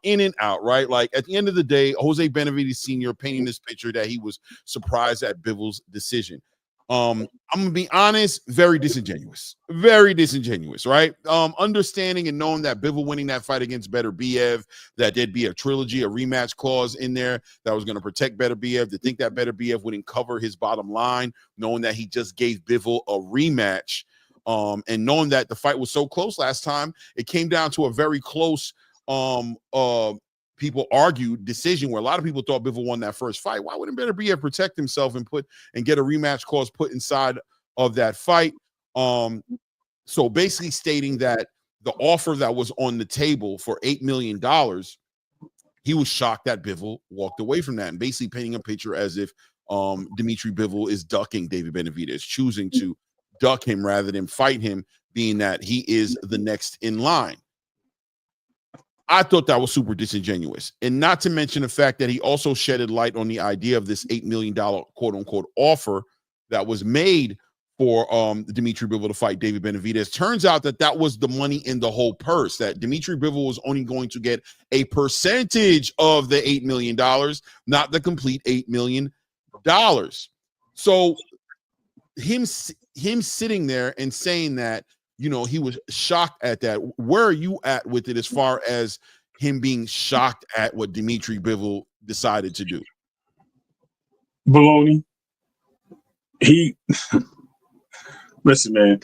Speaker 2: right? Like, at the end of the day, Jose Benavidez Sr. painting this picture that he was surprised at Bivol's decision. I'm gonna be honest, very disingenuous, right? Understanding and knowing that Bivol winning that fight against Beterbiev, that there'd be a trilogy, a rematch clause in there that was going to protect Beterbiev, to think that Beterbiev wouldn't cover his bottom line, knowing that he just gave Bivol a rematch, and knowing that the fight was so close last time, it came down to a very close people argued decision where a lot of people thought Bivol won that first fight. Why wouldn't Beterbiev protect himself and get a rematch clause put inside of that fight? So basically stating that the offer that was on the table for $8 million, he was shocked that Bivol walked away from that, and basically painting a picture as if Dimitri Bivol is ducking David Benavidez, choosing to duck him rather than fight him, being that he is the next in line. I thought that was super disingenuous. And not to mention the fact that he also shedded light on the idea of this $8 million quote unquote offer that was made for Dimitri Bivol to fight David Benavidez. Turns out that was the money in the whole purse, that Dimitri Bivol was only going to get a percentage of the $8 million, not the complete $8 million. So him sitting there and saying that, he was shocked at that. Where are you at with it as far as him being shocked at what Dimitri Bivol decided to do?
Speaker 3: Baloney. Listen, man.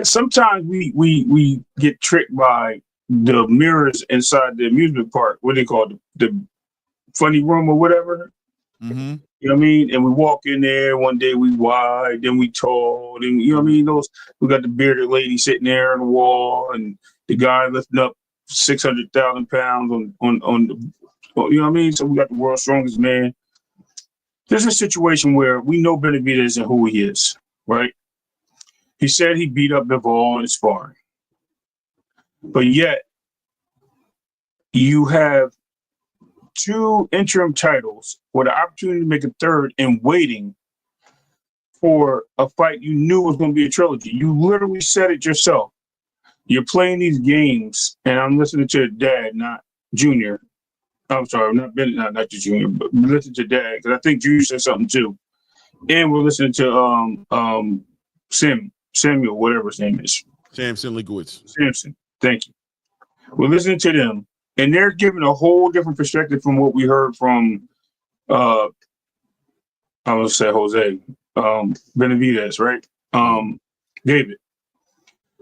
Speaker 3: Sometimes we get tricked by the mirrors inside the amusement park. What do they call it? The funny room or whatever.
Speaker 2: Mm-hmm.
Speaker 3: You know what I mean? And we walk in there, one day we wide, then we tall, and you know what I mean? We got the bearded lady sitting there on the wall, and the guy lifting up 600,000 pounds on the, you know what I mean? So we got the world's strongest man. There's a situation where we know Benavidez and who he is, right? He said he beat up Bivol in sparring. But yet, you have 2 interim titles with an opportunity to make a third and waiting for a fight you knew was going to be a trilogy. You literally said it yourself. You're playing these games, and I'm listening to Dad, not Junior. I'm sorry, not the Junior, but listen to Dad, because I think Junior said something too. And we're listening to Samuel, whatever his name is.
Speaker 2: Samson Legowitz.
Speaker 3: Samson, thank you. We're listening to them, and they're giving a whole different perspective from what we heard from, I would say Jose, Benavidez, right? David.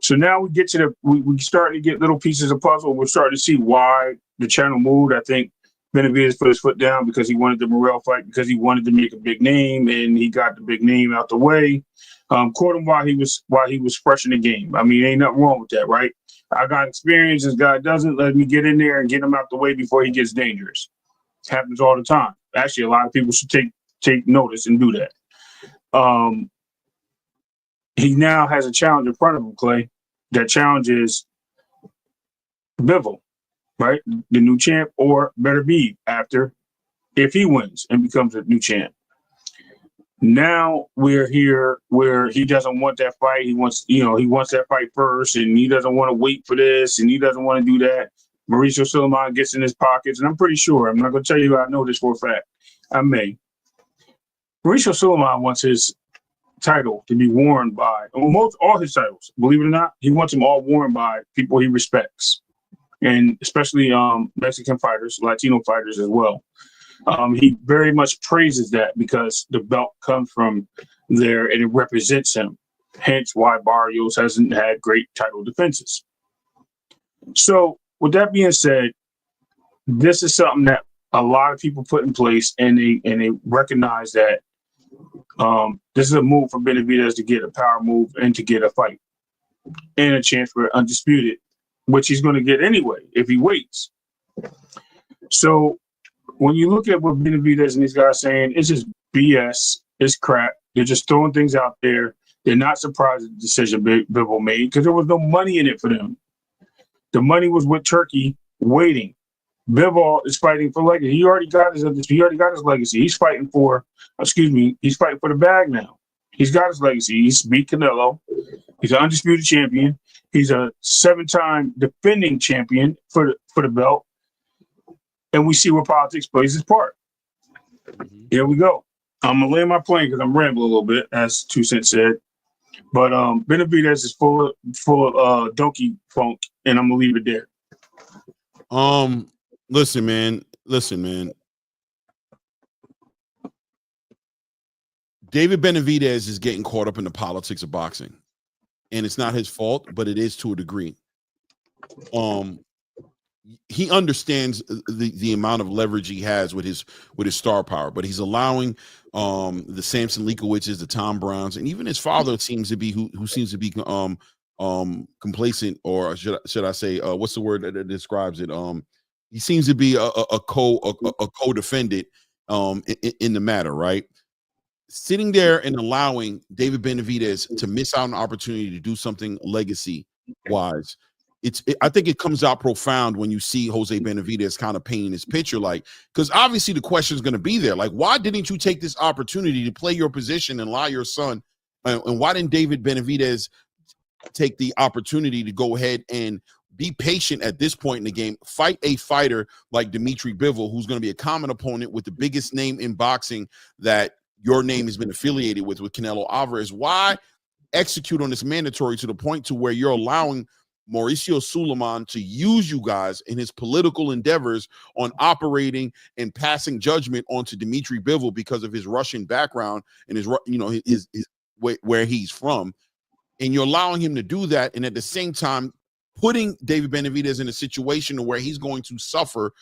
Speaker 3: So now we get to we starting to get little pieces of puzzle. We're starting to see why the channel moved. I think Benavidez put his foot down because he wanted the Morrell fight, because he wanted to make a big name, and he got the big name out the way. Caught him while he was fresh in the game. I mean, ain't nothing wrong with that, right? I got experience. This guy doesn't. Let me get in there and get him out the way before he gets dangerous. It happens all the time. Actually, a lot of people should take notice and do that. He now has a challenge in front of him, Clay. That challenge is Bivol, right? The new champ, or better be after, if he wins and becomes a new champ. Now we're here where he doesn't want that fight. He wants that fight first, and he doesn't want to wait for this, and he doesn't want to do that. Mauricio Sulaiman gets in his pockets, and I'm pretty sure, I'm not going to tell you I know this for a fact. I may. Mauricio Sulaiman wants his title to be worn by all his titles, believe it or not. He wants them all worn by people he respects, and especially Mexican fighters, Latino fighters as well. He very much praises that because the belt comes from there and it represents him. Hence why Barrios hasn't had great title defenses. So with that being said, this is something that a lot of people put in place, and they recognize that this is a move for Benavidez to get a power move and to get a fight and a chance for undisputed, which he's going to get anyway if he waits. So when you look at what Benavidez and these guys are saying, it's just BS. It's crap. They're just throwing things out there. They're not surprised at the decision Bivol made because there was no money in it for them. The money was with Turkey waiting. Bivol is fighting for legacy. He already got his legacy. He's fighting for the bag now. He's got his legacy. He's beat Canelo. He's an undisputed champion. He's a 7-time defending champion for the belt. And we see where politics plays its part. Here we go. I'm gonna land my plane because I'm rambling a little bit, as 2 Cent said. But Benavidez is full of donkey funk, and I'm gonna leave it there.
Speaker 2: Listen, man. David Benavidez is getting caught up in the politics of boxing, and it's not his fault, but it is to a degree. He understands the amount of leverage he has with his star power, but he's allowing the Samson Lekowitzes, the Tom Browns, and even his father seems to be who seems to be complacent, or should I say, what's the word that describes it? He seems to be a co-defendant in the matter, right? Sitting there and allowing David Benavidez to miss out on an opportunity to do something legacy-wise, I think it comes out profound when you see Jose Benavidez kind of painting his picture, because obviously the question is going to be there, why didn't you take this opportunity to play your position and allow your son, and why didn't David Benavidez take the opportunity to go ahead and be patient at this point in the game, fight a fighter like Dimitri Bivol, who's going to be a common opponent with the biggest name in boxing that your name has been affiliated with Canelo Alvarez? Why execute on this mandatory to the point to where you're allowing Mauricio Sulaiman to use you guys in his political endeavors on operating and passing judgment onto Dimitri Bivol because of his Russian background and his where he's from, and you're allowing him to do that, and at the same time putting David Benavidez in a situation where he's going to suffer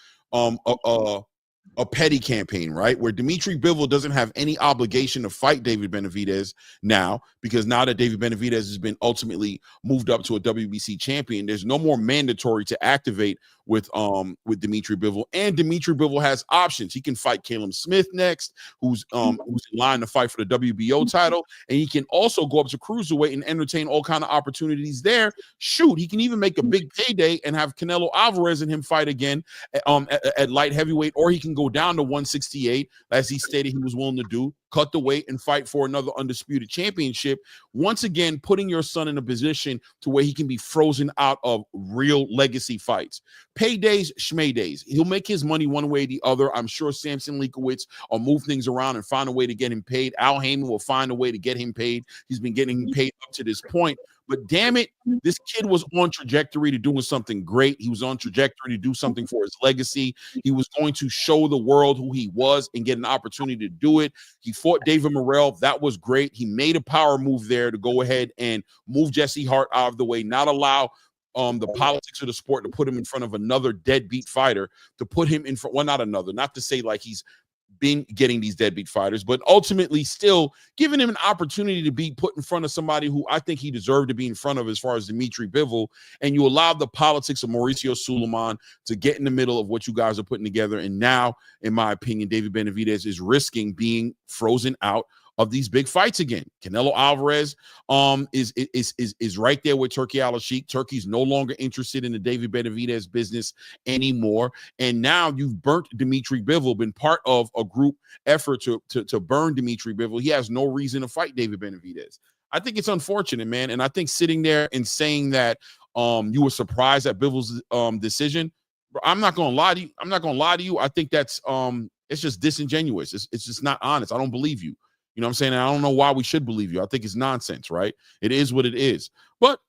Speaker 2: a petty campaign, right? Where Dimitri Bivol doesn't have any obligation to fight David Benavidez now, because now that David Benavidez has been ultimately moved up to a WBC champion, there's no more mandatory to activate with Dimitri Bivol, and Dimitri Bivol has options. He can fight Caleb Smith next, who's in line to fight for the WBO title, and he can also go up to cruiserweight and entertain all kind of opportunities there. Shoot, he can even make a big payday and have Canelo Alvarez and him fight again at light heavyweight, or he can go down to 168, as he stated he was willing to do, cut the weight and fight for another undisputed championship. Once again, putting your son in a position to where he can be frozen out of real legacy fights. Paydays, schmaydays. He'll make his money one way or the other. I'm sure Samson Leikowitz will move things around and find a way to get him paid. Al Heyman will find a way to get him paid. He's been getting paid up to this point. But damn it, this kid was on trajectory to doing something great. He was on trajectory to do something for his legacy. He was going to show the world who he was and get an opportunity to do it. He fought David Morrell. That was great. He made a power move there to go ahead and move Jesse Hart out of the way, not allow the politics of the sport to put him in front of another deadbeat fighter, to put him in front, well, not another, not to say like he's been getting these deadbeat fighters, but ultimately still giving him an opportunity to be put in front of somebody who I think he deserved to be in front of, as far as Dimitri Bivol. And you allow the politics of Mauricio Sulaiman to get in the middle of what you guys are putting together. And now, in my opinion, David Benavidez is risking being frozen out of these big fights again. Canelo Alvarez is right there with Turki Al-Sheikh. Turkey's no longer interested in the David Benavidez business anymore. And now you've burnt Dimitri Bivol, been part of a group effort to burn Dimitri Bivol. He has no reason to fight David Benavidez. I think it's unfortunate, man. And I think sitting there and saying that you were surprised at Bivol's decision, I'm not gonna lie to you. I think that's it's just disingenuous. It's just not honest. I don't believe you. You know what I'm saying? And I don't know why we should believe you. I think it's nonsense, right? It is what it is. But,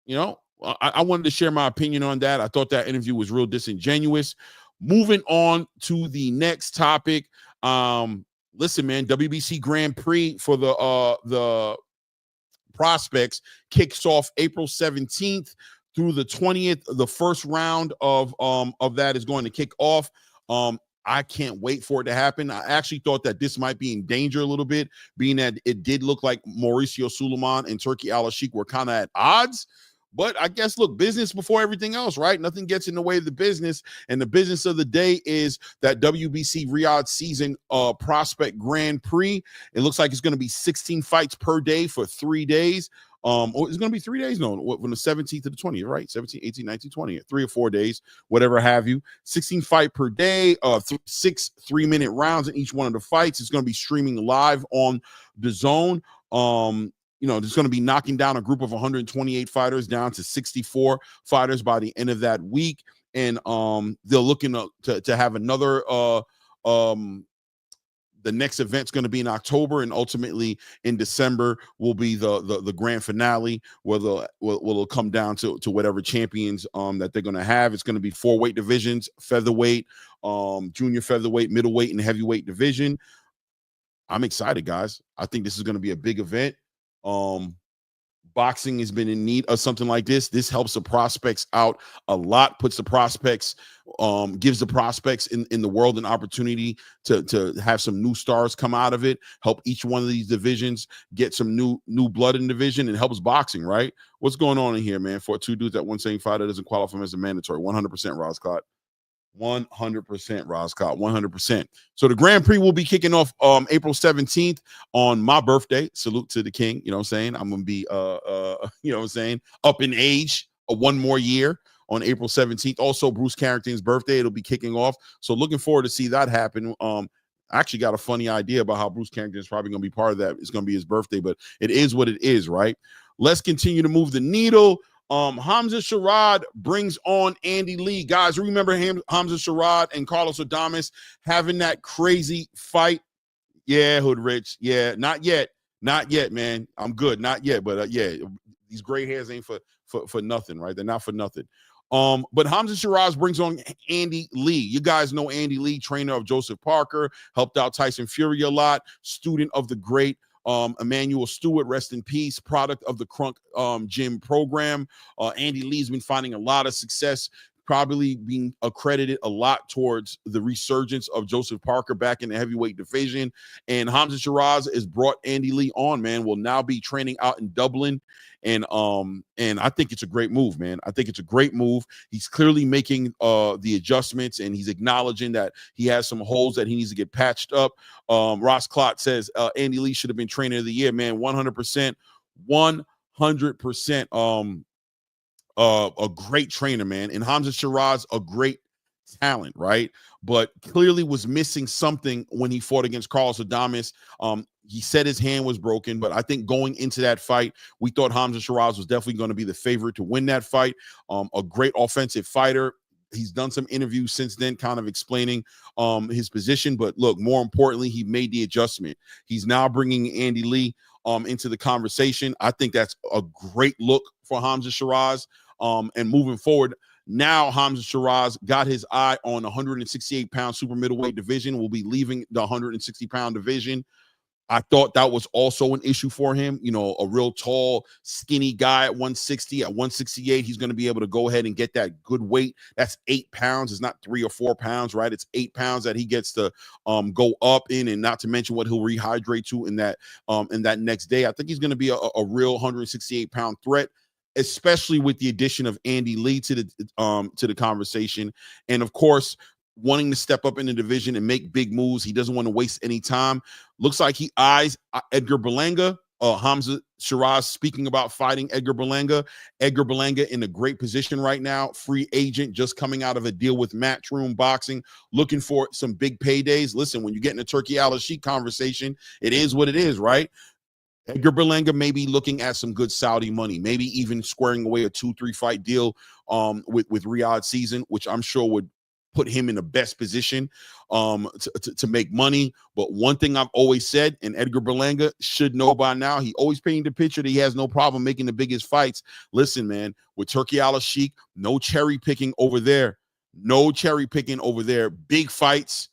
Speaker 2: you know, I wanted to share my opinion on that. I thought that interview was real disingenuous. Moving on to the next topic. Listen, man, WBC Grand Prix for the prospects kicks off April 17th through the 20th. The first round of that is going to kick off. I can't wait for it to happen. I actually thought that this might be in danger a little bit, being that it did look like Mauricio Sulaiman and Turki Al-Sheikh were kind of at odds. But I guess, look, business before everything else, right? Nothing gets in the way of the business. And the business of the day is that WBC Riyadh season prospect Grand Prix. It looks like it's going to be 16 fights per day for 3 days. It's going to be 3 days, no, from the 17th to the 20th, right? 17, 18, 19, 20, 3 or 4 days, whatever have you. 16 fight per day, 6 3-minute rounds in each one of the fights. It's going to be streaming live on the Zone. You know, there's going to be knocking down a group of 128 fighters down to 64 fighters by the end of that week. And they're looking to have another the next event's going to be in October, and ultimately in December will be the grand finale, where will come down to whatever champions that they're going to have. It's going to be 4 weight divisions: featherweight, junior featherweight, middleweight, and heavyweight division. I'm excited, guys. I think this is going to be a big event. Boxing has been in need of something like this. This helps the prospects out a lot, puts the prospects, gives the prospects in the world an opportunity to have some new stars come out of it, help each one of these divisions get some new blood in the division, and helps boxing, right? What's going on in here, man? For 2 dudes at 175, that doesn't qualify as a mandatory. 100% Roscott. 100% Roscott, 100%. So the Grand Prix will be kicking off April 17th on my birthday. Salute to the king. You know what I'm saying? I'm going to be, you know what I'm saying, up in age 1 more year on April 17th. Also, Bruce Carrington's birthday. It'll be kicking off. So looking forward to see that happen. I actually got a funny idea about how Bruce Carrington is probably going to be part of that. It's going to be his birthday, but it is what it is, right? Let's continue to move the needle. Hamza Sherrod brings on Andy Lee. Guys, remember him, Hamza Sherrod and Carlos Adames having that crazy fight? Yeah, Hood Rich. Yeah, not yet, man. I'm good, not yet. But yeah, these gray hairs ain't for nothing, right? They're not for nothing. But Hamza Sherrod brings on Andy Lee. You guys know Andy Lee, trainer of Joseph Parker, helped out Tyson Fury a lot, student of the great Emmanuel Stewart, rest in peace, product of the Crunk Gym program. Andy Lee's been finding a lot of success probably being accredited a lot towards the resurgence of Joseph Parker back in the heavyweight division. And Hamza Shiraz has brought Andy Lee on, man, will now be training out in Dublin. And I think it's a great move, man. I think it's a great move. He's clearly making the adjustments, and he's acknowledging that he has some holes that he needs to get patched up. Ross Klott says Andy Lee should have been trainer of the year, man. 100%. A great trainer, man. And Hamza Shiraz, a great talent, right? But clearly was missing something when he fought against Carlos Adames. He said his hand was broken, but I think going into that fight, we thought Hamza Shiraz was definitely going to be the favorite to win that fight. A great offensive fighter. He's done some interviews since then, kind of explaining his position. But look, more importantly, he made the adjustment. He's now bringing Andy Lee into the conversation. I think that's a great look for Hamza Shiraz. And moving forward, now Hamza Shiraz got his eye on the 168-pound super middleweight division, will be leaving the 160-pound division. I thought that was also an issue for him. You know, a real tall, skinny guy at 160, at 168, he's going to be able to go ahead and get that good weight. That's 8 pounds. It's not 3 or 4 pounds, right? It's 8 pounds that he gets to go up in, and not to mention what he'll rehydrate to in that next day. I think he's going to be a real 168-pound threat, especially with the addition of Andy Lee to the conversation. And of course, wanting to step up in the division and make big moves. He doesn't want to waste any time. Looks like he eyes Edgar Berlanga. Hamza Shiraz speaking about fighting Edgar Berlanga. Edgar Berlanga in a great position right now. Free agent, just coming out of a deal with Matchroom Boxing, looking for some big paydays. Listen, when you get in a Turki Al-Sheikh conversation, it is what it is, right? Edgar Berlanga may be looking at some good Saudi money, maybe even squaring away a 2-3 fight deal with Riyadh Season, which I'm sure would put him in the best position to make money. But one thing I've always said, and Edgar Berlanga should know by now, he always painted the picture that he has no problem making the biggest fights. Listen, man, with Turki Al-Sheikh, no cherry picking over there. No cherry picking over there. Big fights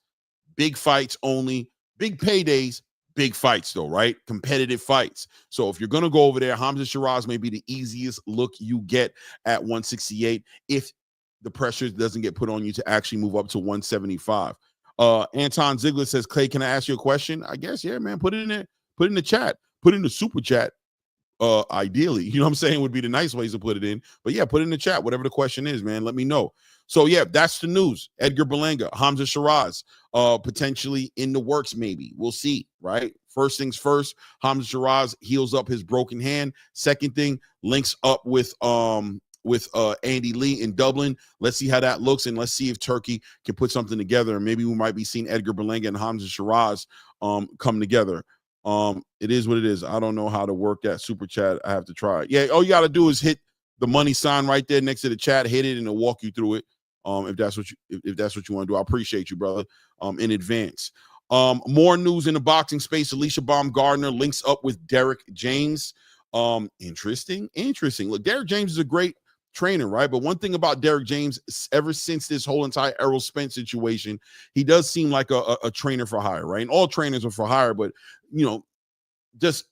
Speaker 2: only. Big paydays, big fights though, right? Competitive fights. So if you're going to go over there, Hamza Shiraz may be the easiest look you get at 168 if the pressure doesn't get put on you to actually move up to 175. Anton Ziegler says, Clay, can I ask you a question? I guess, yeah, man. Put it in there. Put it in the chat. Put it in the super chat. Ideally, you know what I'm saying, would be the nice ways to put it in. But yeah, put it in the chat. Whatever the question is, man, let me know. So yeah, that's the news. Edgar Berlanga, Hamza Shiraz, potentially in the works, maybe. We'll see, right? First things first, Hamza Shiraz heals up his broken hand. Second thing, links up with Andy Lee in Dublin. Let's see how that looks, and let's see if Turkey can put something together. And maybe we might be seeing Edgar Berlanga and Hamza Shiraz come together. It is what it is. I don't know how to work that super chat. I have to try it. Yeah, all you got to do is hit the money sign right there next to the chat. Hit it, and it'll walk you through it. If that's what you want to do, I appreciate you, brother. In advance. More news in the boxing space. Alicia Baumgardner links up with Derek James. Interesting. Look, Derek James is a great trainer, right? But one thing about Derek James, ever since this whole entire Errol Spence situation, he does seem like a trainer for hire, right? And all trainers are for hire, but you know, just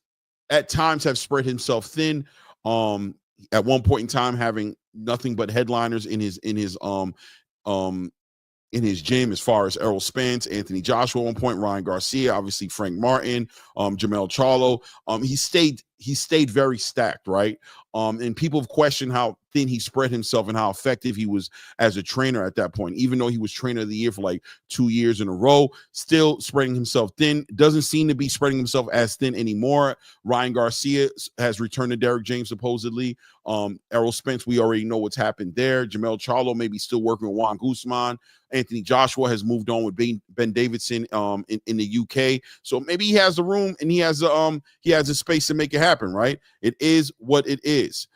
Speaker 2: at times have spread himself thin. At one point in time, having nothing but headliners in his gym, as far as Errol Spence, Anthony Joshua at one point, Ryan Garcia, obviously Frank Martin, Jamel Charlo. He stayed very stacked, right? And people have questioned how thin he spread himself and how effective he was as a trainer at that point. Even though he was trainer of the year for like 2 years in a row, still spreading himself thin. Doesn't seem to be spreading himself as thin anymore. Ryan Garcia has returned to Derek James, supposedly. Errol Spence, we already know what's happened there. Jamel Charlo maybe still working with Juan Guzman. Anthony Joshua has moved on with Ben Davidson in the UK. So maybe he has the room and he has a space to make it happen, right? It is what it is.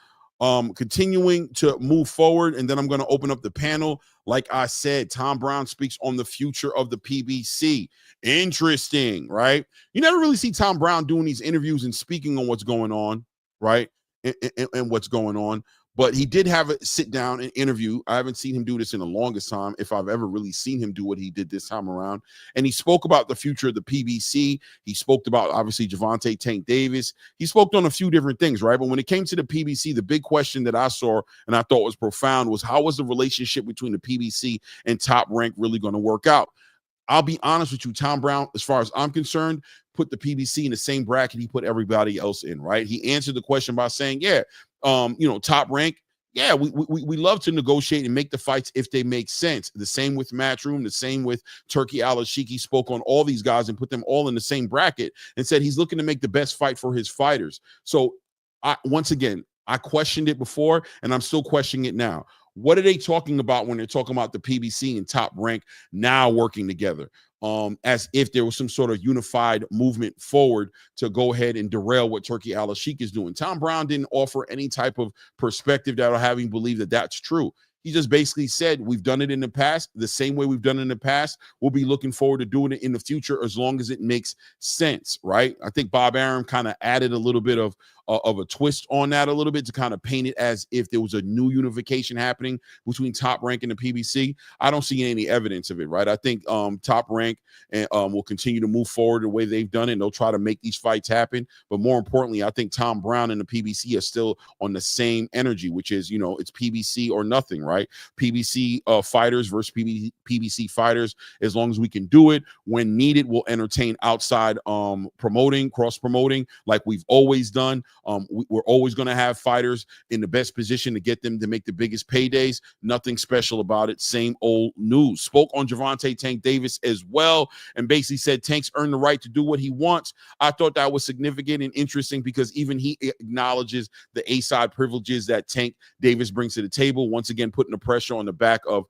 Speaker 2: Continuing to move forward, and then I'm going to open up the panel. Like I said, Tom Brown speaks on the future of the PBC. Interesting, right? You never really see Tom Brown doing these interviews and speaking on what's going on, right? And what's going on. But he did have a sit down and interview. I haven't seen him do this in the longest time, if I've ever really seen him do what he did this time around. And he spoke about the future of the PBC. He spoke about, obviously, Gervonta Tank Davis. He spoke on a few different things, right? But when it came to the PBC, the big question that I saw and I thought was profound was, how was the relationship between the PBC and Top Rank really going to work out? I'll be honest with you, Tom Brown, as far as I'm concerned, put the PBC in the same bracket he put everybody else in, right? He answered the question by saying, Top Rank, yeah, we love to negotiate and make the fights if they make sense. The same with Matchroom, the same with Turki Al-Ashiki. He spoke on all these guys and put them all in the same bracket and said he's looking to make the best fight for his fighters. So, once again, I questioned it before, and I'm still questioning it now. What are they talking about when they're talking about the PBC and Top Rank now working together? As if there was some sort of unified movement forward to go ahead and derail what Turki Al-Ashiki is doing. Tom Brown didn't offer any type of perspective that'll have him believe that that's true. He just basically said, we've done it in the past, the same way we've done it in the past. We'll be looking forward to doing it in the future as long as it makes sense, right? I think Bob Arum kind of added a little bit of a twist on that a little bit to kind of paint it as if there was a new unification happening between Top Rank and the PBC. I don't see any evidence of it, right? I think Top Rank will continue to move forward the way they've done it, and they'll try to make these fights happen. But more importantly, I think Tom Brown and the PBC are still on the same energy, which is, it's PBC or nothing, right? PBC fighters versus PBC fighters. As long as we can do it, when needed, we'll entertain outside promoting, cross-promoting like we've always done. We're always going to have fighters in the best position to get them to make the biggest paydays. Nothing special about it. Same old news. Spoke on Gervonta Tank Davis as well and basically said Tank's earned the right to do what he wants. I thought that was significant and interesting because even he acknowledges the A-side privileges that Tank Davis brings to the table. Once again, putting the pressure on the back of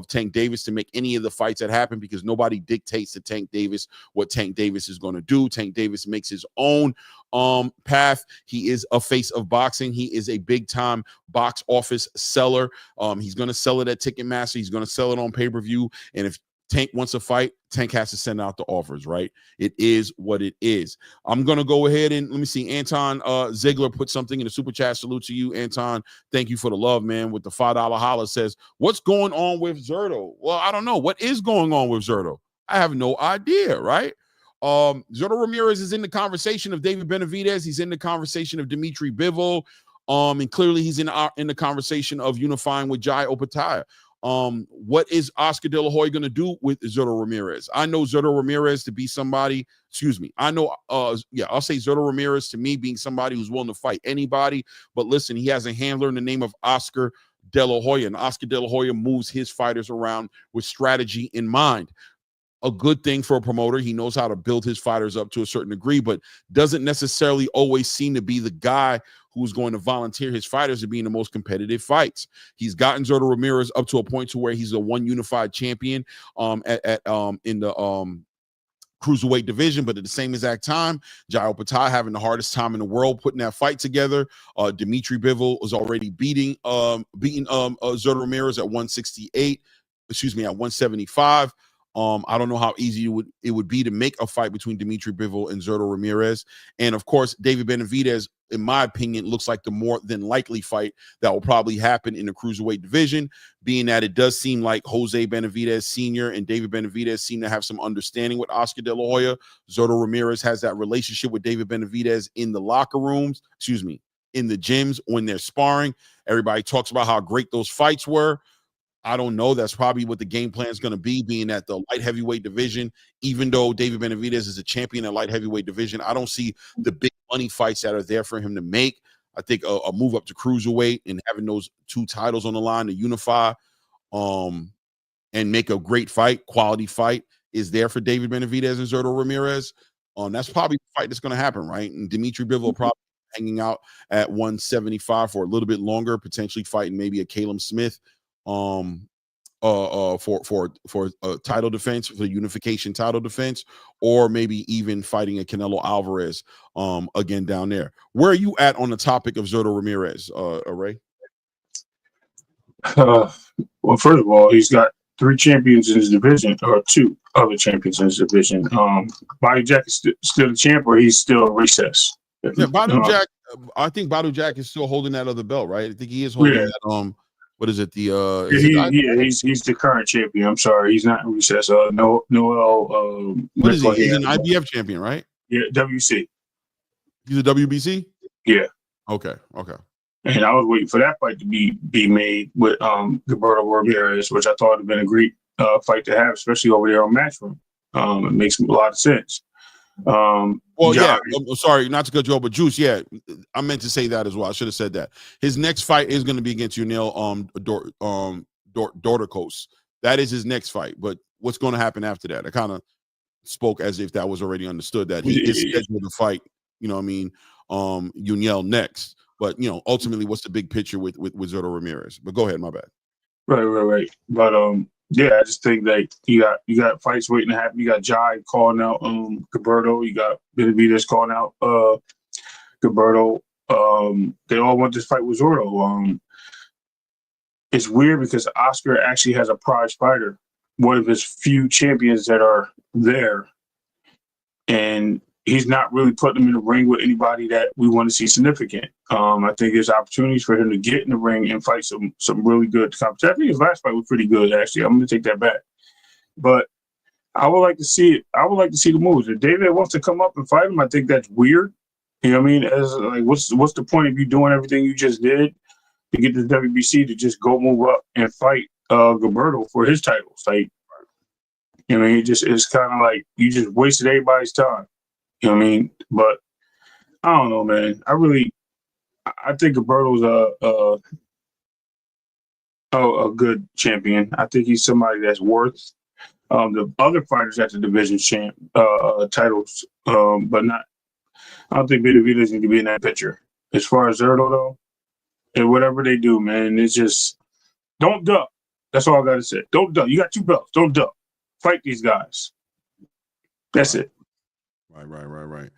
Speaker 2: Tank Davis to make any of the fights that happen because nobody dictates to Tank Davis what Tank Davis is going to do. Tank Davis makes his own path. He is a face of boxing. He is a big time box office seller. He's going to sell it at Ticketmaster. He's going to sell it on pay-per-view. And if Tank wants a fight, Tank has to send out the offers, right? It is what it is. I'm going to go ahead and let me see. Anton Ziegler put something in the super chat. Salute to you, Anton. Thank you for the love, man. With the $5 holla says, what's going on with Zurdo? Well, I don't know. What is going on with Zurdo? I have no idea, right? Zurdo Ramirez is in the conversation of David Benavidez. He's in the conversation of Dimitri Bivol. And clearly he's in the conversation of unifying with Jai Opetaia. What is Oscar De La Hoya going to do with Zurdo Ramirez? I know Zurdo Ramirez to be somebody, I'll say Zurdo Ramirez to me being somebody who's willing to fight anybody. But listen, he has a handler in the name of Oscar De La Hoya, and Oscar De La Hoya moves his fighters around with strategy in mind. A good thing for a promoter. He knows how to build his fighters up to a certain degree, but doesn't necessarily always seem to be the guy who's going to volunteer his fighters to be in the most competitive fights. He's gotten Zurdo Ramirez up to a point to where he's a one unified champion in the cruiserweight division, but at the same exact time, Jai Opetaia having the hardest time in the world putting that fight together. Dimitri Bivol was already beating Zurdo Ramirez at 175. I don't know how easy it would be to make a fight between Dimitri Bivol and Zurdo Ramirez. And of course, David Benavidez, in my opinion, looks like the more than likely fight that will probably happen in the cruiserweight division, being that it does seem like Jose Benavidez Sr. and David Benavidez seem to have some understanding with Oscar De La Hoya. Zurdo Ramirez has that relationship with David Benavidez in the locker rooms, in the gyms when they're sparring. Everybody talks about how great those fights were. I don't know. That's probably what the game plan is going to be, being at the light heavyweight division. Even though David Benavidez is a champion at light heavyweight division, I don't see the big money fights that are there for him to make. I think a move up to cruiserweight and having those two titles on the line to unify and make a great fight, quality fight, is there for David Benavidez and Zurdo Ramirez. That's probably the fight that's going to happen, right? And Dimitri Bivol probably hanging out at 175 for a little bit longer, potentially fighting maybe a Caleb Smith for a title defense, for unification title defense, or maybe even fighting a Canelo Alvarez again down there. Where are you at on the topic of Zurdo Ramirez, Ray?
Speaker 3: Well, first of all, he's got 3 champions in his division, or 2 other champions in his division. Body Jack is still the champ, or he's still a recess?
Speaker 2: Yeah, Body Jack. I think Badu Jack is still holding that other belt, right? I think he is holding that. What is it? He's
Speaker 3: the current champion. I'm sorry, he's not recess. Noel.
Speaker 2: What is he? He's an IBF champion, right?
Speaker 3: Yeah, WC.
Speaker 2: He's a WBC.
Speaker 3: Yeah.
Speaker 2: Okay.
Speaker 3: And I was waiting for that fight to be made with Gilberto Ramirez, which I thought would have been a great fight to have, especially over there on Matchroom. It makes a lot of sense.
Speaker 2: I'm sorry, not to cut you off, but Juice, yeah, I meant to say that as well. I should have said that. His next fight is going to be against Unil Dorticos. That is his next fight. But what's going to happen after that? I kind of spoke as if that was already understood that he is scheduled to fight. You know what I mean? Unil next. But ultimately, what's the big picture with Zurdo Ramirez? But go ahead, my bad.
Speaker 3: Right. But yeah, I just think that you got fights waiting to happen. You got Jai calling out Gilberto. You got Benavidez calling out Gilberto. They all want this fight with Zurdo. It's weird because Oscar actually has a prize fighter, one of his few champions that are there, and he's not really putting him in the ring with anybody that we want to see significant. I think there's opportunities for him to get in the ring and fight some really good competition. I think his last fight was pretty good, actually. I'm going to take that back. But I would like to see it. I would like to see the moves. If David wants to come up and fight him, I think that's weird. You know what I mean? As like, what's the point of you doing everything you just did to get the WBC to just go move up and fight Gilberto for his titles? Like, you know what I mean? It's kind of like you just wasted everybody's time. You know what I mean? But I don't know, man. I think Gilberto's a good champion. I think he's somebody that's worth the other fighters at the division champ titles, but not. I don't think Benavidez need to be in that picture. As far as Zurdo, though, and whatever they do, man, it's just don't duck. That's all I got to say. Don't duck. You got 2 belts. Don't duck. Fight these guys. That's it.
Speaker 2: Right.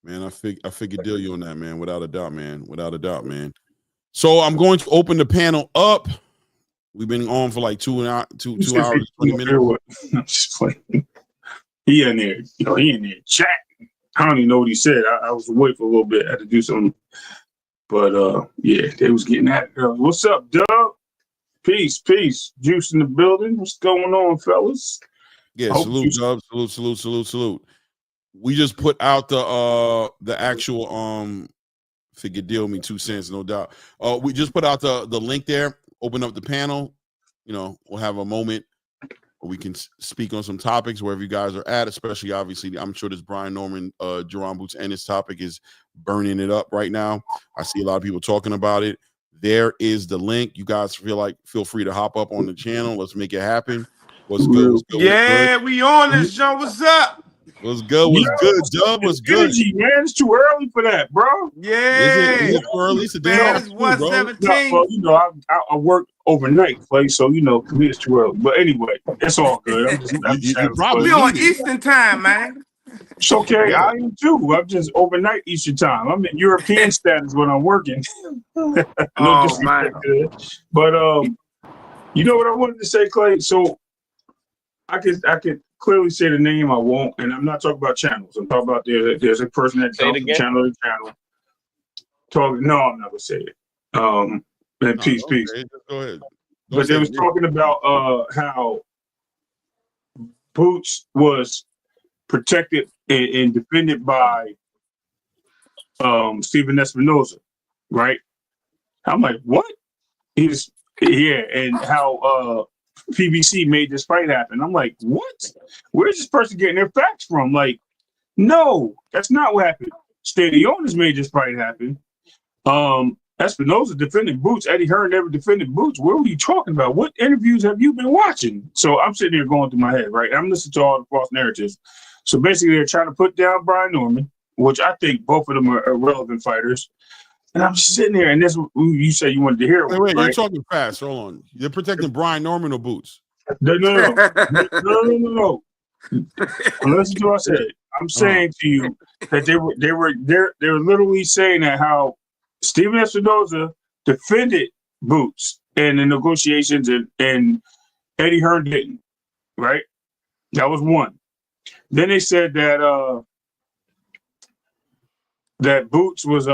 Speaker 2: Man, I figured deal you on that, man. Without a doubt, man. So I'm going to open the panel up. We've been on for like 2 hours, 20 minutes.
Speaker 3: I'm just playing. He in there chatting. I don't even know what he said. I was away for a little bit. I had to do something. But yeah, they was getting at it early. What's up, Doug? Peace. Juice in the building. What's going on, fellas?
Speaker 2: Yeah, salute, Dub. Salute. We just put out the actual figure deal me 2 cents, no doubt. We just put out the link there. Open up the panel. We'll have a moment where we can speak on some topics wherever you guys are at. Especially, obviously, I'm sure this Brian Norman, Jaron Boots Ennis topic is burning it up right now. I see a lot of people talking about it. There is the link. You guys feel free to hop up on the channel. Let's make it happen. What's good?
Speaker 4: Yeah, we on this show. What's up?
Speaker 2: What's good, Dub? What's good?
Speaker 3: Energy, man. It's too early for that, bro.
Speaker 4: Yeah.
Speaker 2: Is it too early? It's a damn
Speaker 4: It's 1:17.
Speaker 3: Well, I work overnight, Clay, so for me it's too early. But anyway, it's all good. I'm just
Speaker 4: we on Eastern time, man.
Speaker 3: It's okay. I am too. I'm just overnight Eastern time. I'm in European status when I'm working. Man. But you know what I wanted to say, Clay? So I could clearly say the name. I won't, and I'm not talking about channels. I'm talking about there's a person that jumps from channel to channel. No, I'm not gonna say it. And peace.
Speaker 2: Go ahead.
Speaker 3: But they was talking about how Boots was protected and defended by Steven Espinoza, right? I'm like, what? And how PBC made this fight happen. I'm like, what? Where's this person getting their facts from? Like, no, that's not what happened. Stadionis made this fight happen. Espinoza defended Boots. Eddie Hearn never defended Boots. What were you talking about? What interviews have you been watching? So I'm sitting here going through my head, right? I'm listening to all the false narratives. So basically, they're trying to put down Brian Norman, which I think both of them are relevant fighters. And I'm just sitting here, and this you said you wanted to hear.
Speaker 2: Wait,
Speaker 3: right?
Speaker 2: You're talking fast. Hold on. You're protecting Brian Norman or Boots?
Speaker 3: No. Listen to what I said. I'm saying to you that they were literally saying that how Steven Espinoza defended Boots in the negotiations and Eddie Hearn didn't. Right? That was one. Then they said that that Boots was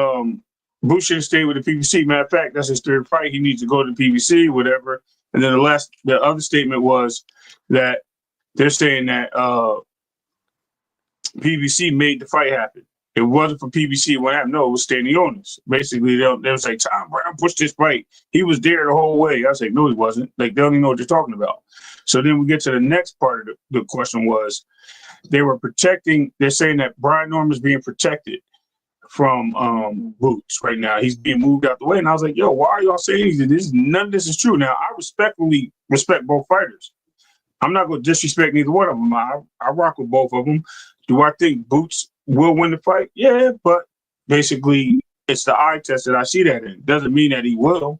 Speaker 3: Boots should stay with the PBC. Matter of fact, that's his third fight. He needs to go to the PBC, whatever. And then the other statement was that they're saying that PBC made the fight happen. It wasn't for PBC what happened. No, it was standing owners. Basically, they was like, Tom Brown pushed this fight. He was there the whole way. I was like, no, he wasn't. Like, they don't even know what you're talking about. So then we get to the next part of the question was, they're saying that Brian Norman's being protected from Boots right now. He's being moved out the way. And I was like, yo, why are y'all saying none of this is true? Now, I respectfully respect both fighters. I'm not going to disrespect neither one of them. I rock with both of them. Do I think Boots will win the fight? Yeah, but basically, it's the eye test that I see that in. Doesn't mean that he will.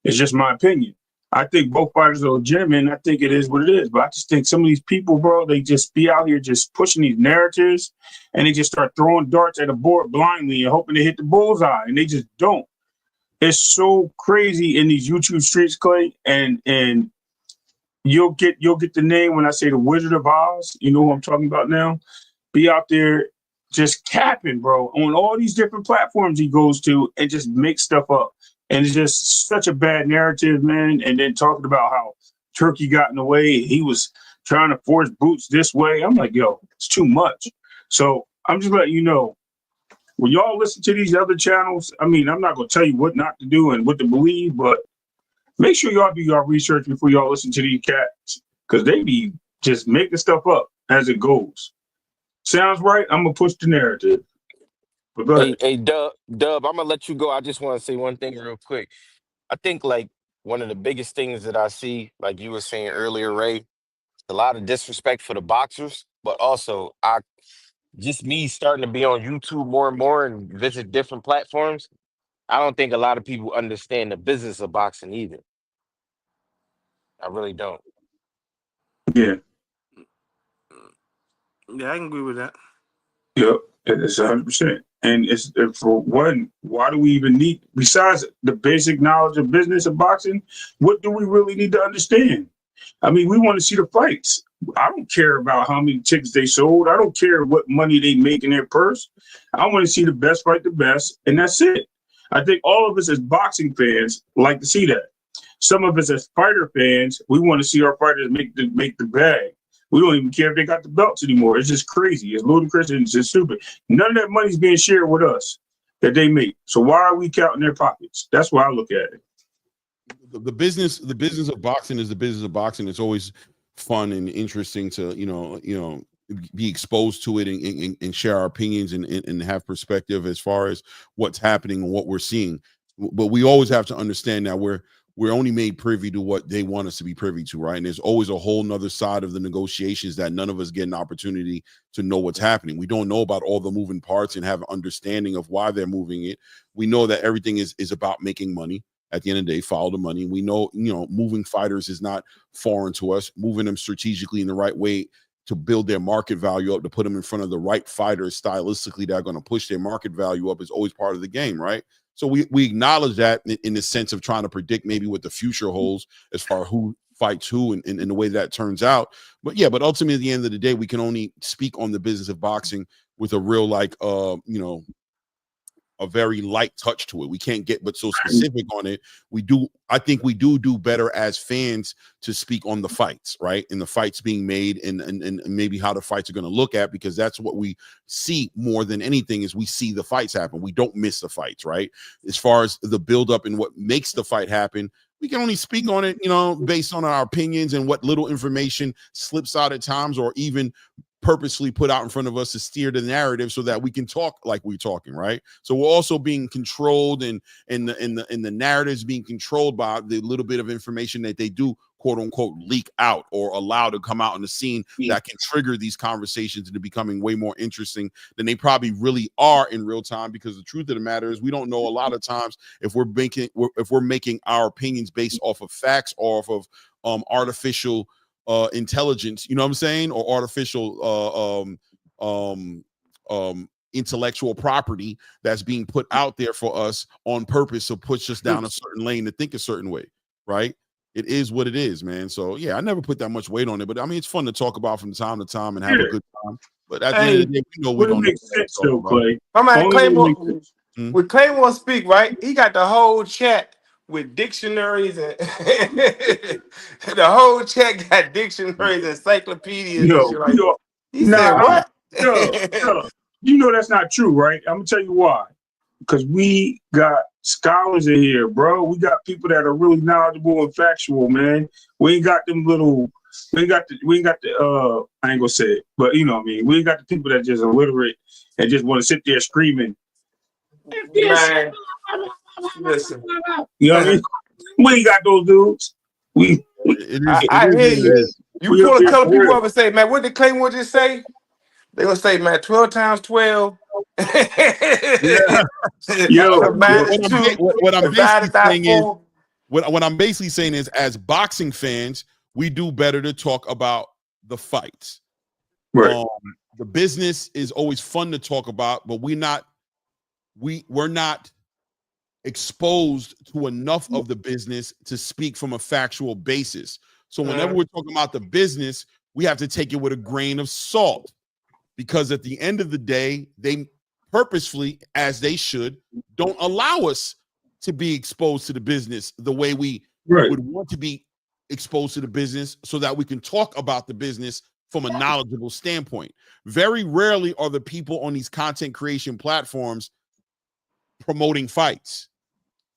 Speaker 3: It's just my opinion. I think both fighters are legitimate, and I think it is what it is. But I just think some of these people, bro, they just be out here just pushing these narratives, and they just start throwing darts at a board blindly and hoping to hit the bullseye, and they just don't. It's so crazy in these YouTube streets, Clay, and you'll get the name when I say the Wizard of Oz. You know who I'm talking about now? Be out there just capping, bro, on all these different platforms he goes to and just make stuff up. And it's just such a bad narrative, man. And then talking about how Turkey got in the way. He was trying to force Boots this way. I'm like, yo, it's too much. So I'm just letting you know, when y'all listen to these other channels, I mean, I'm not going to tell you what not to do and what to believe, but make sure y'all do your research before y'all listen to these cats, because they be just making stuff up as it goes. Sounds right? I'm going to push the narrative. But go ahead.
Speaker 5: Hey, Dub, I'm gonna let you go. I just want to say one thing real quick. I think like one of the biggest things that I see, like you were saying earlier, Ray, a lot of disrespect for the boxers, but also me starting to be on YouTube more and more and visit different platforms. I don't think a lot of people understand the business of boxing either. I really don't.
Speaker 3: Yeah.
Speaker 4: Yeah, I can agree with that.
Speaker 3: Yep, it's 100%. And it's for one, why do we even need, besides the basic knowledge of business of boxing, what do we really need to understand? I mean, we want to see the fights. I don't care about how many tickets they sold. I don't care what money they make in their purse. I want to see the best fight the best, and that's it. I think all of us as boxing fans like to see that. Some of us as fighter fans, we want to see our fighters make the bag. We don't even care if they got the belts anymore. It's just crazy. It's ludicrous and it's just stupid. None of that money's being shared with us that they make. So why are we counting their pockets? That's why I look at it.
Speaker 2: The business of boxing is the business of boxing. It's always fun and interesting to be exposed to it and share our opinions and have perspective as far as what's happening and what we're seeing. But we always have to understand that we're only made privy to what they want us to be privy to, right? And there's always a whole nother side of the negotiations that none of us get an opportunity to know what's happening. We don't know about all the moving parts and have an understanding of why they're moving it. We know that everything is about making money. At the end of the day, follow the money. We know, moving fighters is not foreign to us. Moving them strategically in the right way to build their market value up, to put them in front of the right fighters stylistically that are going to push their market value up is always part of the game, right? So we acknowledge that in the sense of trying to predict maybe what the future holds as far as who fights who and the way that turns out. But ultimately at the end of the day, we can only speak on the business of boxing with a real a very light touch to it. We can't get but so specific on it. I think we do better as fans to speak on the fights, right? And the fights being made and maybe how the fights are going to look at, because that's what we see more than anything is we see the fights happen. We don't miss the fights, right? As far as the buildup and what makes the fight happen, we can only speak on it, based on our opinions and what little information slips out at times or even purposely put out in front of us to steer the narrative so that we can talk like we're talking, right? So we're also being controlled and the narratives being controlled by the little bit of information that they do quote unquote leak out or allow to come out on the scene that can trigger these conversations into becoming way more interesting than they probably really are in real time. Because the truth of the matter is we don't know a lot of times if we're making our opinions based off of facts or off of artificial intelligence, you know what I'm saying, or artificial intellectual property that's being put out there for us on purpose to push us down a certain lane to think a certain way, right? It is what it is, man. So yeah, I never put that much weight on it, but I mean it's fun to talk about from time to time and have a good time. But at the end of the day, we know we don't
Speaker 3: make sense though, Clay.
Speaker 4: Clay, when Claymore speak, right? He got the whole chat with dictionaries and the whole chat got dictionaries, encyclopedias and shit like. He said, "What?"
Speaker 3: You know that's not true, right? I'm gonna tell you why. Because we got scholars in here, bro. We got people that are really knowledgeable and factual, man. We ain't got them little. We ain't got the. I ain't gonna say it, but you know what I mean. We ain't got the people that just illiterate and just want to sit there screaming.
Speaker 4: Man, listen.
Speaker 3: You know what I mean? We ain't got those dudes.
Speaker 4: I hear you. You pull a couple people up and say, "Man, what did Claymore just say?" They gonna say, "Man, 12 times 12."
Speaker 2: What I'm basically saying is, as boxing fans, we do better to talk about the fights.
Speaker 3: Right.
Speaker 2: The business is always fun to talk about, but we're not exposed to enough of the business to speak from a factual basis. So whenever we're talking about the business, we have to take it with a grain of salt, because at the end of the day, they purposefully, as they should, don't allow us to be exposed to the business the way we would want to be exposed to the business, so that we can talk about the business from a knowledgeable standpoint. Very rarely are the people on these content creation platforms promoting fights,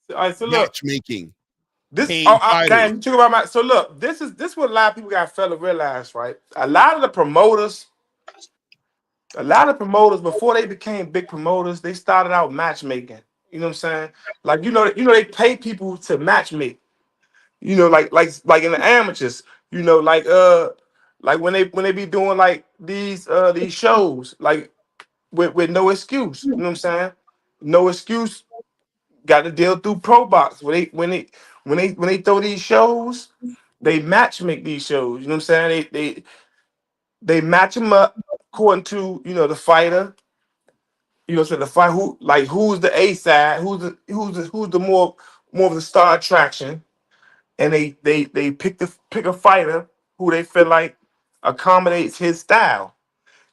Speaker 2: matchmaking.
Speaker 4: So look, this is what a lot of people got to fail to realize, right? A lot of promoters before they became big promoters, they started out matchmaking. You know what I'm saying? Like they pay people to matchmake. You know, like in the amateurs. You know, like when they be doing like these shows, like with no excuse. You know what I'm saying? No excuse. Got to deal through Pro Box. When they throw these shows, they match make these shows. You know what I'm saying? They match them up according to the fighter. So the fight who's the A side, who's the more of the star attraction, and they pick a fighter who they feel like accommodates his style.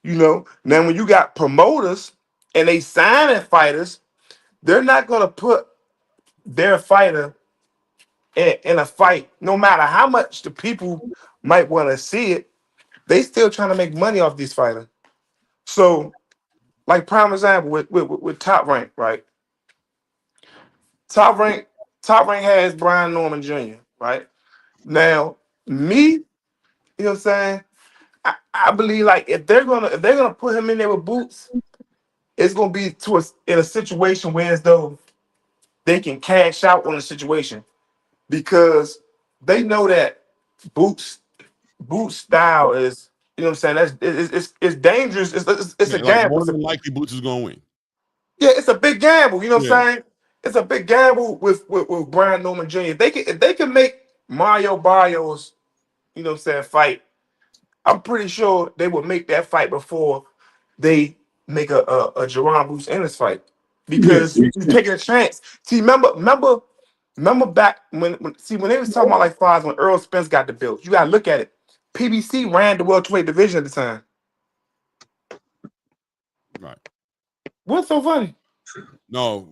Speaker 4: Now when you got promoters and they signing fighters, they're not gonna put their fighter in a fight, no matter how much the people might want to see it. They still trying to make money off these fighters. So, like prime example with Top Rank, right? Top Rank has Brian Norman Jr., right? Now, me, you know what I'm saying? I believe like if they're gonna put him in there with Boots, it's gonna be in a situation where as though they can cash out on the situation, because they know that Boots style is, you know what I'm saying, it's dangerous. It's a gamble.
Speaker 2: More than likely Boots is gonna win.
Speaker 4: Yeah, it's a big gamble. You know what I'm saying? It's a big gamble with Brian Norman Jr. If they can make Mario Barrios, you know what I'm saying, fight, I'm pretty sure they would make that fight before they make a Jaron Ennis fight, because you're taking a chance. See, remember back when they was talking about like fights when Errol Spence got the belt. You gotta look at it. PBC ran the welterweight division at the time.
Speaker 2: Right.
Speaker 4: What's so funny?
Speaker 2: No,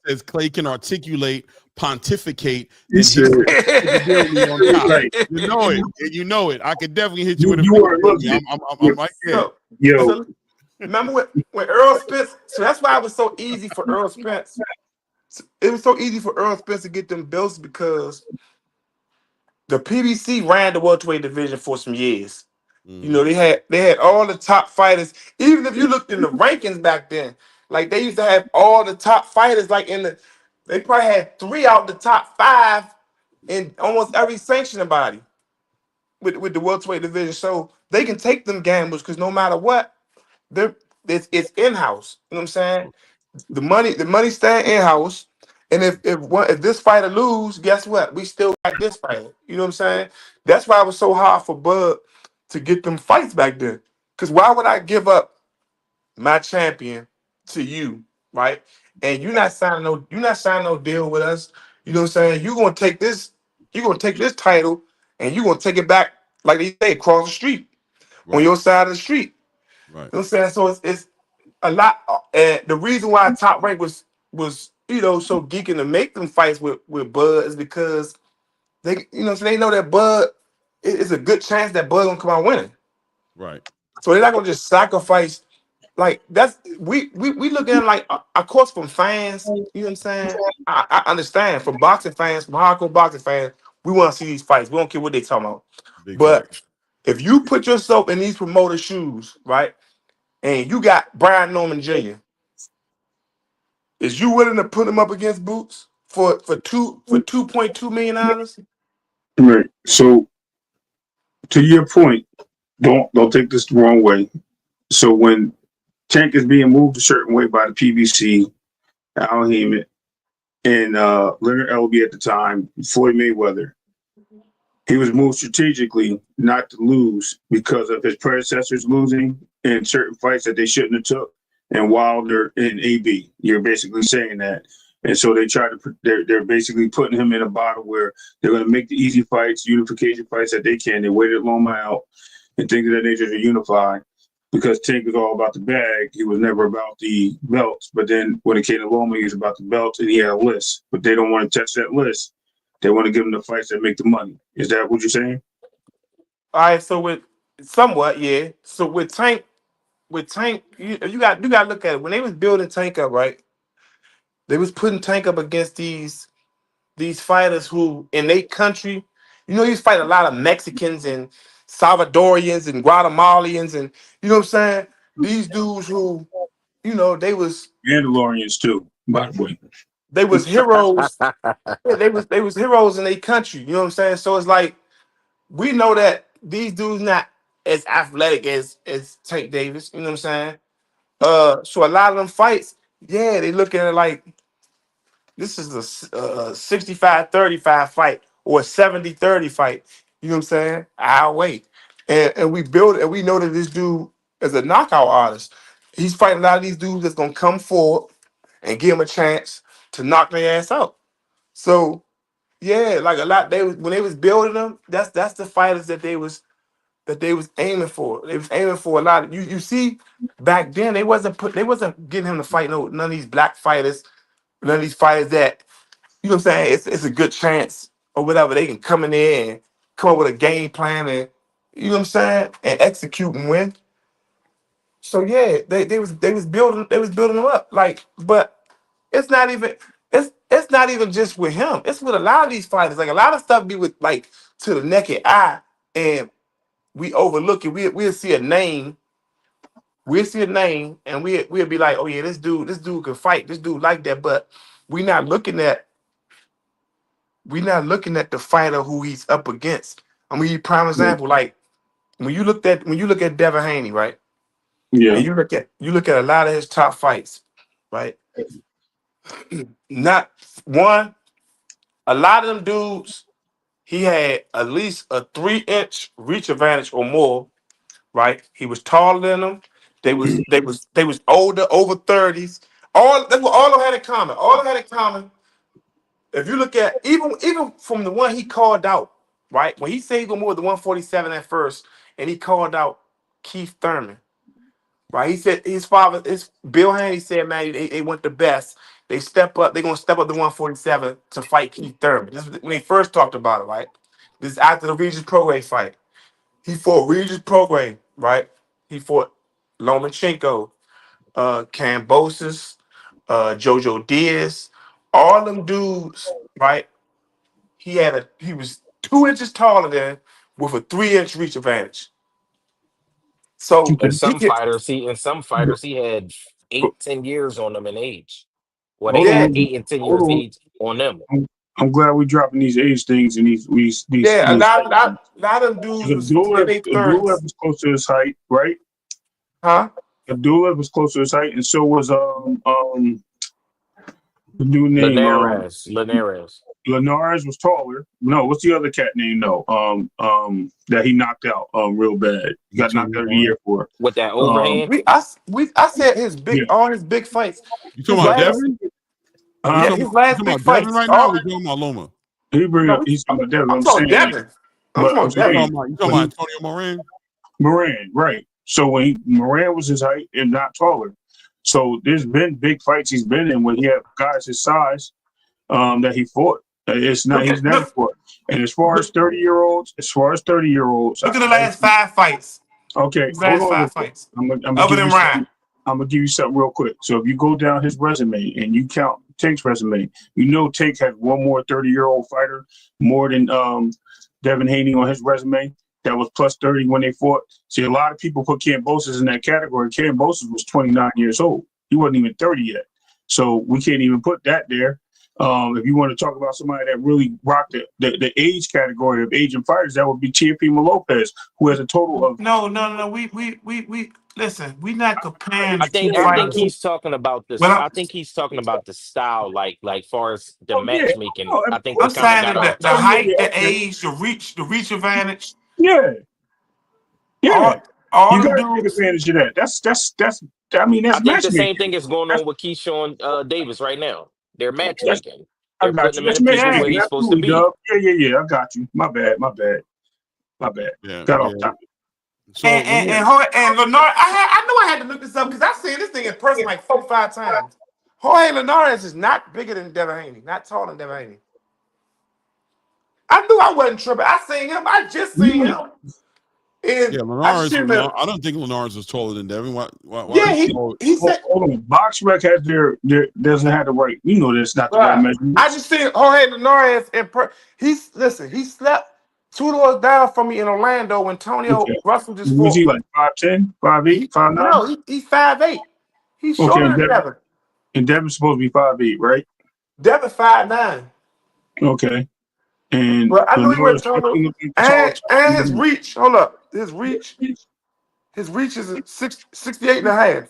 Speaker 2: says Clay can articulate, pontificate, and
Speaker 3: you
Speaker 2: know it. I could definitely hit you with a. I'm right there.
Speaker 4: Remember when Errol Spence? So that's why it was so easy for Errol Spence. It was so easy for Errol Spence to get them belts, because the PBC ran the welterweight division for some years. They had all the top fighters. Even if you looked in the rankings back then, like they used to have all the top fighters. Like they probably had 3 out of the top 5 in almost every sanctioning body with the welterweight division. So they can take them gambles, because no matter what, it's in-house. You know what I'm saying? The money stay in-house. And if this fighter lose, guess what? We still got this fighter. You know what I'm saying? That's why it was so hard for Bud to get them fights back then. Because why would I give up my champion to you, right? And you're not signing no deal with us. You know what I'm saying? You're gonna take this title and you're gonna take it back, like they say, across the street, on your side of the street.
Speaker 2: Right.
Speaker 4: You know what I'm saying? So it's a lot, and the reason why Top Rank was so geeking to make them fights with Bud is because they so they know that Bud is a good chance that Bud gonna come out winning.
Speaker 2: Right.
Speaker 4: So they're not gonna just sacrifice. Like that's we look at it like of course from fans, you know what I'm saying? I understand from boxing fans, from hardcore boxing fans, we want to see these fights. We don't care what they talking about.
Speaker 2: Big
Speaker 4: But
Speaker 2: facts.
Speaker 4: if you put yourself in these promoter shoes, right, and you got Brian Norman Jr., is you willing to put him up against Boots for $2.2 million?
Speaker 3: Right. So to your point, don't take this the wrong way. So when Tank is being moved a certain way by the PBC, Al Heyman, and Leonard Elby at the time, Floyd Mayweather, he was moved strategically not to lose because of his predecessors losing in certain fights that they shouldn't have took, and Wilder and AB. You're basically saying that. And so they try to, they're basically putting him in a bottle where they're going to make the easy fights, unification fights that they can. They waited Loma out and things of that nature to unify because Tank was all about the bag. He was never about the belts. But then when it came to Loma, he was about the belts and he had a list. But they don't want to touch that list. They want to give him the fights that make the money. Is that what you're saying?
Speaker 4: All right, so with somewhat, yeah. So with Tank, you got to look at it. When they was building Tank up, right? They was putting Tank up against these fighters who in their country, he's fighting a lot of Mexicans and Salvadorians and Guatemalans and you know what I'm saying? These dudes who, they was
Speaker 3: Mandalorians too, by the way.
Speaker 4: they was heroes. Yeah, they was heroes in their country. You know what I'm saying? So it's like we know that these dudes not as athletic as Tank Davis. You know what I'm saying? So a lot of them fights, yeah, they look at it like this is a 65-35 fight or a 70-30 fight. You know what I'm saying? I'll wait. And we build and we know that this dude is a knockout artist. He's fighting a lot of these dudes that's gonna come forward and give him a chance to knock their ass out. So yeah, like a lot when they was building them, that's the fighters that they was aiming for. They was aiming for a lot. You see, back then they wasn't getting him to fight none of these black fighters, none of these fighters that you know what I'm saying. It's a good chance or whatever. They can come in there and come up with a game plan and you know what I'm saying and execute and win. So yeah, they was building them up like, but it's not even it's not even just with him. It's with a lot of these fighters. Like a lot of stuff be with like to the naked eye and we overlook it. We'll see a name. We'll see a name and we'll be like, oh yeah, this dude can fight. This dude like that. But we're not looking at the fighter who he's up against. I'm gonna give you a prime example. Like when you look at Devin Haney, right?
Speaker 3: Yeah.
Speaker 4: And you look at a lot of his top fights, right? Not one, a lot of them dudes, he had at least a 3-inch reach advantage or more, right? He was taller than them. They was older, over 30s. That's what all of them had in common. All of them had in common. If you look at even from the one he called out, right? When he said he gonna move the 147 at first, and he called out Keith Thurman, right? He said his father, Bill Haney said, man, they want the best. They're gonna step up the 147 to fight Keith Thurman. This is when they first talked about it, right? This is after the Regis Prograis fight. He fought Regis Prograis, right? He fought Lomachenko, Kambosos, Jojo Diaz, all them dudes, right? He was 2 inches taller than with a 3-inch reach advantage. So
Speaker 5: And
Speaker 4: he
Speaker 5: some
Speaker 4: gets
Speaker 5: fighters, he had 8-10 years on them in age. Well, they
Speaker 3: Hold
Speaker 5: had
Speaker 4: yeah,
Speaker 3: on.
Speaker 5: 8 and 10 years
Speaker 3: Hold
Speaker 5: age on them.
Speaker 3: on. I'm glad we're dropping these age things and these
Speaker 4: yeah. A lot of them dudes was in their
Speaker 3: Abdullah
Speaker 4: 30s,
Speaker 3: was close to his height, right?
Speaker 4: huh?
Speaker 3: Abdullah was close to his height, and so was the dude name
Speaker 5: Linares.
Speaker 3: Linares was taller. No, what's the other cat name? No, that he knocked out real bad. He got knocked out of the year for.
Speaker 5: With that overhand.
Speaker 4: I said
Speaker 3: Yeah.
Speaker 4: all his big fights.
Speaker 2: You talking
Speaker 4: His
Speaker 2: about
Speaker 4: last,
Speaker 2: Devin?
Speaker 3: Huh?
Speaker 4: his last
Speaker 2: You talking
Speaker 4: big
Speaker 2: about Devin
Speaker 4: fights.
Speaker 2: right now? Or you talking about Loma?
Speaker 3: He's talking about Devin.
Speaker 4: I'm
Speaker 3: I'm
Speaker 4: talking
Speaker 3: saying,
Speaker 4: Devin.
Speaker 3: but I'm
Speaker 2: You
Speaker 3: saying
Speaker 2: talking about Antonio Moran?
Speaker 3: Moran, right? So when Moran was his height and not taller. So there's been big fights he's been in when he had guys his size that he fought. He's never fought. And as far as 30-year-olds,
Speaker 4: look at the last 5 fights.
Speaker 3: Okay,
Speaker 4: last 5 fights.
Speaker 3: I'm
Speaker 4: Other than Ryan.
Speaker 3: I'm gonna give you something real quick. So if you go down his resume and you count Take's resume, you know Take had one more 30-year-old fighter more than Devin Haney on his resume. That was plus 30 when they fought. See, a lot of people put Kambosos in that category. Kambosos was 29 years old. He wasn't even 30 yet. So we can't even put that there. If you want to talk about somebody that really rocked the age category of aging fighters, that would be Teofimo Lopez, who has a total of
Speaker 4: No. We listen. We're not comparing.
Speaker 5: I think he's talking about this. I think he's talking about the style, like far as the matchmaking. I think
Speaker 4: I'm saying that the height, the
Speaker 3: okay.
Speaker 4: age, the reach advantage.
Speaker 3: Yeah.
Speaker 4: All
Speaker 3: you
Speaker 4: the
Speaker 3: gotta
Speaker 4: dudes.
Speaker 3: take advantage of that. That's
Speaker 5: I think the
Speaker 3: matchmaking.
Speaker 5: same thing is going on with Keyshawn Davis right now. They're matchmaking.
Speaker 3: I
Speaker 5: They're
Speaker 3: got
Speaker 5: putting
Speaker 3: you.
Speaker 5: him in a position where he's supposed to be.
Speaker 3: Yeah. I got you. My bad.
Speaker 2: Yeah,
Speaker 3: Got off topic.
Speaker 2: So
Speaker 4: And Linares, I knew I had to look this up because I've seen this thing in person like 4 or 5 times. Jorge Linares is not bigger than Devin Haney, not taller than Devin Haney. I knew I wasn't tripping. I seen him. I just seen him. And
Speaker 2: Linares. I don't think Linares is taller than Devin. Why
Speaker 4: yeah, he said.
Speaker 3: Hold on. BoxRec has doesn't have the right. You know that's not the right measurement.
Speaker 4: I just seen Jorge Linares in he slept 2 doors down from me in Orlando when Antonio Russell just fought.
Speaker 3: Was he like 5'10", 5'8", 5'9"?
Speaker 4: No, he's 5'8". He's shorter than Devin.
Speaker 3: And Devin's supposed to be 5'8", right?
Speaker 4: Devin 5'9".
Speaker 3: Okay. And
Speaker 4: but I know he went Antonio. And his reach. Hold up. His reach is 68 and a half.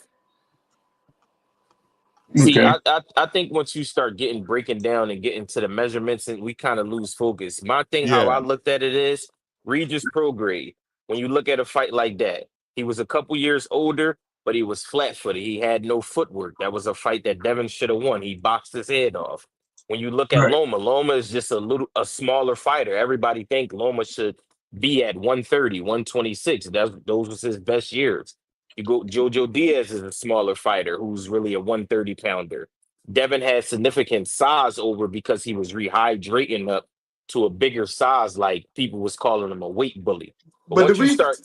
Speaker 5: See, I think once you start breaking down and getting to the measurements, and we kind of lose focus. My thing, how I looked at it is Regis pro grade. When you look at a fight like that, he was a couple years older, but he was flat-footed. He had no footwork. That was a fight that Devin should have won. He boxed his head off. When you look at Loma is just a smaller fighter. Everybody think Loma should be at 130, 126. Those was his best years. You go, Jojo Diaz is a smaller fighter who's really a 130 pounder. Devin had significant size over because he was rehydrating up to a bigger size, like people was calling him a weight bully. But once you start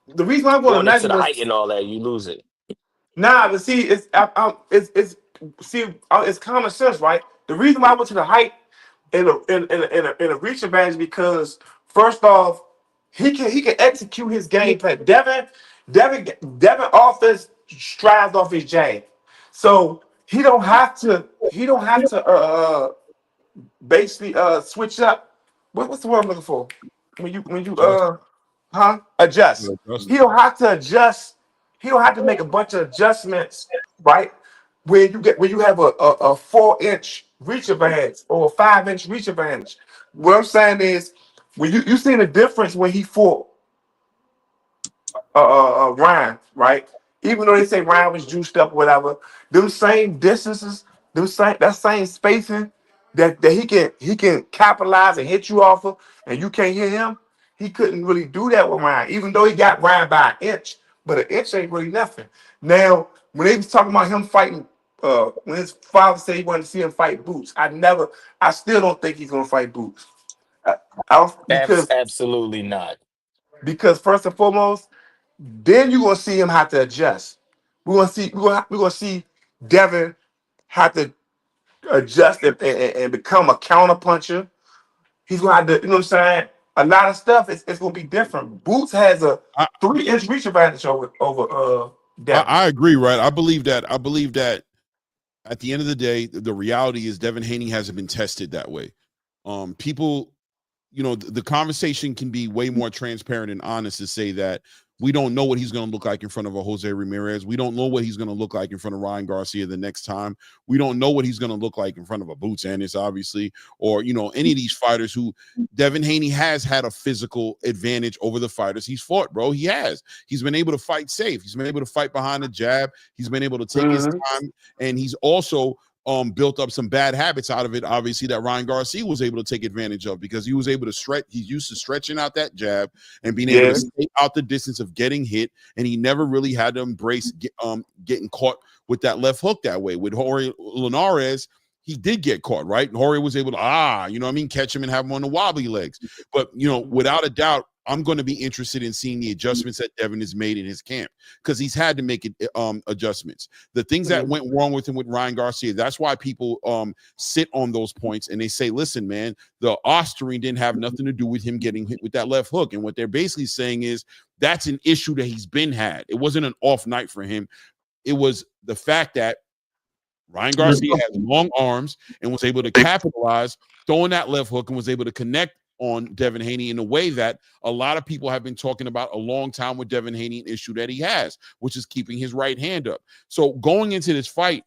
Speaker 4: the reason I want to
Speaker 5: into the height and all that, you lose it.
Speaker 4: Nah, but see, it's common sense, right? The reason why I went to the height in a reach advantage because first off, he can execute his game plan. Devin offense strives off his jab, so he don't have to basically switch up. What's the word I'm looking for? When you adjust. He don't have to adjust. He don't have to make a bunch of adjustments, right? When you have a 4-inch reach advantage or a 5-inch reach advantage. What I'm saying is when you seen the difference when he fought Ryan, right? Even though they say Ryan was juiced up or whatever, them same distances, that same spacing that he can capitalize and hit you off of, and you can't hit him. He couldn't really do that with Ryan, even though he got Ryan by an inch, but an inch ain't really nothing. Now, when they was talking about him fighting, when his father said he wanted to see him fight Boots, I still don't think he's gonna fight Boots.
Speaker 5: Absolutely not.
Speaker 4: Because first and foremost, then you're gonna see him have to adjust. We're gonna see Devin have to adjust and become a counter puncher. He's gonna have to, you know what I'm saying? A lot of stuff it's gonna be different. Boots has a 3-inch reach advantage over Devin.
Speaker 2: I agree, right? I believe that at the end of the day, the reality is Devin Haney hasn't been tested that way. People, the conversation can be way more transparent and honest to say that we don't know what he's going to look like in front of a Jose Ramirez. We don't know what he's going to look like in front of Ryan Garcia the next time. We don't know what he's going to look like in front of a Boots Ennis, obviously, or, any of these fighters who Devin Haney has had a physical advantage over the fighters he's fought, bro. He has. He's been able to fight safe. He's been able to fight behind the jab. He's been able to take his time, and he's also built up some bad habits out of it, obviously, that Ryan Garcia was able to take advantage of, because he was able to stretch. He's used to stretching out that jab and being able to stay out the distance of getting hit, and he never really had to embrace getting caught with that left hook that way. With Jorge Linares, he did get caught, right? And Jorge was able to, you know what I mean, catch him and have him on the wobbly legs. But, you know, without a doubt, I'm going to be interested in seeing the adjustments that Devin has made in his camp, because he's had to make adjustments. The things that went wrong with him with Ryan Garcia, that's why people sit on those points and they say, listen, man, the Austrian didn't have nothing to do with him getting hit with that left hook. And what they're basically saying is that's an issue that he's been had. It wasn't an off night for him. It was the fact that Ryan Garcia has long arms and was able to capitalize throwing that left hook and was able to connect on Devin Haney in a way that a lot of people have been talking about a long time with Devin Haney, an issue that he has, which is keeping his right hand up. So going into this fight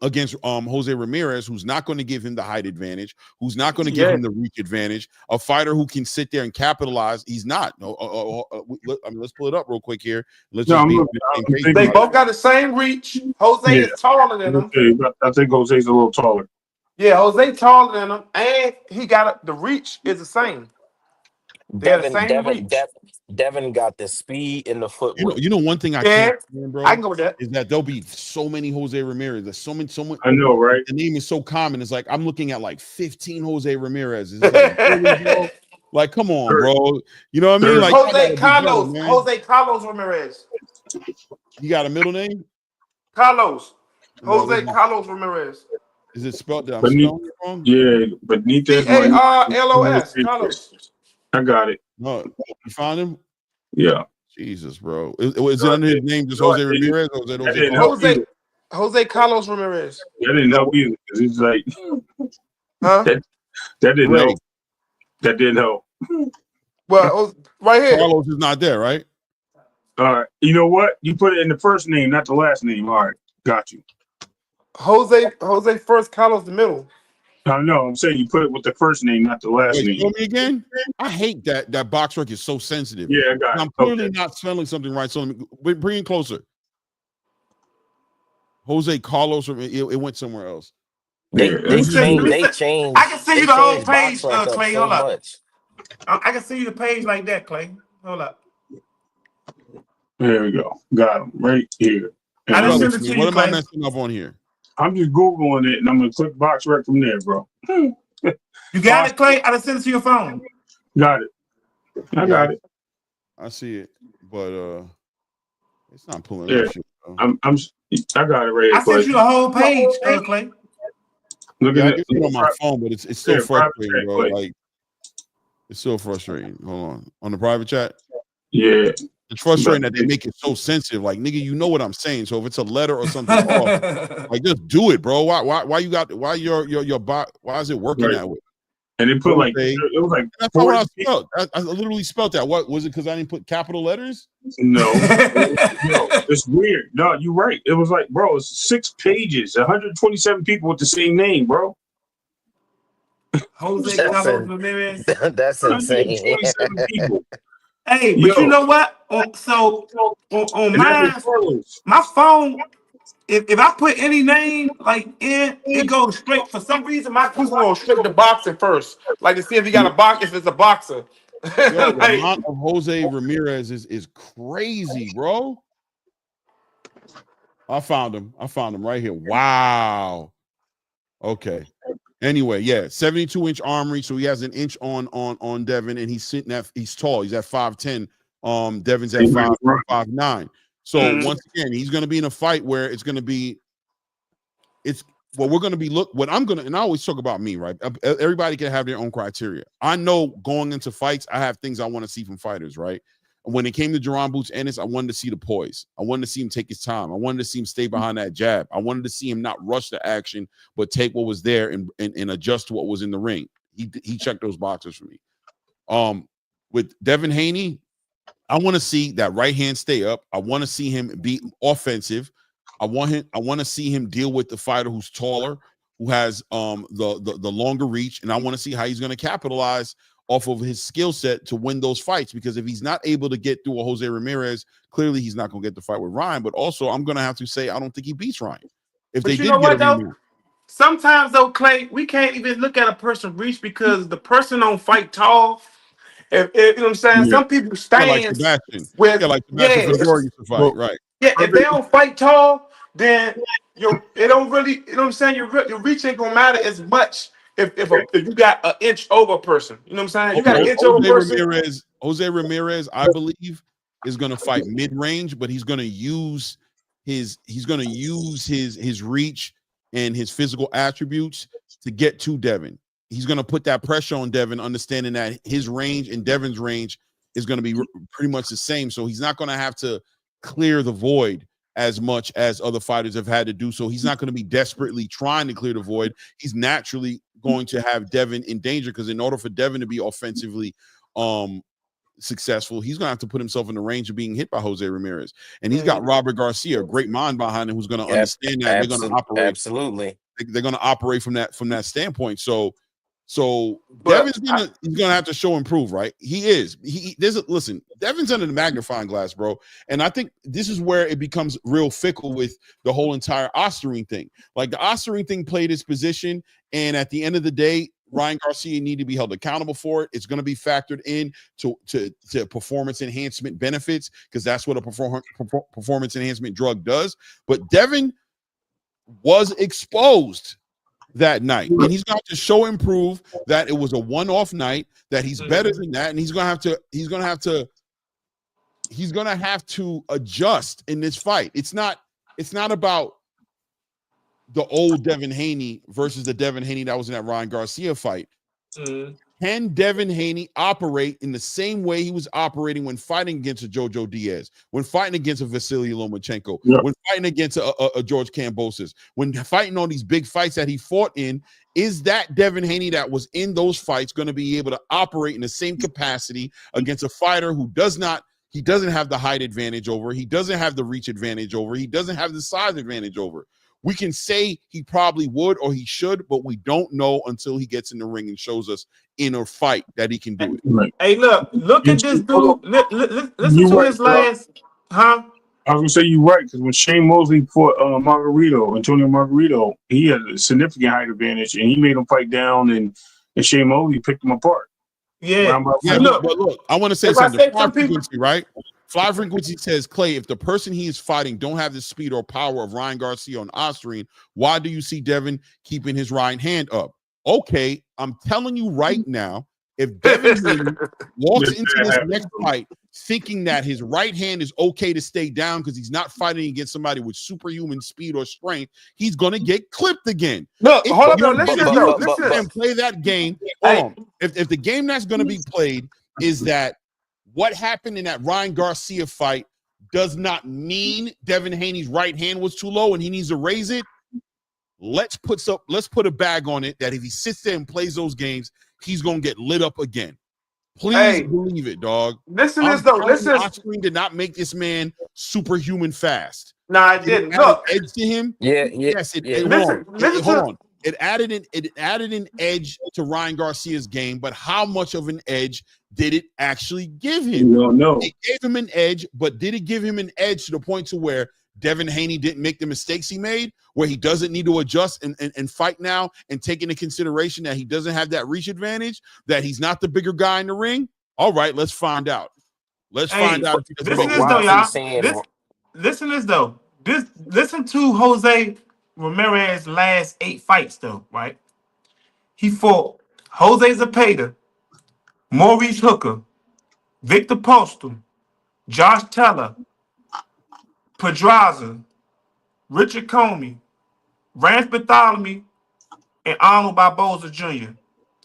Speaker 2: against Jose Ramirez, who's not going to give him the height advantage, who's not going to give him the reach advantage, a fighter who can sit there and capitalize, he's not. I mean, let's pull it up real quick here. Let's
Speaker 4: they both got the same reach. Jose is taller than him.
Speaker 3: I think Jose's a little taller.
Speaker 4: Yeah, Jose taller than him, and he got the reach is the same.
Speaker 5: Devin got the speed in the footwork.
Speaker 2: You know one thing I can't stand, bro,
Speaker 4: I can go with that.
Speaker 2: Is that there'll be so many Jose Ramirez. There's so many.
Speaker 3: I know, right?
Speaker 2: The name is so common. It's like I'm looking at like 15 Jose Ramirez. It's like, really, bro? Like, come on, bro. You know what I mean? Like
Speaker 4: Jose Carlos Ramirez.
Speaker 2: You got a middle name?
Speaker 4: Carlos. Carlos Ramirez.
Speaker 2: Is it spelled that I'm spelling it wrong?
Speaker 3: Yeah, Benitez.
Speaker 4: Carlos. Carlos.
Speaker 3: I got it.
Speaker 2: No, you found him?
Speaker 3: Yeah.
Speaker 2: Jesus, bro. Is it under his name just Jose Ramirez? Or was
Speaker 4: it Jose Carlos Ramirez?
Speaker 3: That didn't help either, because he's like, that didn't help. That didn't help.
Speaker 4: Well, right here.
Speaker 2: Carlos is not there, right?
Speaker 3: All right. You know what? You put it in the first name, not the last name. All right. Got you.
Speaker 4: Jose first, Carlos the middle.
Speaker 3: I know. I'm saying you put it with the first name, not the last name.
Speaker 2: Show me again. I hate that box work is so sensitive.
Speaker 3: Yeah, I got it.
Speaker 2: I'm clearly not spelling something right. So bring it closer. Jose Carlos. It went somewhere else.
Speaker 5: They changed.
Speaker 4: I can see you the whole page, Clay. Hold up. I can see you the page like that, Clay. Hold up.
Speaker 3: There we go. Got him right here.
Speaker 4: I didn't send it to you,
Speaker 2: what am
Speaker 4: Clay.
Speaker 2: I messing up on here?
Speaker 3: I'm just Googling it, and I'm going to click box right from there, bro.
Speaker 4: You got it, Clay? I done sent it to your phone.
Speaker 3: Got it. I got it.
Speaker 2: I see it, but it's not pulling
Speaker 3: up shit. I got it right here.
Speaker 4: I sent you the whole page, Clay.
Speaker 3: Look at
Speaker 2: it on my phone, but it's still frustrating, bro. Like, it's so frustrating. Hold on the private chat.
Speaker 3: Yeah.
Speaker 2: It's frustrating that they make it so sensitive. Like, nigga, you know what I'm saying. So if it's a letter or something off, like, just do it, bro. Why you got why your bot? Why is it working that way?
Speaker 3: And it put like it was like
Speaker 2: that's not what I spelled. I literally spelled that. What was it? Because I didn't put capital letters?
Speaker 3: No, it's weird. No, you're right. It was like, bro, it's 6 pages, 127 people with the same name, bro.
Speaker 4: Jose Carlos Ramirez.
Speaker 5: That's insane.
Speaker 3: 127 people.
Speaker 4: Hey, but you know what? So on my phone, if I put any name like in, it goes straight. For some reason, my Google goes straight to boxing first, like to see if he got a box, if it's a boxer.
Speaker 2: Yo, the amount of Jose Ramirez is crazy, bro. I found him right here. Wow. Okay. Anyway, yeah, 72-inch arm reach, so he has an inch on Devin, and he's tall. He's at 5'10". Devin's at 5'9". So once again, he's going to be in a fight where it's going to be, and I always talk about me, right? Everybody can have their own criteria. I know going into fights, I have things I want to see from fighters, right? When it came to Jaron Boots Ennis, I wanted to see the poise. I wanted to see him take his time. I wanted to see him stay behind that jab. I wanted to see him not rush the action, but take what was there and adjust to what was in the ring. He checked those boxes for me. With Devin Haney, I want to see that right hand stay up. I want to see him be offensive. I want to see him deal with the fighter who's taller, who has the longer reach, and I want to see how he's going to capitalize off of his skill set to win those fights. Because if he's not able to get through a Jose Ramirez, clearly he's not going to get the fight with Ryan. But also, I'm going to have to say I don't think he beats Ryan. If they did get him,
Speaker 4: sometimes though, Clay, we can't even look at a person reach because the person don't fight tall. If you know what I'm saying,
Speaker 3: Yeah.
Speaker 4: some people
Speaker 2: Yeah, like
Speaker 4: stands
Speaker 2: Sebastian.
Speaker 4: with
Speaker 2: Yeah, like Sebastian Fedor used to fight,
Speaker 3: Well,
Speaker 2: right?
Speaker 4: yeah. If they
Speaker 3: perfect.
Speaker 4: don't fight tall, then it don't really, you know what I'm saying. Your reach ain't gonna matter as much if you got an inch over a person. You know what I'm saying. You got an inch over a person.
Speaker 2: Jose Ramirez, I believe, is going to fight mid range, but he's going to use his reach and his physical attributes to get to Devin. He's going to put that pressure on Devin, understanding that his range and Devin's range is going to be pretty much the same. So he's not going to have to clear the void as much as other fighters have had to do. So he's not going to be desperately trying to clear the void. He's naturally going to have Devin in danger, because in order for Devin to be offensively successful, he's going to have to put himself in the range of being hit by Jose Ramirez. And he's got Robert Garcia, a great mind behind him, who's going to understand that. They're going to operate.
Speaker 5: Absolutely.
Speaker 2: They're going to operate from that standpoint. So Devin's gonna have to show improve, right? He is. Listen, Devin's under the magnifying glass, bro. And I think this is where it becomes real fickle with the whole entire Osterine thing. Like, the Osterine thing played its position, and at the end of the day, Ryan Garcia need to be held accountable for it. It's going to be factored in to performance enhancement benefits, because that's what a performance enhancement drug does. But Devin was exposed that night, and he's going to show improve that it was a one-off night, that he's better than that, and he's going to have to adjust in this fight. It's not about the old Devin Haney versus the Devin Haney that was in that Ryan Garcia fight. Can Devin Haney operate in the same way he was operating when fighting against a Jojo Diaz, when fighting against a Vasily Lomachenko, when fighting against a George Kambosos, when fighting on these big fights that he fought in? Is that Devin Haney that was in those fights going to be able to operate in the same capacity against a fighter who doesn't have the height advantage over, he doesn't have the reach advantage over, he doesn't have the size advantage over? We can say he probably would or he should, but we don't know until he gets in the ring and shows us in a fight that he can do it.
Speaker 3: Right.
Speaker 4: Hey, look at this dude. Listen to his last, huh?
Speaker 3: I was gonna say you're right, because when Shane Mosley fought Antonio Margarito, he had a significant height advantage, and he made him fight down, and Shane Mosley picked him apart.
Speaker 4: Yeah.
Speaker 2: Look, I want to say something. Fly frequency, right? Fly frequency says, Clay, if the person he is fighting don't have the speed or power of Ryan Garcia on Osterine, why do you see Devin keeping his right hand up? Okay, I'm telling you right now, if Devin walks into this next fight thinking that his right hand is okay to stay down because he's not fighting against somebody with superhuman speed or strength, he's going to get clipped again.
Speaker 4: Look, hold on, listen
Speaker 2: and play that game. If the game that's going to be played is that what happened in that Ryan Garcia fight does not mean Devin Haney's right hand was too low and he needs to raise it, let's put a bag on it that if he sits there and plays those games, he's gonna get lit up again. Please believe it, dog.
Speaker 4: Listen to this though.
Speaker 2: Osterine did not make this man superhuman fast.
Speaker 4: No, I didn't. Look,
Speaker 2: edge to him.
Speaker 5: Yes.
Speaker 2: Hold on. It added an edge to Ryan Garcia's game, but how much of an edge did it actually give him?
Speaker 3: No.
Speaker 2: It gave him an edge, but did it give him an edge to the point to where Devin Haney didn't make the mistakes he made, where he doesn't need to adjust and fight now, and take into consideration that he doesn't have that reach advantage, that he's not the bigger guy in the ring? All right, let's find out. Find out.
Speaker 4: Listen to this though, y'all. Listen to this though. Listen to Jose Ramirez's last 8 fights though, right? He fought Jose Zepeda, Maurice Hooker, Victor Postal, Josh Teller, Pedraza, Richard Comey, Rance Bartholomew, and Arnold Barboza Jr.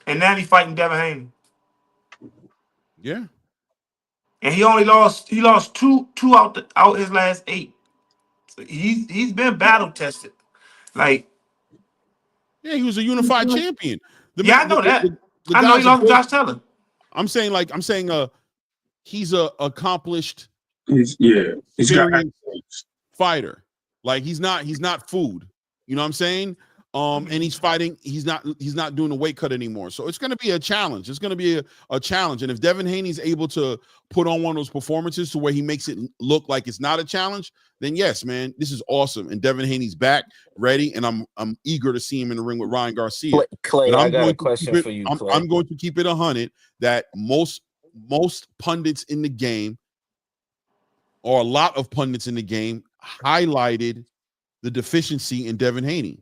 Speaker 4: And now he's fighting Devin Haney.
Speaker 2: Yeah.
Speaker 4: And he lost two out his last 8. So he's been battle tested. Like,
Speaker 2: yeah, he was a unified champion.
Speaker 4: I know that. I know he lost to Josh Teller.
Speaker 2: I'm saying he's a accomplished
Speaker 3: experienced
Speaker 2: fighter. Like, he's not food. You know what I'm saying? And he's fighting. He's not doing the weight cut anymore. So it's going to be a challenge. It's going to be a challenge. And if Devin Haney's able to put on one of those performances to where he makes it look like it's not a challenge, then yes, man, this is awesome. And Devin Haney's back, ready, and I'm eager to see him in the ring with Ryan Garcia.
Speaker 5: Clay, I got a question for you, Clay.
Speaker 2: I'm going to keep it 100 that most pundits in the game, or a lot of pundits in the game, highlighted the deficiency in Devin Haney.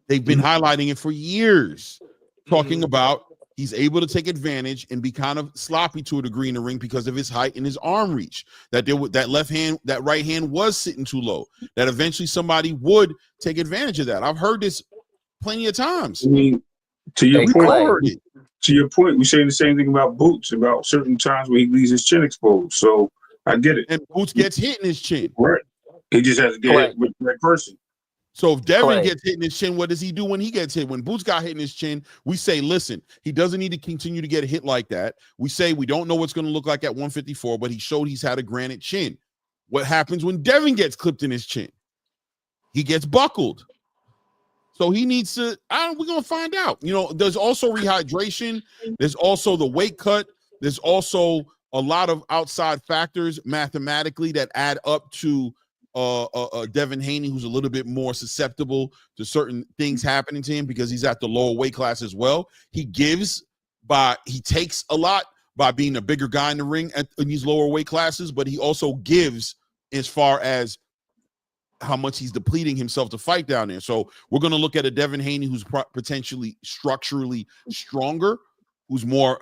Speaker 2: They've been highlighting it for years, talking about he's able to take advantage and be kind of sloppy to a degree in the ring because of his height and his arm reach. That right hand was sitting too low. That eventually somebody would take advantage of that. I've heard this plenty of times.
Speaker 3: I mean, to your point, we're saying the same thing about Boots, about certain times where he leaves his chin exposed. So I get it.
Speaker 2: And Boots gets hit in his chin.
Speaker 3: Right. He just has to get hit with the right person.
Speaker 2: So if Devin gets hit in his chin, what does he do when he gets hit? When Boots got hit in his chin, we say, listen, he doesn't need to continue to get hit like that. We say we don't know what's going to look like at 154, but he showed he's had a granite chin. What happens when Devin gets clipped in his chin? He gets buckled. So he needs to, we're going to find out. You know, there's also rehydration. There's also the weight cut. There's also a lot of outside factors mathematically that add up to Devin Haney, who's a little bit more susceptible to certain things happening to him because he's at the lower weight class as well. He takes a lot by being a bigger guy in the ring in these lower weight classes, but he also gives as far as how much he's depleting himself to fight down there. So we're going to look at a Devin Haney who's potentially structurally stronger, who's more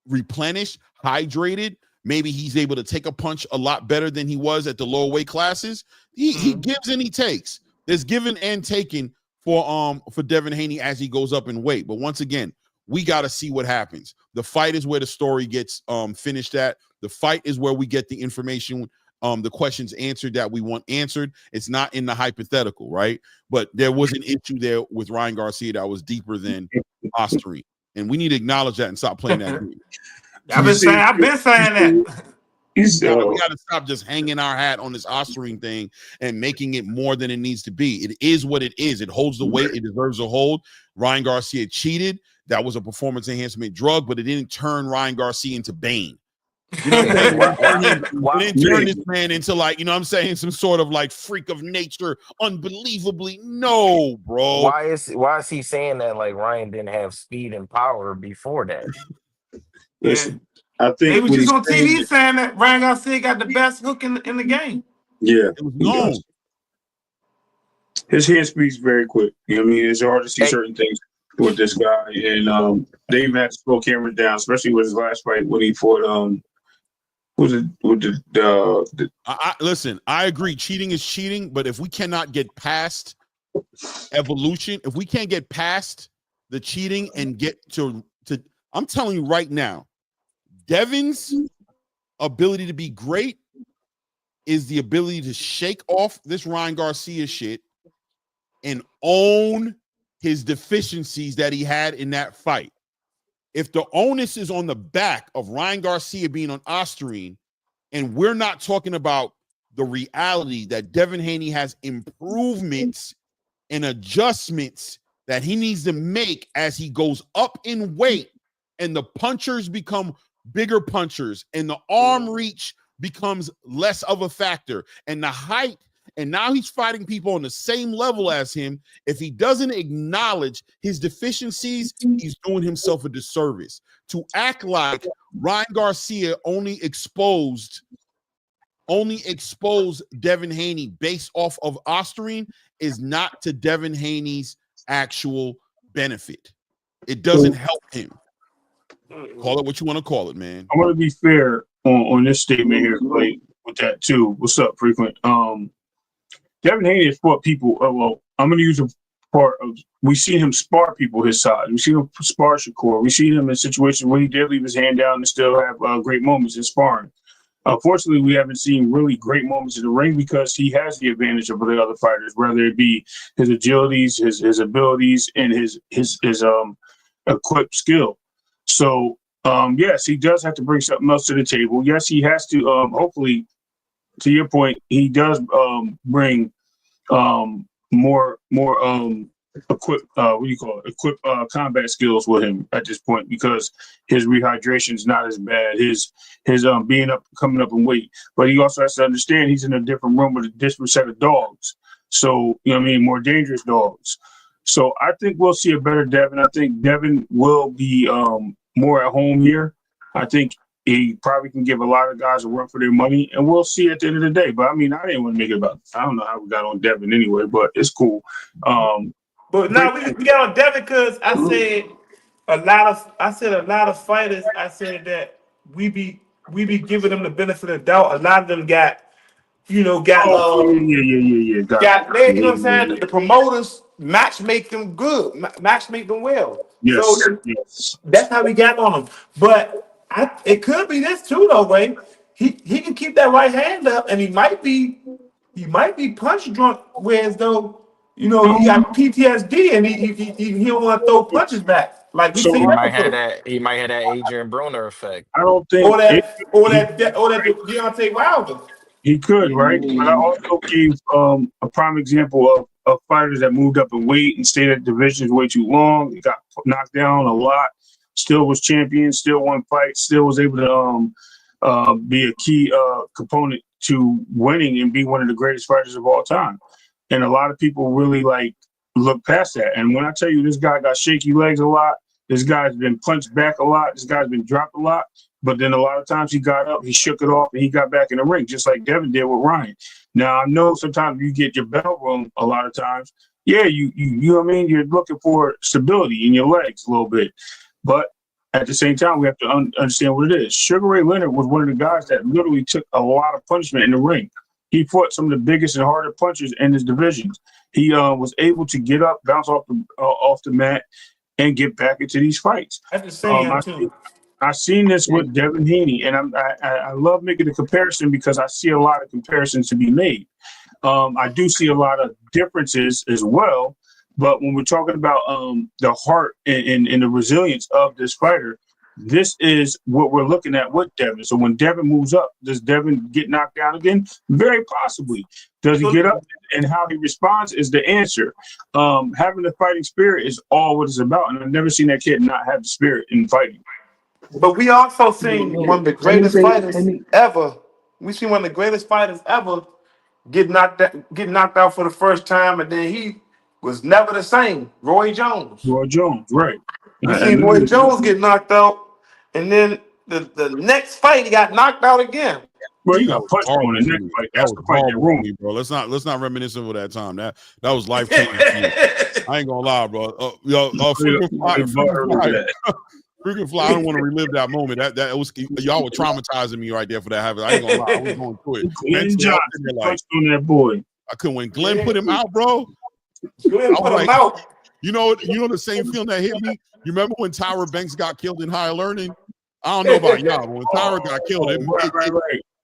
Speaker 2: replenished, hydrated. Maybe he's able to take a punch a lot better than he was at the lower weight classes. He gives and he takes. There's giving and taking for Devin Haney as he goes up in weight. But once again, we got to see what happens. The fight is where the story gets finished at. The fight is where we get the information, the questions answered that we want answered. It's not in the hypothetical, right? But there was an issue there with Ryan Garcia that was deeper than Osterine. And we need to acknowledge that and stop playing that game.
Speaker 4: I've been saying that.
Speaker 2: We got to stop just hanging our hat on this Osterine thing and making it more than it needs to be. It is what it is. It holds the weight. It deserves a hold. Ryan Garcia cheated. That was a performance enhancement drug, but it didn't turn Ryan Garcia into Bane. You know what I'm saying? It didn't turn this man into, like, you know what I'm saying, some sort of like freak of nature, unbelievably. No, bro.
Speaker 5: Why is he saying that like Ryan didn't have speed and power before that?
Speaker 3: Listen, I think
Speaker 4: they was just on TV saying that Ryan Garcia got the best hook in the game.
Speaker 3: Yeah,
Speaker 2: it was known.
Speaker 3: His hand speed's very quick. You know what I mean? It's hard to see certain things with this guy, and they even had to slow cameras down, especially with his last fight when he fought
Speaker 2: listen, I agree. Cheating is cheating, but if we cannot get past evolution, if we can't get past the cheating and get to I'm telling you right now, Devin's ability to be great is the ability to shake off this Ryan Garcia shit and own his deficiencies that he had in that fight. If the onus is on the back of Ryan Garcia being on Osterine, and we're not talking about the reality that Devin Haney has improvements and adjustments that he needs to make as he goes up in weight, and the punchers become bigger punchers, and the arm reach becomes less of a factor, and the height, and now he's fighting people on the same level as him. If he doesn't acknowledge his deficiencies, he's doing himself a disservice. To act like Ryan Garcia only exposed Devin Haney based off of Osterine is not to Devin Haney's actual benefit. It doesn't help him. Call it what you want to call it, man.
Speaker 3: I want to be fair on this statement here, like, with that too. What's up, Frequent? Devin Haney has fought people. Well, I'm going to use a part of. We see him spar people his size. We see him spar Shakur. We see him in situations where he did leave his hand down and still have great moments in sparring. Unfortunately, we haven't seen really great moments in the ring because he has the advantage of the other fighters, whether it be his agilities, his abilities, and his equipped skill. So, yes, he does have to bring something else to the table. Yes, he has to, hopefully, to your point, he does bring more combat skills with him at this point, because his rehydration is not as bad. His coming up in weight, but he also has to understand he's in a different room with a different set of dogs. So more dangerous dogs. So I think we'll see a better Devin. I think Devin will be more at home here. I think he probably can give a lot of guys a run for their money, and we'll see at the end of the day. But I didn't want to make it about. I don't know how we got on Devin anyway, but it's cool.
Speaker 4: But now we got on Devin because I said a lot of fighters. I said that we be giving them the benefit of the doubt. A lot of them got. Got you know what I'm saying? The promoters matchmake them good, matchmake them well.
Speaker 3: Yes,
Speaker 4: so
Speaker 3: yes.
Speaker 4: That's how we got on them. But it could be this too, though, Ray. He can keep that right hand up, and he might be punch drunk, whereas though he got PTSD and he don't want to throw punches back. Like
Speaker 5: he might have that Adrian Broner effect.
Speaker 3: I don't think
Speaker 4: or that Deontay Wilder.
Speaker 3: He could, right? But I also gave a prime example of fighters that moved up in weight and stayed at divisions way too long. He got knocked down a lot, still was champion, still won fights, still was able to be a key component to winning and be one of the greatest fighters of all time. And a lot of people really look past that. And when I tell you this guy got shaky legs a lot, this guy's been punched back a lot, this guy's been dropped a lot. But then a lot of times he got up, he shook it off, and he got back in the ring, just like Devin did with Ryan. Now, I know sometimes you get your bell rung a lot of times. Yeah, you know what I mean? You're looking for stability in your legs a little bit. But at the same time, we have to understand what it is. Sugar Ray Leonard was one of the guys that literally took a lot of punishment in the ring. He fought some of the biggest and harder punchers in his divisions. He was able to get up, bounce off the mat, and get back into these fights.
Speaker 4: That's the same too.
Speaker 3: I've seen this with Devin Haney, and I love making the comparison because I see a lot of comparisons to be made. I do see a lot of differences as well, but when we're talking about the heart and the resilience of this fighter, this is what we're looking at with Devin. So when Devin moves up, does Devin get knocked down again? Very possibly. Does he get up? And how he responds is the answer. Having the fighting spirit is all what it's about, and I've never seen that kid not have the spirit in fighting.
Speaker 4: But we also seen one of the greatest fighters ever. We seen one of the greatest fighters ever get knocked out for the first time, and then he was never the same. Roy Jones.
Speaker 3: Roy Jones, right.
Speaker 4: We seen Roy Jones get knocked out, and then the next fight he got knocked out again.
Speaker 3: Well, you got punched on the next fight. That's the fight that ruined me,
Speaker 2: bro. Let's not reminisce over that time. That was life changing. I ain't gonna lie, bro. Freaking fly! I don't want to relive that moment. That was y'all were traumatizing me right there for that habit. I ain't gonna lie. I was going through it.
Speaker 3: Glenn Johnson punched on that boy.
Speaker 2: I couldn't. When Glenn put him out, bro.
Speaker 4: Glenn put him out.
Speaker 2: You know the same feeling that hit me. You remember when Tyra Banks got killed in Higher Learning? I don't know about y'all, but when Tyra got killed,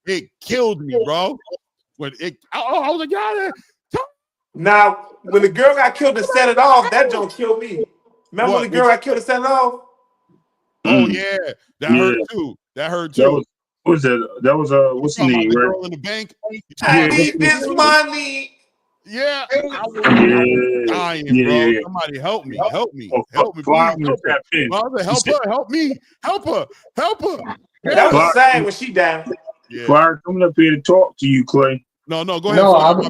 Speaker 2: it killed me, bro. When I was like, yeah.
Speaker 4: Now, when the girl got killed to set it off, that joke killed me. Remember when the girl got killed to set it off?
Speaker 2: Oh yeah, that hurt too. That hurt too.
Speaker 3: What's that? That was what's the name?
Speaker 2: The girl in the bank.
Speaker 4: I need this money.
Speaker 2: Yeah, I was dying, bro. Yeah. Somebody help me, help me, help me. Help me, help her.
Speaker 4: That was sad when she died.
Speaker 3: Yeah. Fire coming up here to talk to you, Clay.
Speaker 2: No, go ahead.
Speaker 6: Go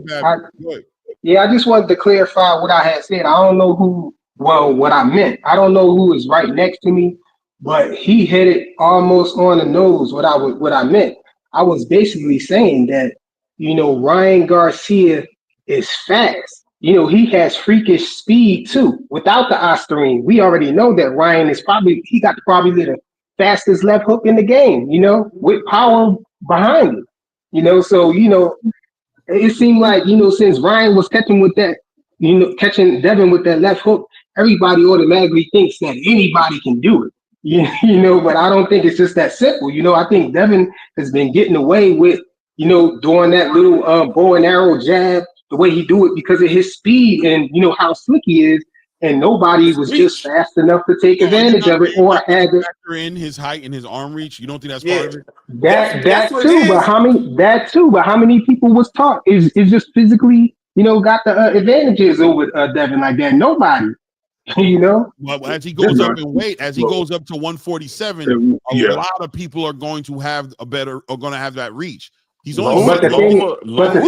Speaker 6: ahead. Yeah, I just wanted to clarify what I had said. I don't know what I meant. I don't know who is right next to me. But he hit it almost on the nose. What I meant, I was basically saying that Ryan Garcia is fast. He has freakish speed too. Without the Ostarine, we already know that Ryan is probably the fastest left hook in the game. With power behind it. So it seemed like since Ryan was catching catching Devin with that left hook, everybody automatically thinks that anybody can do it. But I don't think it's just that simple. I think Devin has been getting away with, doing that little bow and arrow jab, the way he do it because of his speed and, how slick he is. And nobody was just fast enough to take advantage of it or had to
Speaker 2: factor in his height and his arm reach. You don't think that's part of it?
Speaker 6: That too, but how many people was taught is just physically got the advantages over Devin like that. Nobody,
Speaker 2: Well, as he goes up in weight, as he goes up to 147, a lot of people are going to have that reach. He's only
Speaker 6: but the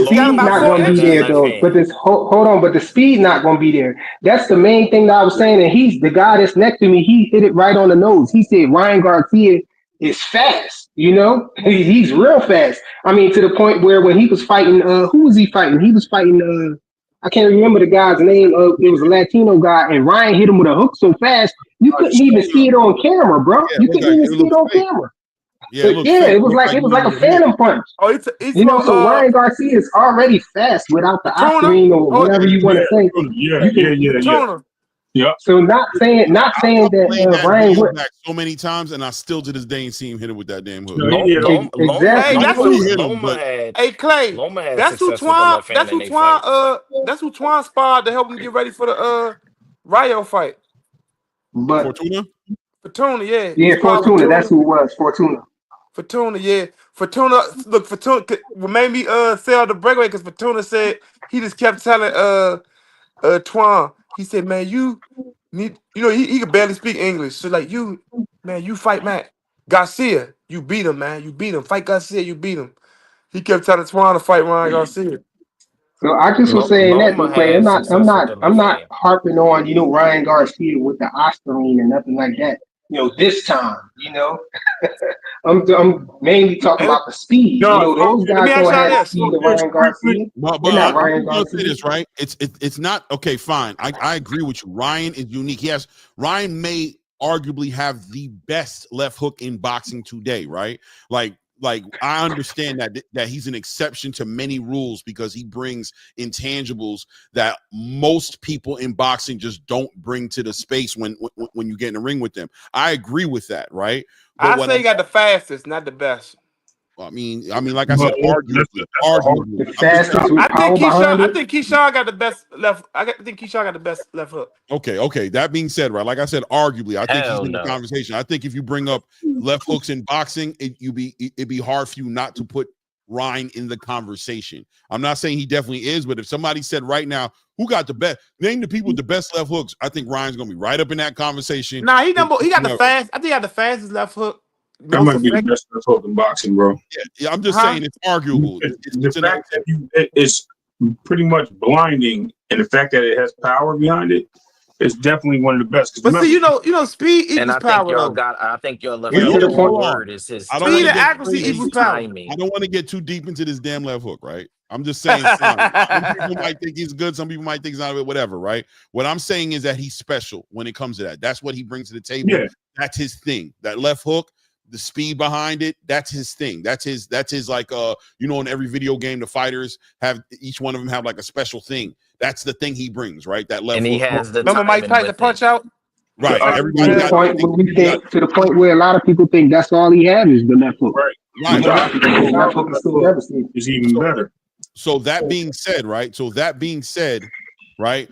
Speaker 6: speed not going to be there though. But hold on, but the speed not going to be there. That's the main thing that I was saying. And he's the guy that's next to me. He hit it right on the nose. He said Ryan Garcia is fast. He's real fast. I mean, to the point where when he was fighting, who was he fighting? He was fighting. I can't remember the guy's name. It was a Latino guy, and Ryan hit him with a hook so fast you couldn't even see it on camera, bro. You couldn't even see it on camera.
Speaker 2: Yeah,
Speaker 6: it was like a phantom punch.
Speaker 4: Oh,
Speaker 6: so Ryan Garcia is already fast without the octane or whatever you want to say.
Speaker 3: Yeah.
Speaker 6: So not saying that Ryan would
Speaker 2: so many times, and I still to this day ain't seen him hit it with that damn hook.
Speaker 6: Exactly.
Speaker 4: Hey, Clay. That's who Twan sparred to help him get ready for the Rayo fight.
Speaker 6: But
Speaker 2: Fortuna,
Speaker 4: yeah.
Speaker 6: Yeah, Fortuna. That's who it was. Fortuna,
Speaker 4: yeah. Fortuna. Look, Fortuna made me sell the breakaway because Fortuna said he just kept telling Twan. He said, "Man, you need, he could barely speak English. So like you fight Matt Garcia. You beat him, man. You beat him. Fight Garcia. You beat him." He kept telling Twan to fight Ryan Garcia.
Speaker 6: So I just was saying that, Clay. I'm not harping on Ryan Garcia with the Oscarine and nothing like that. This time, I'm mainly talking about the speed. Those guys don't have speed of Ryan Garcia.
Speaker 2: But I'm gonna say this, right? It's not okay. Fine, I agree with you. Ryan is unique. Ryan may arguably have the best left hook in boxing today, right? Like I understand that he's an exception to many rules because he brings intangibles that most people in boxing just don't bring to the space when you get in the ring with them. I agree with that, right?
Speaker 4: But I say he got the fastest, not the best.
Speaker 2: I mean, like I said, arguably.
Speaker 6: The fastest.
Speaker 4: I think Keyshawn got the best left. I think Keyshawn got the best left hook.
Speaker 2: Okay. That being said, right, like I said, arguably, I think he's in the conversation. I think if you bring up left hooks in boxing, it'd be hard for you not to put Ryan in the conversation. I'm not saying he definitely is, but if somebody said right now, who got the best? Name the people with the best left hooks. I think Ryan's gonna be right up in that conversation.
Speaker 4: Nah, he got the fast. I think he got the fastest left hook.
Speaker 3: That might be the best left hook in boxing, bro.
Speaker 2: Yeah, I'm just saying it's arguable.
Speaker 3: The fact that it's pretty much blinding, and the fact that it has power behind it is definitely one of the best.
Speaker 4: But see, speed equals power.
Speaker 5: I think y'all left
Speaker 2: word
Speaker 5: is his
Speaker 4: speed and accuracy equals power.
Speaker 2: I don't want to get too deep into this damn left hook, right? I'm just saying some people might think he's good, some people might think he's not of it, whatever, right? What I'm saying is that he's special when it comes to that. That's what he brings to the table. Yeah. That's his thing. That left hook, the speed behind it, that's his thing. That's his like in every video game the fighters have, each one of them have like a special thing. That's the thing he brings, right? That left
Speaker 5: and he
Speaker 2: hook.
Speaker 5: has the
Speaker 4: remember Mike Tyson punch out?
Speaker 2: Right.
Speaker 6: Everybody to the point where a lot of people think that's all he had is the left hook.
Speaker 2: Right.
Speaker 6: Left hook
Speaker 3: is even better.
Speaker 2: So that being said, right,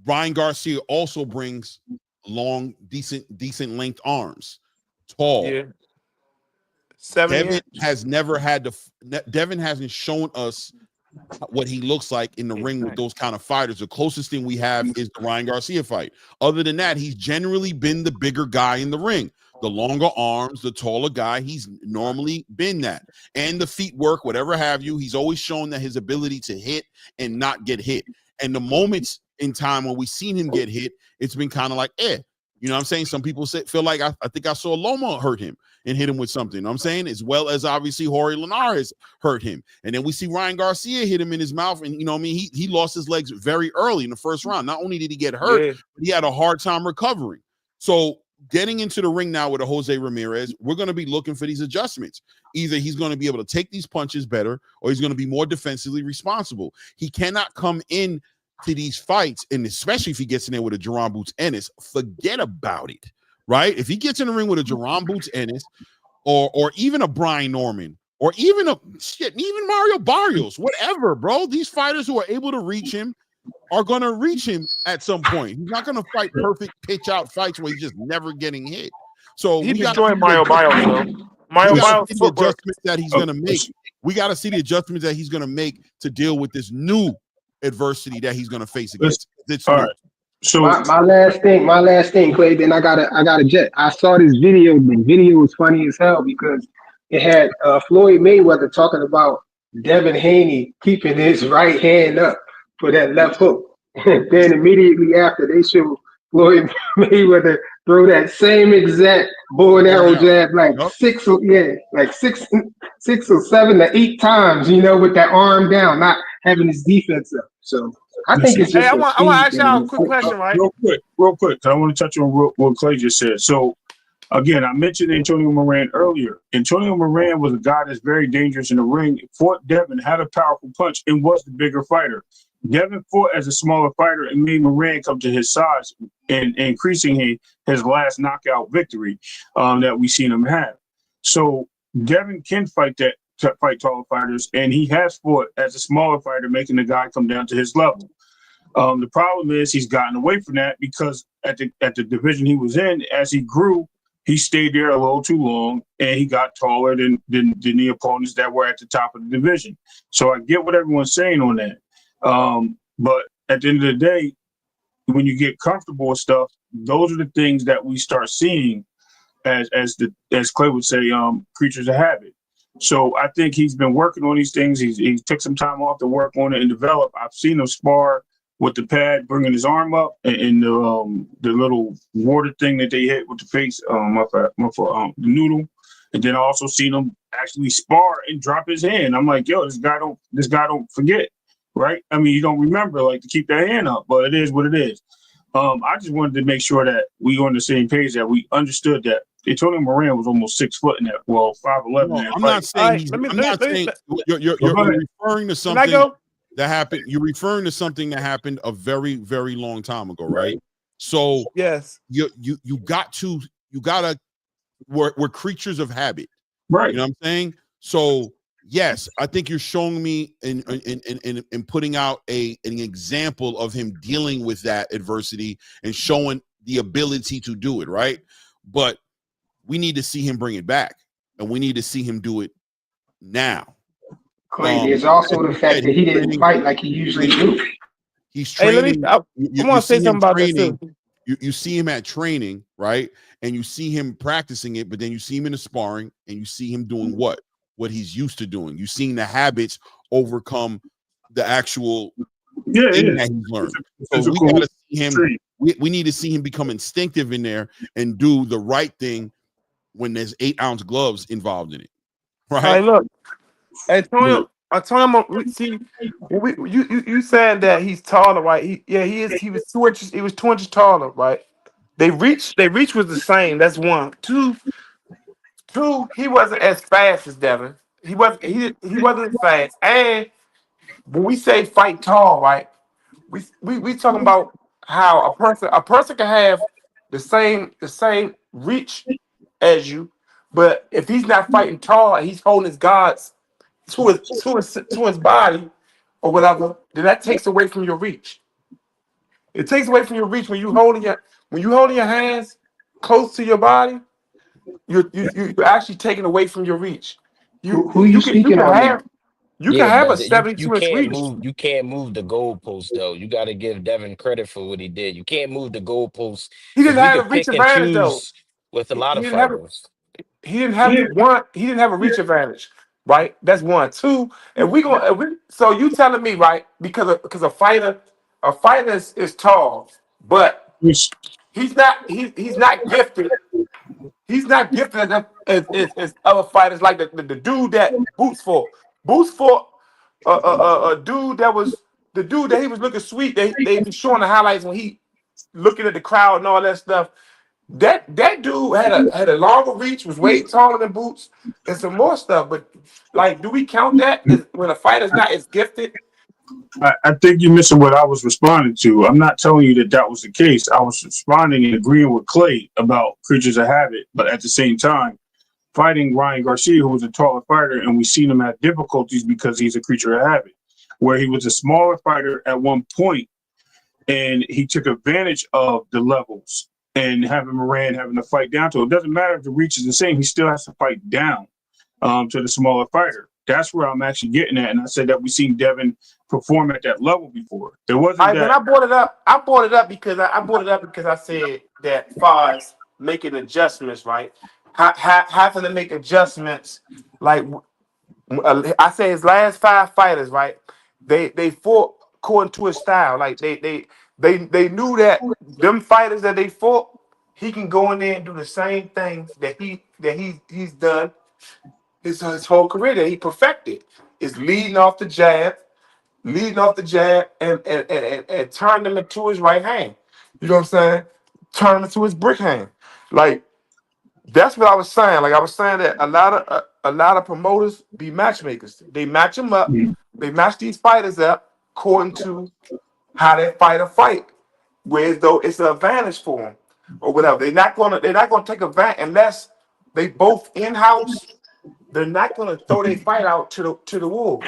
Speaker 2: Ryan Garcia also brings long, decent length arms. Tall.
Speaker 4: Yeah.
Speaker 2: Devin hasn't shown us what he looks like in the ring with those kind of fighters. The closest thing we have is the Ryan Garcia fight. Other than that, he's generally been the bigger guy in the ring. The longer arms, the taller guy, he's normally been that. And the feet work, whatever have you, he's always shown that his ability to hit and not get hit. And the moments in time when we've seen him get hit, it's been kind of like, You know what I'm saying? Some people feel like I think I saw Loma hurt him and hit him with something. You know what I'm saying? As well as obviously Jorge Linares hurt him. And then we see Ryan Garcia hit him in his mouth. And he lost his legs very early in the first round. Not only did he get hurt, but he had a hard time recovering. So getting into the ring now with a Jose Ramirez, we're going to be looking for these adjustments. Either he's going to be able to take these punches better or he's going to be more defensively responsible. He cannot come in to these fights, and especially if he gets in there with a Jaron Boots Ennis, forget about it, right? If he gets in the ring with a Jaron Boots Ennis or even a Brian Norman or even Mario Barrios, whatever, bro, these fighters who are able to reach him are going to reach him at some point. He's not going to fight perfect pitch out fights where he's just never getting hit. So
Speaker 4: he's enjoying Mario Barrios, though. Mario Barrios,
Speaker 2: the adjustments that he's going to make. We got to see the adjustments that he's going to make to deal with this new adversity that he's going to face against. It's
Speaker 3: all
Speaker 2: new.
Speaker 3: right. So
Speaker 6: my last thing, Clay. Then I got a jet. I saw this video. The video was funny as hell because it had Floyd Mayweather talking about Devin Haney keeping his right hand up for that left hook. Then immediately after, they show Floyd Mayweather throw that same exact bow and arrow jab like six or seven to 8 times. With that arm down, not having his defense up. So I think it's just.
Speaker 4: Hey, I want to ask y'all a quick question, right?
Speaker 3: Real quick. I want to touch on what Clay just said. So, again, I mentioned Antonio Moran earlier. Antonio Moran was a guy that's very dangerous in the ring. Fought Devin, had a powerful punch, and was the bigger fighter. Devin fought as a smaller fighter and made Moran come to his size and increasing his last knockout victory that we seen him have. So Devin can fight taller fighters, and he has fought as a smaller fighter, making the guy come down to his level. The problem is he's gotten away from that because at the division he was in, as he grew, he stayed there a little too long, and he got taller than the opponents that were at the top of the division. So I get what everyone's saying on that. But at the end of the day, when you get comfortable with stuff, those are the things that we start seeing as Clay would say, creatures of habit. So I think he's been working on these things. He took some time off to work on it and develop. I've seen him spar with the pad, bringing his arm up, and the little water thing that they hit with the face, the noodle. And then I also seen him actually spar and drop his hand. I'm like, yo, this guy don't forget. Right? I mean, you don't remember to keep that hand up, but it is what it is. I just wanted to make sure that we on the same page, that we understood that Antonio Moran was almost 6 foot in that. Well, 5'11".
Speaker 2: No, I'm not saying. You're referring to something that happened. You're referring to something that happened a very, very long time ago, right? So
Speaker 4: yes,
Speaker 2: we're creatures of habit,
Speaker 3: right?
Speaker 2: You know what I'm saying? So. Yes, I think you're showing me in putting out an example of him dealing with that adversity and showing the ability to do it, right? But we need to see him bring it back, and we need to see him do it now.
Speaker 6: Clay, there's also the fact that he didn't fight like he usually do.
Speaker 2: He's training.
Speaker 4: I want to say something about this too.
Speaker 2: You see him at training, right? And you see him practicing it, but then you see him in the sparring, and you see him doing what he's used to doing. You've seen the habits overcome the actual thing that he's learned. So we gotta see him. We need to see him become instinctive in there and do the right thing when there's 8-ounce gloves involved in it. Right?
Speaker 4: Hey, look, Antonio, see, you said that he's taller, right? He is. He was 2 inches. He was 2 inches taller, right? They reach was the same. That's one. Two, he wasn't as fast as Devin. He wasn't as fast. And when we say fight tall, right? We talking about how a person can have the same reach as you, but if he's not fighting tall and he's holding his guards to his body or whatever, then that takes away from your reach. It takes away from your reach when you holding your hands close to your body. You're actually taking away from your reach. You can have a 72-inch reach.
Speaker 5: You can't move the goalpost though. You got to give Devin credit for what he did. You can't move the goalpost.
Speaker 4: He didn't have a reach advantage though.
Speaker 5: With a lot of fighters,
Speaker 4: he didn't have a reach advantage, right? That's one. Two, so you telling me, right? Because a fighter is tall, but he's not gifted. He's not gifted as other fighters like the dude that Boots fought. Boots fought a dude that was the dude that he was looking sweet. They be showing the highlights when he looking at the crowd and all that stuff. That dude had a longer reach, was way taller than Boots, and some more stuff. But do we count that as when a fighter's not as gifted?
Speaker 3: I think you're missing what I was responding to. I'm not telling you that was the case. I was responding and agreeing with Clay about creatures of habit, but at the same time, fighting Ryan Garcia, who was a taller fighter, and we seen him have difficulties because he's a creature of habit, where he was a smaller fighter at one point, and he took advantage of the levels and having to fight down to it. It doesn't matter if the reach is the same; he still has to fight down to the smaller fighter. That's where I'm actually getting at. And I said that we've seen Devin perform at that level before. There wasn't that.
Speaker 4: When I brought it up, I brought it up because I said that far as making adjustments, right? Having to make adjustments, like I say, his last 5 fighters, right? They fought according to his style. Like they knew that them fighters that they fought, he can go in there and do the same things that he's done his whole career that he perfected. Is leading off the jab and turn them into his right hand. You know what I'm saying? Turn them into his brick hand. Like that's what I was saying. Like I was saying that a lot of promoters be matchmakers. They match them up. They match these fighters up according to how that fighter fight. Whereas though it's an advantage for them or whatever. They're not gonna take advantage unless they both in house. They're not gonna throw their fight out to the wolves.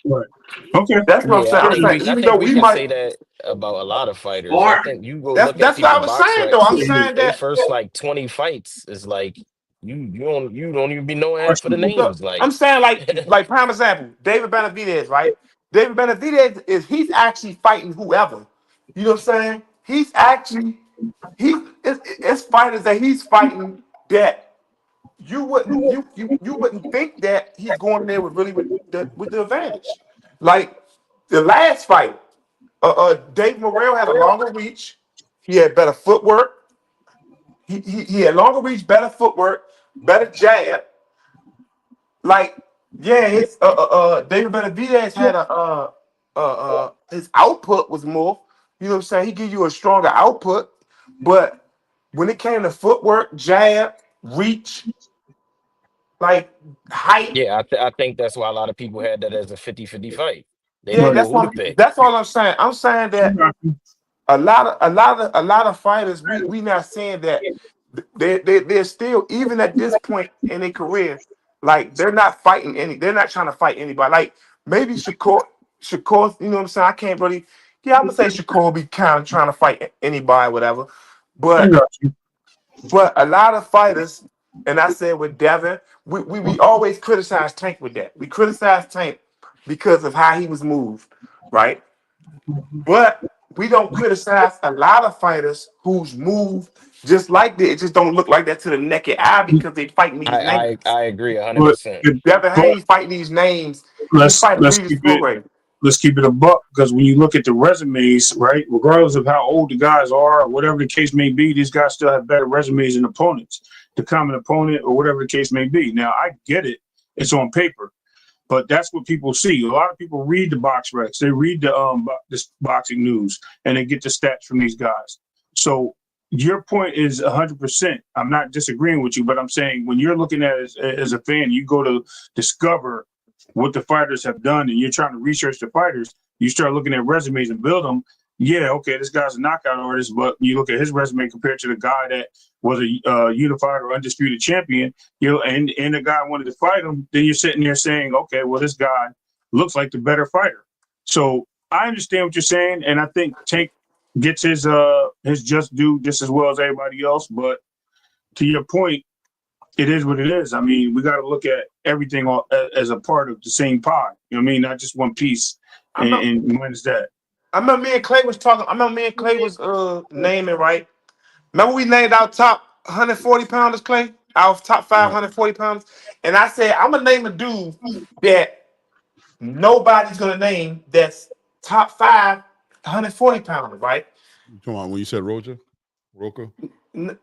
Speaker 3: Right. Okay.
Speaker 4: That's what
Speaker 5: Yeah,
Speaker 4: I'm saying.
Speaker 5: I
Speaker 4: Even
Speaker 5: think
Speaker 4: though
Speaker 5: we
Speaker 4: we
Speaker 5: can
Speaker 4: might,
Speaker 5: say that about a lot of fighters. I think you go look at
Speaker 4: that's what I
Speaker 5: people
Speaker 4: was
Speaker 5: box
Speaker 4: saying though.
Speaker 5: rec,
Speaker 4: I'm saying
Speaker 5: they
Speaker 4: that
Speaker 5: first like 20 fights is like you don't even be knowing half of the
Speaker 3: Questionable.
Speaker 4: look,
Speaker 5: names. Like
Speaker 4: I'm saying like prime example, David Benavidez, right? David Benavidez he's actually fighting whoever. You know what I'm saying? It's fighters that he's fighting that you wouldn't think that he's going there with the advantage. Like the last fight, Dave Morrell had a longer reach. He had better footwork. He had longer reach, better footwork, better jab. Like, yeah, his David Benavidez had his output was more. You know what I'm saying? He give you a stronger output, but when it came to footwork, jab, reach, like height,
Speaker 5: yeah, I think that's why a lot of people had that as a 50-50 fight. They
Speaker 4: yeah,
Speaker 5: didn't
Speaker 3: Right.
Speaker 5: know who to pick.
Speaker 4: that's all I'm saying. I'm saying that a lot of fighters, we not saying that they're still, even at this point in their career, like they're not trying to fight anybody. Like maybe Shakur, you know what I'm saying? I can't really, yeah, I'm gonna say Shakur be kind of trying to fight anybody, whatever.
Speaker 3: I
Speaker 4: But
Speaker 3: got you.
Speaker 4: a lot of fighters, and I said with Devin, we always criticize Tank with that. We criticize Tank because of how he was moved, right? But we don't criticize a lot of fighters whose move just like that. It just don't look like that to the naked eye because they fighting these names.
Speaker 5: I agree
Speaker 3: But
Speaker 5: 100%.
Speaker 4: Devin
Speaker 3: but
Speaker 4: Haney fighting these names. He
Speaker 3: let's
Speaker 4: fighting
Speaker 3: let's
Speaker 4: Regis
Speaker 3: keep it
Speaker 4: Prograis.
Speaker 3: let's keep it a buck, because when you look at the resumes, right, regardless of how old the guys are or whatever the case may be, these guys still have better resumes than opponents, the common opponent or whatever the case may be. Now I get it, it's on paper, but that's what people see. A lot of people read the box recs, they read this boxing news, and they get the stats from these guys. So your point is 100%. I'm not disagreeing with you, but I'm saying when you're looking at it as a fan, you go to discover what the fighters have done and you're trying to research the fighters, you start looking at resumes and build them. Yeah, okay, this guy's a knockout artist, but you look at his resume compared to the guy that was a unified or undisputed champion, and the guy wanted to fight him, then you're sitting there saying, okay, well, this guy looks like the better fighter. So I understand what you're saying, and I think Tank gets his just due just as well as everybody else. But to your point, it is what it is. I mean, we got to look at everything as a part of the same pie. You know what I mean? Not just one piece. And minus that.
Speaker 4: I remember me and Clay was talking. I remember me and Clay was naming, right. Remember we named our top 140 pounders, Clay? Our top 540 pounds. And I said, I'm gonna name a dude that nobody's gonna name that's top 140 pounders, right?
Speaker 2: Come on, when you said Rocha?
Speaker 4: You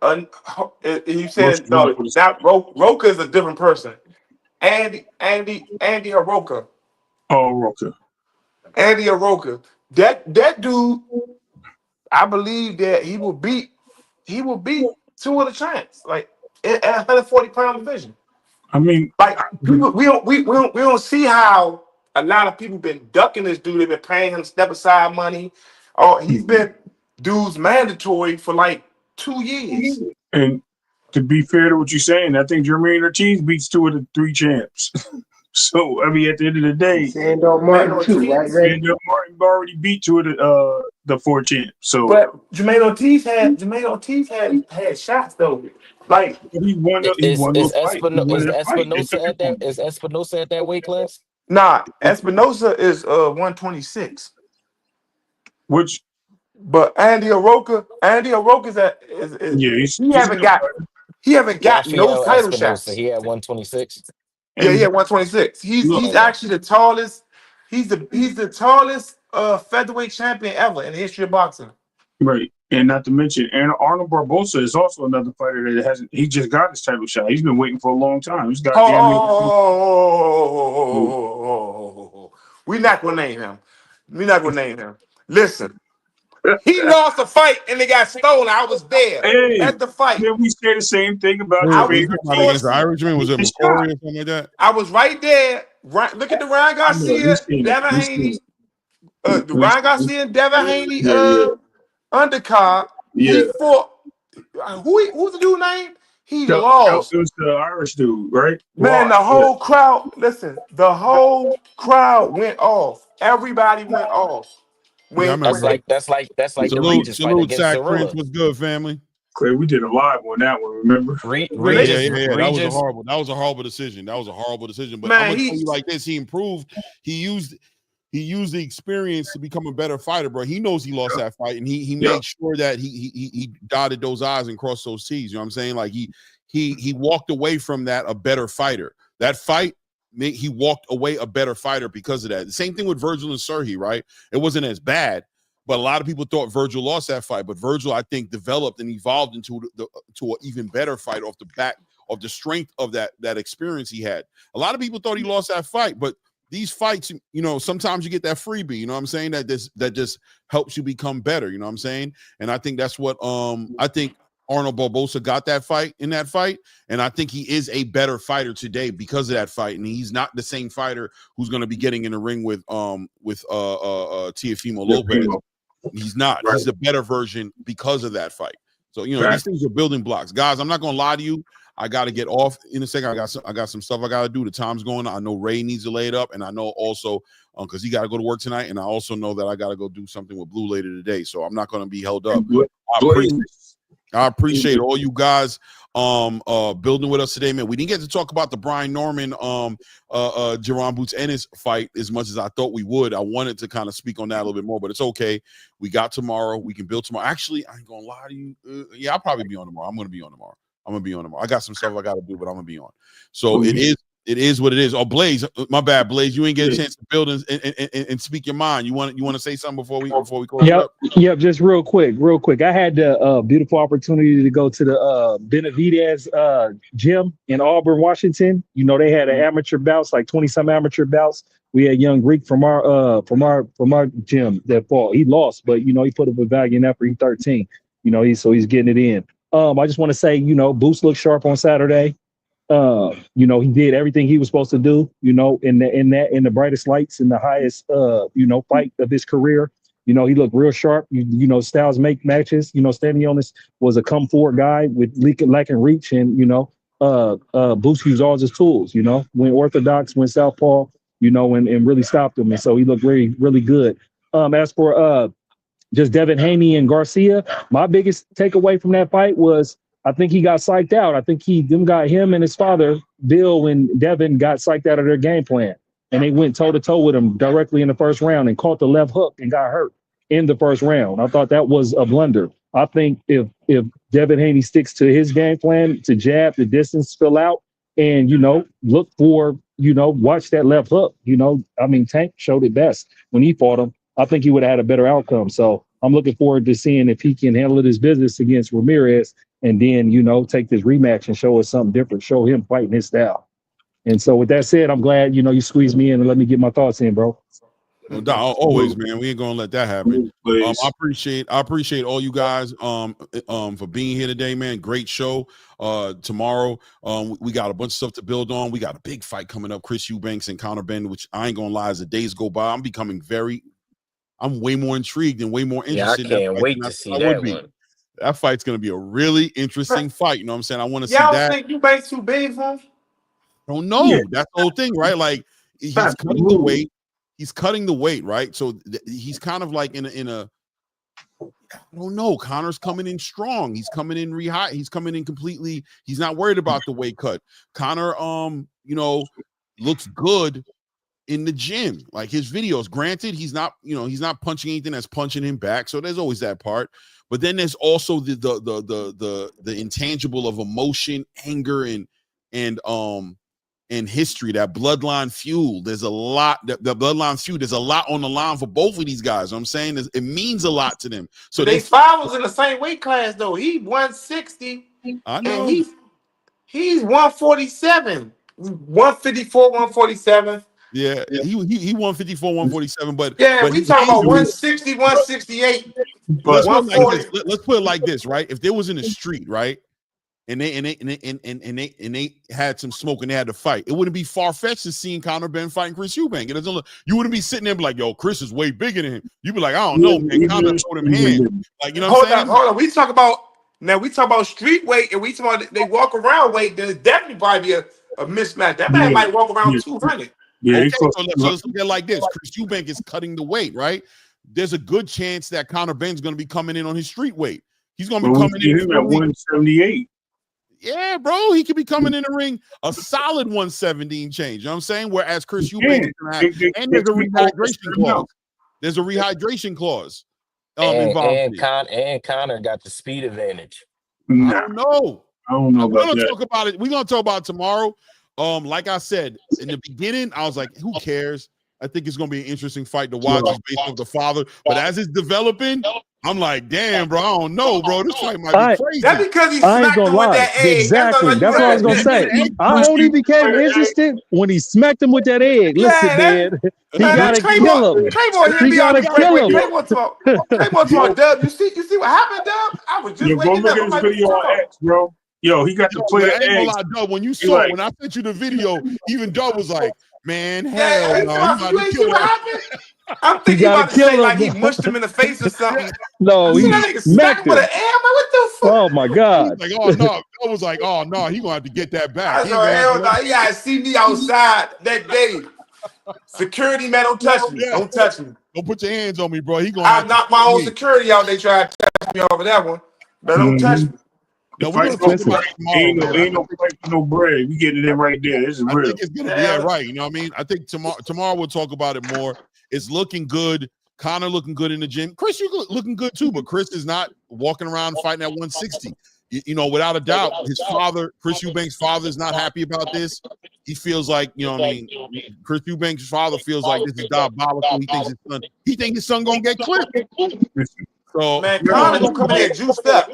Speaker 4: said no. That Roca is a different person. Andy Hiroka.
Speaker 3: Oh, Rocha.
Speaker 4: Andy Hiroka. That dude, I believe that he will beat two of the champs, like at 140-pound division.
Speaker 3: I mean,
Speaker 4: Like people, we don't see how a lot of people been ducking this dude. They've been paying him step aside money. Oh, he's been dude's mandatory for like 2 years.
Speaker 3: and to be fair to what you're saying, I think Jermaine Ortiz beats 2 of the 3 champs. So I mean, at the end of the day,
Speaker 6: Sandor Martin too, right? Ray?
Speaker 3: Sandor Martin already beat two of the 4 champs. So
Speaker 4: But Jermaine Ortiz had shots though. Like
Speaker 3: he won the fight. He won the fight. They took it from him.
Speaker 5: Is Espinosa at that weight class?
Speaker 4: nah, Espinosa is 126.
Speaker 3: Which
Speaker 4: But Andy Aroka's he haven't got no
Speaker 5: Rafael
Speaker 4: title
Speaker 5: Espinosa,
Speaker 4: shots.
Speaker 5: he had 126.
Speaker 4: Yeah,
Speaker 3: and
Speaker 4: he had 126. He's actually the tallest. He's the tallest featherweight champion ever in the history of boxing.
Speaker 3: right, and not to mention, and Arnold Barbosa is also another fighter that hasn't. He just got his title shot. He's been waiting for a long time. He's got.
Speaker 4: We're not gonna name him. Listen, he lost a fight and it got stolen. I was there at the fight.
Speaker 3: Then we say the same thing about
Speaker 4: I
Speaker 3: your
Speaker 4: was
Speaker 3: favorite
Speaker 2: against the Irishman. Was it McCory or something like that?
Speaker 4: I was right there. Right, look at the Ryan Garcia, Devin Haney, the Ryan Garcia and Devin Haney undercard.
Speaker 3: Yeah.
Speaker 4: He fought. Who's the dude name? He lost.
Speaker 3: It was the Irish dude, right?
Speaker 4: Man, the whole crowd. Listen, the whole crowd went off. Everybody went off.
Speaker 5: That's like the Regis fight against
Speaker 2: Zach
Speaker 5: Zorilla.
Speaker 2: Prince was good, family.
Speaker 3: Clay, we did a live on that one, remember?
Speaker 5: Regis.
Speaker 2: That was a horrible decision. But
Speaker 4: Man,
Speaker 2: I'm gonna tell you like this: he improved. He used the experience to become a better fighter, bro. He knows he lost that fight, and he made sure that he dotted those I's and crossed those T's. You know what I'm saying? Like he walked away from that a better fighter. That fight, he walked away a better fighter because of that. The same thing with Virgil and Serhi, right? It wasn't as bad. But a lot of people thought Virgil lost that fight. But Virgil, I think, developed and evolved into an even better fight off the back of the strength of that experience he had. A lot of people thought he lost that fight. But these fights, you know, sometimes you get that freebie, you know what I'm saying? That just helps you become better, you know what I'm saying? And I think that's what I think Arnold Barbosa got that fight. And I think he is a better fighter today because of that fight. And he's not the same fighter who's going to be getting in the ring with Teofimo Lopez. He's not. Right. He's the better version because of that fight. So, you know, these things are building blocks. Guys, I'm not going to lie to you. I got to get off in a second. I got some stuff I got to do. The time's going on. I know Ray needs to lay it up. And I know also because he got to go to work tonight. And I also know that I got to go do something with Blue later today. So I'm not going to be held up. I appreciate all you guys building with us today, man. We didn't get to talk about the Brian Norman Jaron Boots Ennis fight as much as I thought we would. I wanted to kind of speak on that a little bit more, but it's okay. We got tomorrow. We can build tomorrow. Actually, I ain't gonna lie to you. Yeah, I'll probably be on tomorrow. I'm gonna be on tomorrow. I got some stuff I gotta do, but I'm gonna be on. So it is what it is. Oh, Blaze, my bad, Blaze. You ain't get a chance to build and speak your mind. You want to say something before we close?
Speaker 7: Yep. Just real quick. I had the beautiful opportunity to go to the Benavidez gym in Auburn, Washington. You know, they had an amateur bouts, like 20-some amateur bouts. We had young Greek from our gym that fought. He lost, but you know, he put up a valiant effort. He's 13. You know, he's getting it in. I just want to say, you know, Boots looked sharp on Saturday. You know, he did everything he was supposed to do, you know, in the brightest lights, in the highest, you know, fight of his career. You know, he looked real sharp. You know, styles make matches. You know, Stanionis was a come forward guy with lacking reach, and you know, Boots used all his tools. You know, went orthodox, went southpaw. You know, and really stopped him, and so he looked really, really good. As for just Devin Haney and Garcia, my biggest takeaway from that fight was, I think he got psyched out. I think him and his father, Bill and Devin, got psyched out of their game plan. And they went toe-to-toe with him directly in the first round and caught the left hook and got hurt in the first round. I thought that was a blunder. I think if Devin Haney sticks to his game plan, to jab, the distance, fill out, and, you know, look for, you know, watch that left hook. You know, I mean, Tank showed it best when he fought him. I think he would have had a better outcome. So I'm looking forward to seeing if he can handle his business against Ramirez, and then, you know, take this rematch and show us something different, show him fighting his style. And so with that said, I'm glad, you know, you squeezed me in and let me get my thoughts in, bro.
Speaker 2: No, always, man. We ain't gonna let that happen. I appreciate all you guys for being here today, man. Great show. Tomorrow, we got a bunch of stuff to build on. We got a big fight coming up, Chris Eubanks and Conor Benn, which I ain't gonna lie, as the days go by, I'm way more intrigued and way more interested.
Speaker 5: Yeah, I can't wait to see that one.
Speaker 2: That fight's gonna be a really interesting fight. You know what I'm saying? I want to see
Speaker 4: Y'all
Speaker 2: that.
Speaker 4: think Eubanks too big for him?
Speaker 2: don't know.
Speaker 3: Yeah.
Speaker 2: That's the whole thing, right? Like he's cutting the weight. He's cutting the weight, right? So he's kind of like in a I don't know. Conor's coming in strong. He's coming in high. He's coming in completely. He's not worried about the weight cut. Conor, looks good in the gym. Like his videos. Granted, he's not punching anything that's punching him back. So there's always that part. But then there's also the intangible of emotion, anger, and history, that bloodline feud. There's a lot, the bloodline feud, there's a lot on the line for both of these guys. I'm saying it means a lot to them. So
Speaker 4: they was in the same weight class though. He 160.
Speaker 2: I know.
Speaker 4: And he's 147. 154, 147.
Speaker 2: Yeah, he 154, 147. But
Speaker 4: we talking about 160, 168.
Speaker 2: But let's put it like this, right? If they was in the street, right? And they had some smoke and they had to fight. It wouldn't be far-fetched to seeing Conor Ben fighting Chris Eubank. It doesn't look, you wouldn't be sitting there and be like, yo, Chris is way bigger than him. You'd be like, I don't know, man. Conor showed him hand. Like, you know what I'm saying?
Speaker 4: Hold on. We talk about street weight and we talk about they walk around weight. There's definitely probably a mismatch. That man might walk around 200.
Speaker 2: Yeah, okay, so let's look at it like this. Chris Eubank is cutting the weight, right? There's a good chance that Conor Ben's going to be coming in on his street weight. He's going to be coming in
Speaker 3: at 178.
Speaker 2: Yeah, bro, he could be coming in the ring a solid 117 change. You know what I'm saying? Whereas Chris Eubank is going to have, and there's a rehydration clause. There's a rehydration clause.
Speaker 5: And Conor got the speed advantage.
Speaker 2: I don't know.
Speaker 3: We're
Speaker 2: gonna talk about it. We're gonna talk about it tomorrow. Like I said in the beginning, I was like, who cares? I think it's gonna be an interesting fight to watch based off the father. But as it's developing, I'm like, damn, bro, I don't know, bro. This fight might be crazy.
Speaker 4: That's because he smacked him with that egg.
Speaker 7: Exactly. That's what I was gonna say. I only became interested when he smacked him with that egg. Listen, man, he gotta kill him. He gotta kill him.
Speaker 4: Claymore, Dub, you see what happened, Dub? I was just
Speaker 3: go look at his video on X, bro. Yo, he got to play the egg.
Speaker 2: Dub, when you saw it, when I sent you the video, even Dub was like, man, hell no.
Speaker 4: You see what happened? I'm thinking about to say like he mushed him in the face or something.
Speaker 7: No, he smacked him.
Speaker 4: With an air, what the fuck?
Speaker 7: Oh my God!
Speaker 2: Like, oh no, I was like, oh no, he gonna have to get that back.
Speaker 4: I know, hell no, he gotta see me outside that day. Security man, don't touch me. Don't touch me.
Speaker 2: Don't put your hands on me, bro. He gonna.
Speaker 4: I knocked my own security out. They tried to touch me over that one, but don't touch me.
Speaker 2: No, we're gonna talk about
Speaker 3: ain't no price for no bread. We getting it in right there. This is real.
Speaker 2: I think it's gonna be right. You know what I mean? I think tomorrow we'll talk about it more. It's looking good. Conor looking good in the gym. Chris, you looking good too, but Chris is not walking around fighting at 160. You know, without a doubt, his father, Chris Eubank's father, is not happy about this. He feels like, you know what I mean? Chris Eubank's father feels like this is diabolical. He thinks his son gonna get clipped. So,
Speaker 4: man, Conor gonna come in there juiced up.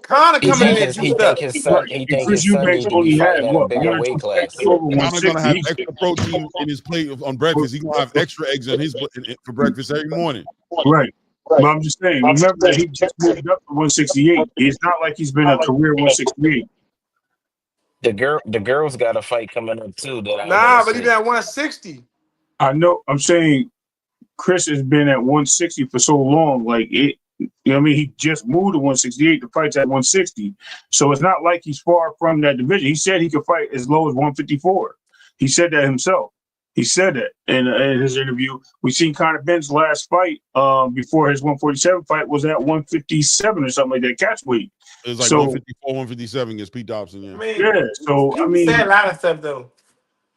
Speaker 4: Conor coming in there juiced up.
Speaker 5: He think his son need to be fighting in a bigger weight class.
Speaker 2: Conor's gonna have extra protein in his plate on breakfast. He's gonna have extra eggs on his for breakfast every morning.
Speaker 3: Right. But I'm just saying, remember that he just moved up to 168. It's not like he's been a career 168.
Speaker 5: The girls got a fight coming up too.
Speaker 4: But he been at 160.
Speaker 3: I know. I'm saying Chris has been at 160 for so long. Like it. You know what I mean? He just moved to 168. The fight's at 160. So it's not like he's far from that division. He said he could fight as low as 154. He said that himself. He said that in his interview. We seen Conor Ben's last fight before his 147 fight was at 157 or something like that catch weight.
Speaker 2: It was like 154, 157 against Pete Dobson.
Speaker 3: Yeah. So I mean,
Speaker 4: said a lot of stuff though.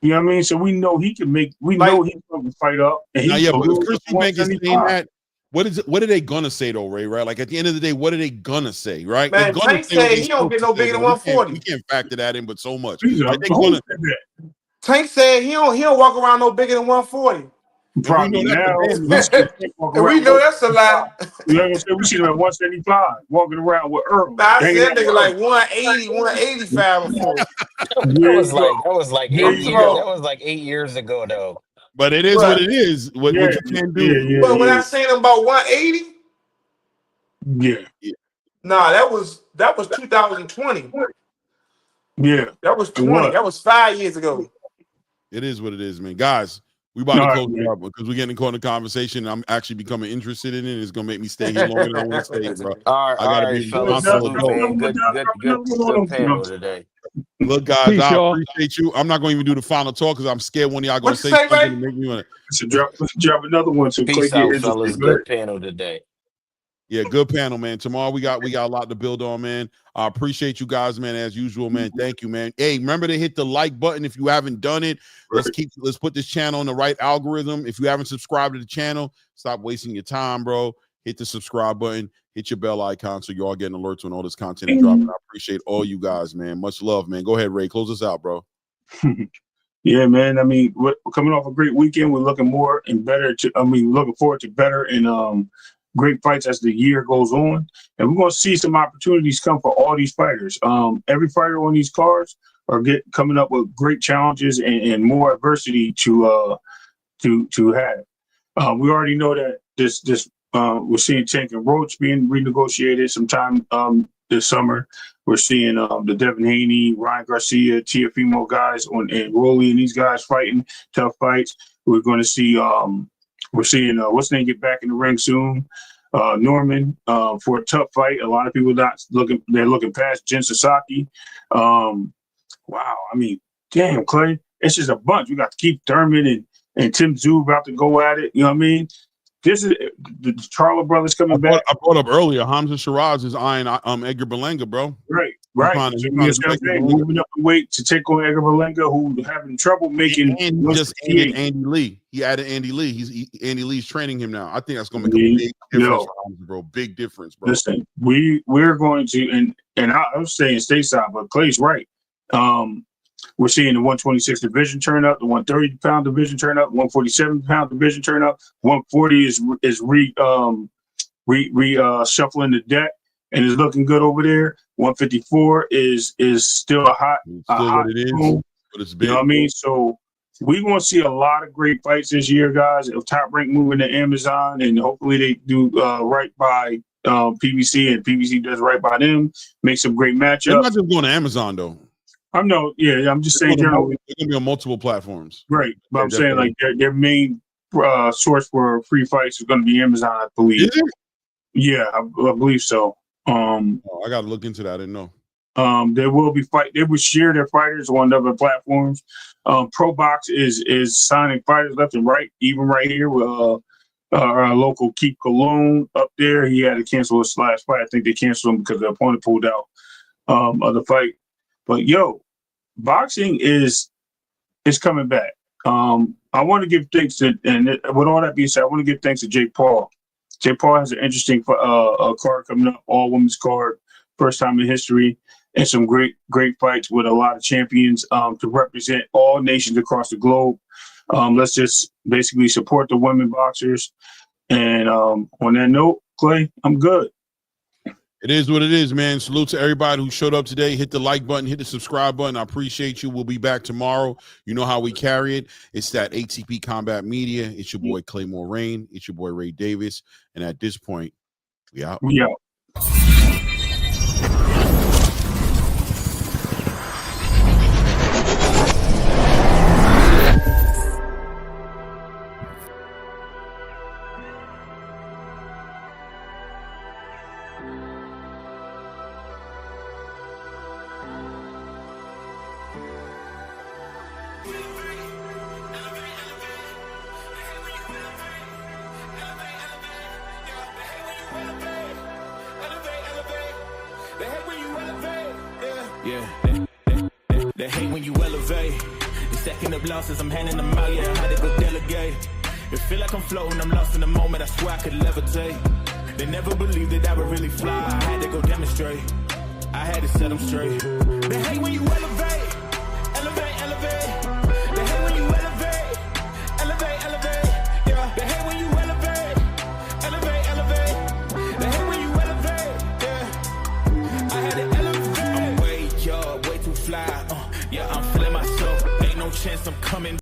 Speaker 3: You know what I mean? So we know he can make. We know he's going to fight up. And
Speaker 2: but if Chris Eubank is saying that. What are they gonna say though, Ray? Right? Like at the end of the day, what are they gonna say? Right?
Speaker 4: Man, Tank said he don't get no bigger than 140.
Speaker 2: We can't factor that in, but so much.
Speaker 4: Tank said he don't walk around no bigger than 140.
Speaker 3: Probably now.
Speaker 4: And we know that's a lie.
Speaker 3: You know what I'm saying? We see him at 175 walking around with Errol.
Speaker 4: I said nigga like 180, 185 before.
Speaker 5: That was like 8 years ago though.
Speaker 2: But it is what it is. What you can do.
Speaker 4: But when I seen him about 180, nah, that was 2020.
Speaker 3: Yeah,
Speaker 4: that was 20. That was 5 years ago.
Speaker 2: It is what it is, man. Guys, we about to close it up because we're getting caught in the conversation. I'm actually becoming interested in it. It's gonna make me stay here longer than I want to stay, bro.
Speaker 5: All right, fellas. Good panel today.
Speaker 2: Look, guys,
Speaker 7: Peace,
Speaker 2: I
Speaker 7: y'all.
Speaker 2: appreciate you. I'm not going to even do the final talk because I'm scared one of y'all going to
Speaker 4: What
Speaker 2: say
Speaker 4: you say,
Speaker 2: something
Speaker 4: Ray?
Speaker 2: to make me want to.
Speaker 3: So drop another one so Clay
Speaker 5: Peace
Speaker 3: get
Speaker 5: out,
Speaker 3: interested.
Speaker 5: fellas. Good panel today.
Speaker 2: Yeah, good panel, man. Tomorrow we got a lot to build on, man. I appreciate you guys, man, as usual, man. Thank you, man. Hey, remember to hit the like button if you haven't done it. Let's put this channel on the right algorithm. If you haven't subscribed to the channel, stop wasting your time, bro. Hit the subscribe button, hit your bell icon so you're all getting alerts when all this content is dropping. I appreciate all you guys, man. Much love, man. Go ahead, Ray. Close us out, bro.
Speaker 3: Yeah, man. I mean, we're coming off a great weekend. We're looking more and better looking forward to better and great fights as the year goes on. And we're going to see some opportunities come for all these fighters. Every fighter on these cards are coming up with great challenges and more adversity to have. We already know that we're seeing Tank and Roach being renegotiated sometime this summer. We're seeing the Devin Haney, Ryan Garcia, Tiafimo guys and Rolly and these guys fighting tough fights. We're going to see we're seeing what's name get back in the ring soon. Norman for a tough fight. A lot of people they're looking past Jin Sasaki. Wow, I mean, damn, Clay, it's just a bunch. We got Keith Thurman and Tim Tszyu about to go at it. You know what I mean? This is the Charlo brothers coming back.
Speaker 2: I brought up earlier, Hamza Shiraz is eyeing Edgar Berlanga, bro.
Speaker 3: Right. Moving up the weight to take on Edgar Berlanga, who having trouble making.
Speaker 2: And just added Andy Lee. He added Andy Lee. Andy Lee's training him now. I think that's going to make a big difference for Hamza, bro. Big difference, bro.
Speaker 3: Listen, we're going to, and I was saying stateside, but Clay's right. We're seeing the 126 division turn up, the 130-pound division turn up, 147-pound division turn up. 140 is shuffling the deck and is looking good over there. 154 is still a hot
Speaker 2: what it is, but it's big.
Speaker 3: You know what I mean? So we're going to see a lot of great fights this year, guys. If Top Rank moving to Amazon, and hopefully they do right by PBC, and PBC does right by them, make some great matchups.
Speaker 2: They're not just going to Amazon, though.
Speaker 3: I'm just saying generally.
Speaker 2: They're going to be on multiple platforms.
Speaker 3: Right. But I'm saying like their main source for free fights is going to be Amazon, I believe.
Speaker 2: Is it?
Speaker 3: Yeah, I believe so.
Speaker 2: I got to look into that. I didn't know.
Speaker 3: They will share their fighters on other platforms. ProBox is signing fighters left and right, even right here with our local Keith Cologne up there. He had to cancel his last fight. I think they canceled him because the opponent pulled out of the fight. But boxing is coming back. I want to give thanks to, and with all that being said, I want to give thanks to Jake Paul. Jake Paul has an interesting card coming up, all women's card, first time in history, and some great fights with a lot of champions to represent all nations across the globe. Let's just basically support the women boxers. And on that note, Clay, I'm good.
Speaker 2: It is what it is, man. Salute to everybody who showed up today. Hit the like button, hit the subscribe button. I appreciate you. We'll be back tomorrow. You know how we carry it. It's that ATP Combat Media. It's your boy Claymore Rain. It's your boy Ray Davis. And at this point, we out.
Speaker 3: We out.
Speaker 1: They hate when you elevate. The second of losses, I'm handing them out, yeah, I had to go delegate. It feel like I'm floating, I'm lost in the moment, I swear I could levitate. They never believed that I would really fly, I had to go demonstrate. I had to set them straight. They hate when you elevate, elevate, elevate. They hate when you elevate, elevate, elevate. Yeah, they hate when you elevate, elevate, elevate. They hate when you elevate, yeah. I had to elevate. I'm way too fly, yeah, I'm feeling myself. Ain't no chance I'm coming